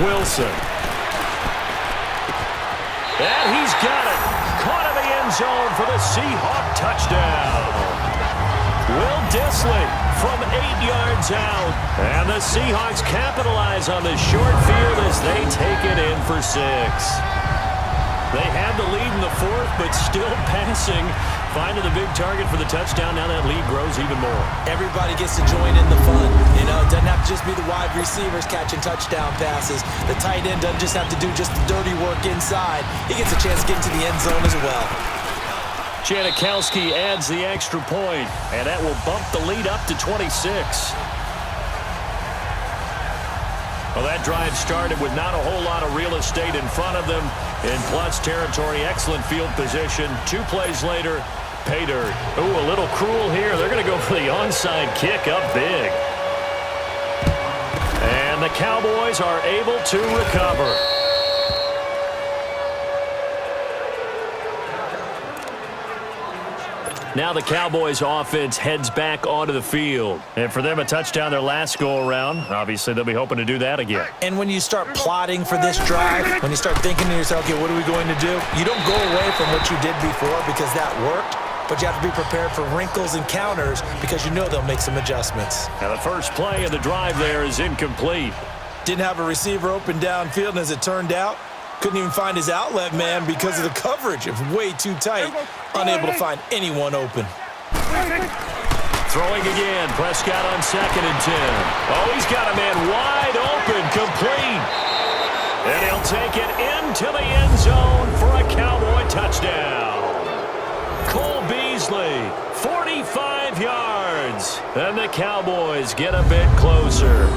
Speaker 6: Wilson. And he's got it. Caught in the end zone for the Seahawk touchdown. Will Dissly from 8 yards out. And the Seahawks capitalize on the short field as they take it in for 6. They had the lead in the fourth, but still passing. Finding the big target for the touchdown. Now that lead grows even more.
Speaker 3: Everybody gets to join in the fun. You know, it doesn't have to just be the wide receivers catching touchdown passes. The tight end doesn't just have to do just the dirty work inside. He gets a chance to get into the end zone as well.
Speaker 6: Janikowski adds the extra point, and that will bump the lead up to 26. Well, that drive started with not a whole lot of real estate in front of them. In plus territory, excellent field position. 2 plays later, pay dirt. Ooh, a little cruel here. They're going to go for the onside kick up big. And the Cowboys are able to recover. Now the Cowboys offense heads back onto the field. And for them, a touchdown their last go-around. Obviously, they'll be hoping to do that again.
Speaker 3: And when you start plotting for this drive, when you start thinking to yourself, okay, what are we going to do? You don't go away from what you did before because that worked, but you have to be prepared for wrinkles and counters because you know they'll make some adjustments.
Speaker 6: Now the first play of the drive there is incomplete.
Speaker 3: Didn't have a receiver open downfield, and as it turned out, couldn't even find his outlet man because of the coverage. It was way too tight. Unable to find anyone open.
Speaker 6: Throwing again. Prescott on 2nd and 10. Oh, he's got a man wide open. Complete. And he'll take it into the end zone for a Cowboy touchdown. Cole Beasley, 45 yards. And the Cowboys get a bit closer.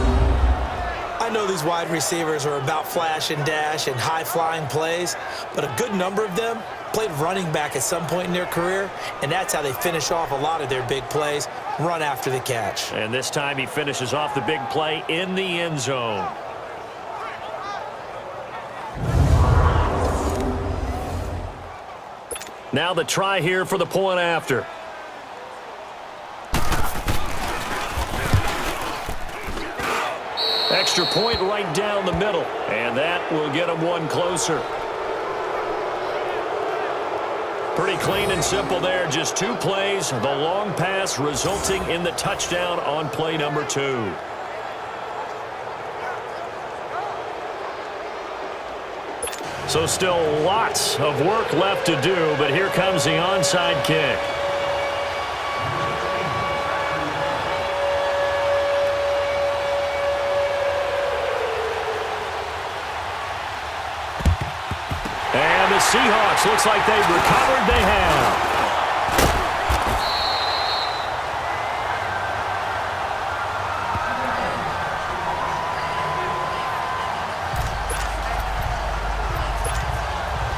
Speaker 3: I know these wide receivers are about flash and dash and high-flying plays, but a good number of them played running back at some point in their career, and that's how they finish off a lot of their big plays, run after the catch.
Speaker 6: And this time he finishes off the big play in the end zone. Now the try here for the point after. Extra point right down the middle, and that will get them one closer. Pretty clean and simple there. Just 2 plays. The long pass resulting in the touchdown on play number 2. So still lots of work left to do, but here comes the onside kick. And the Seahawks, looks like they've recovered. They have.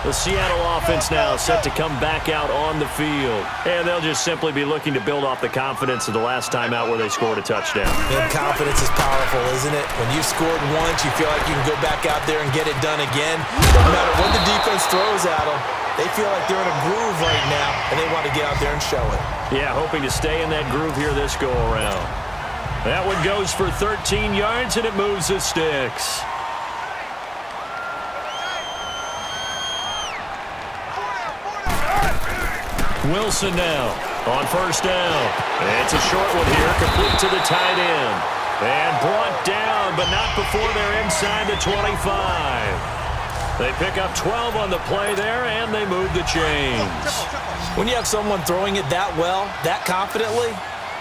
Speaker 6: The Seattle offense now set to come back out on the field. And they'll just simply be looking to build off the confidence of the last time out where they scored a touchdown.
Speaker 3: And confidence is powerful, isn't it? When you've scored once, you feel like you can go back out there and get it done again. No matter what the defense throws at them, they feel like they're in a groove right now, and they want to get out there and show it.
Speaker 6: Yeah, hoping to stay in that groove here this go-around. That one goes for 13 yards, and it moves the sticks. Wilson now on first down. It's a short one here, complete to the tight end. And brought down, but not before they're inside the 25. They pick up 12 on the play there, and they move the chains.
Speaker 3: When you have someone throwing it that well, that confidently,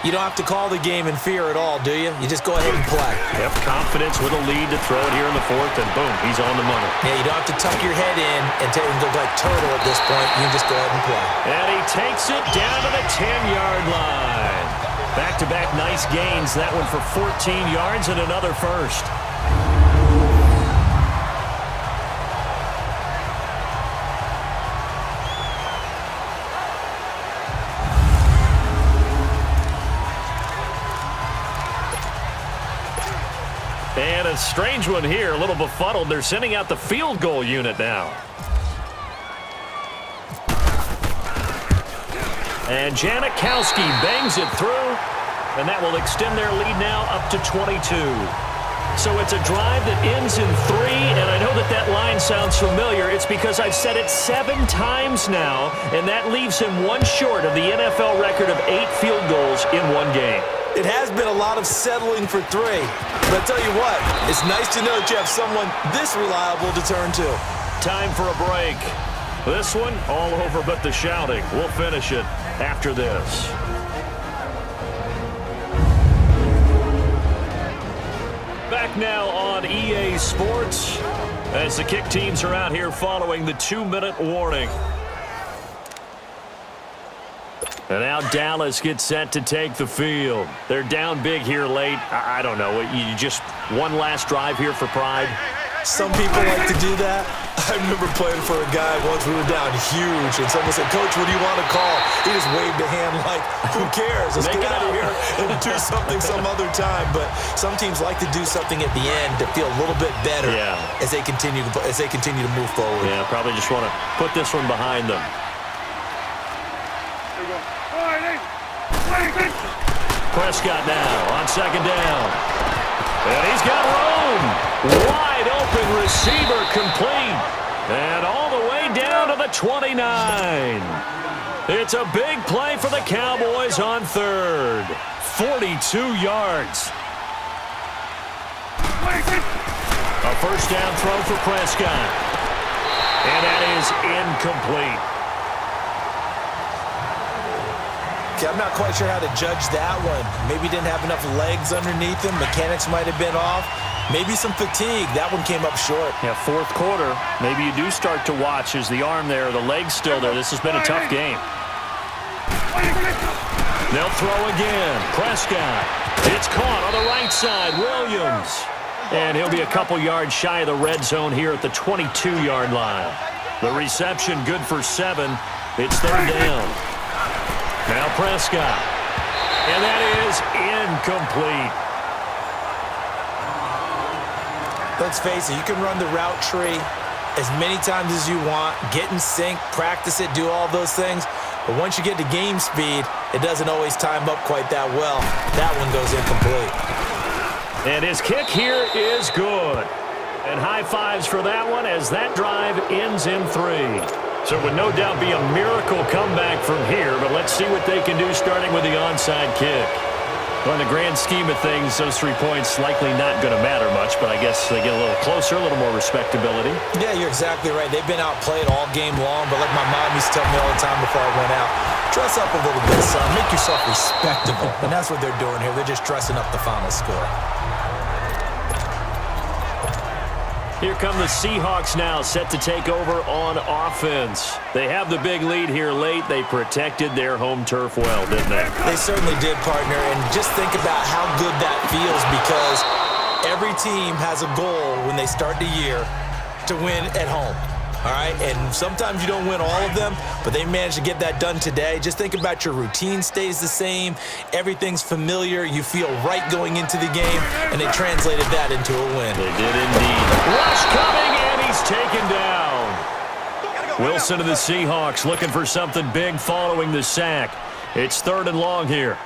Speaker 3: You don't have to call the game in fear at all, do you? You just go ahead and play.
Speaker 6: Yep, confidence with a lead to throw it here in the fourth, and boom, he's on the money.
Speaker 3: Yeah, you don't have to tuck your head in and look like turtle at this point. You can just go ahead and play.
Speaker 6: And he takes it down to the 10-yard line. Back-to-back nice gains. That one for 14 yards and another first. And a strange one here, a little befuddled. They're sending out the field goal unit now. And Janikowski bangs it through, and that will extend their lead now up to 22. So it's a drive that ends in 3, and I know that line sounds familiar. It's because I've said it 7 times now, and that leaves him one short of the NFL record of 8 field goals in one game.
Speaker 3: It has been a lot of settling for 3. But I tell you what, it's nice to know that you have someone this reliable to turn to.
Speaker 6: Time for a break. This one, all over but the shouting. We'll finish it after this. Back now on EA Sports as the kick teams are out here following the 2-minute warning. And now Dallas gets set to take the field. They're down big here late. I don't know. You just one last drive here for pride.
Speaker 3: Some people like to do that. I remember playing for a guy once. We were down huge, and someone said, "Coach, what do you want to call?" He just waved a hand like, who cares? Let's get out of here and do something some other time. But some teams like to do something at the end to feel a little bit better as they continue to move forward.
Speaker 6: Yeah, probably just want to put this one behind them. Prescott now on second down. And he's got room. Wide open receiver complete. And all the way down to the 29. It's a big play for the Cowboys on third. 42 yards. A first down throw for Prescott. And that is incomplete.
Speaker 3: Okay, I'm not quite sure how to judge that one. Maybe didn't have enough legs underneath him. Mechanics might have been off. Maybe some fatigue. That one came up short.
Speaker 6: Yeah, fourth quarter. Maybe you do start to watch as the arm there, the leg's still there. This has been a tough game. They'll throw again. Prescott. It's caught on the right side. Williams. And he'll be a couple yards shy of the red zone here at the 22-yard line. The reception good for 7. It's third down. Now Prescott. And that is incomplete.
Speaker 3: Let's face it, you can run the route tree as many times as you want, get in sync, practice it, do all those things. But once you get to game speed, it doesn't always time up quite that well. That one goes incomplete.
Speaker 6: And his kick here is good. And high fives for that one as that drive ends in 3. So it would no doubt be a miracle comeback from here, but let's see what they can do starting with the onside kick. Well, in the grand scheme of things, those 3 points likely not going to matter much, but I guess they get a little closer, a little more respectability.
Speaker 3: Yeah, you're exactly right. They've been outplayed all game long, but like my mom used to tell me all the time before I went out, dress up a little bit, son. Make yourself respectable. And that's what they're doing here. They're just dressing up the final score.
Speaker 6: Here come the Seahawks now, set to take over on offense. They have the big lead here late. They protected their home turf well, didn't they?
Speaker 3: They certainly did, partner. And just think about how good that feels, because every team has a goal when they start the year to win at home. All right, and sometimes you don't win all of them, but they managed to get that done today. Just think about your routine stays the same. Everything's familiar. You feel right going into the game, and they translated that into a win.
Speaker 6: They did indeed. Rush coming, and he's taken down. Wilson of the Seahawks looking for something big following the sack. It's third and long here.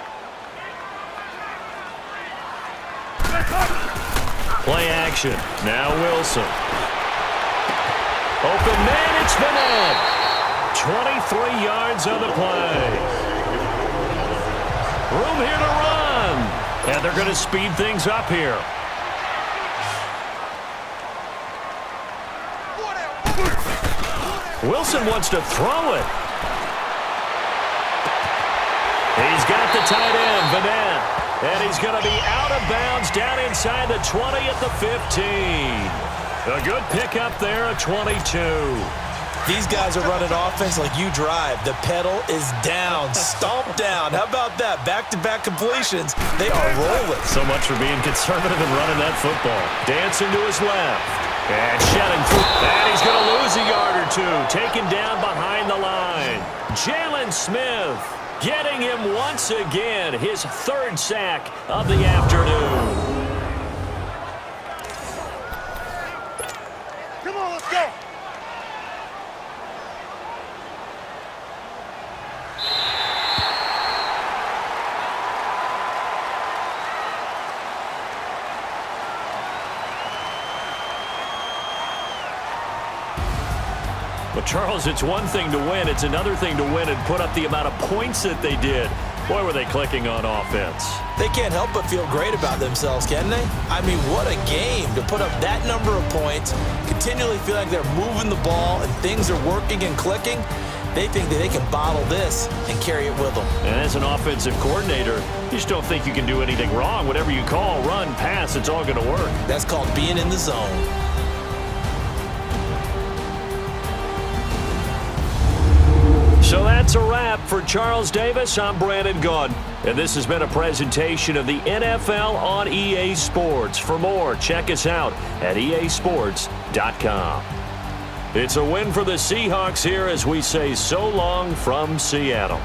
Speaker 6: Play action. Now Wilson. Open man, it's Bennett. 23 yards on the play. Room here to run. And they're going to speed things up here. Wilson wants to throw it. He's got the tight end, Vanette. And he's going to be out of bounds down inside the 20 at the 15. A good pickup there, a 22.
Speaker 3: These guys are running offense like you drive. The pedal is down, stomp down. How about that? Back-to-back completions. They are rolling.
Speaker 6: So much for being conservative and running that football. Dancing to his left. And shedding through. And he's going to lose a yard or two. Taken down behind the line. Jalen Smith getting him once again. His third sack of the afternoon.
Speaker 4: Come on, let's go.
Speaker 6: Well, Charles, it's one thing to win. It's another thing to win and put up the amount of points that they did. Boy, were they clicking on offense.
Speaker 3: They can't help but feel great about themselves, can they? I mean, what a game to put up that number of points, continually feel like they're moving the ball and things are working and clicking. They think that they can bottle this and carry it with them.
Speaker 6: And as an offensive coordinator, you just don't think you can do anything wrong. Whatever you call, run, pass, it's all going to work.
Speaker 3: That's called being in the zone.
Speaker 6: So that's a wrap for Charles Davis. I'm Brandon Gunn, and this has been a presentation of the NFL on EA Sports. For more, check us out at easports.com. It's a win for the Seahawks here as we say so long from Seattle.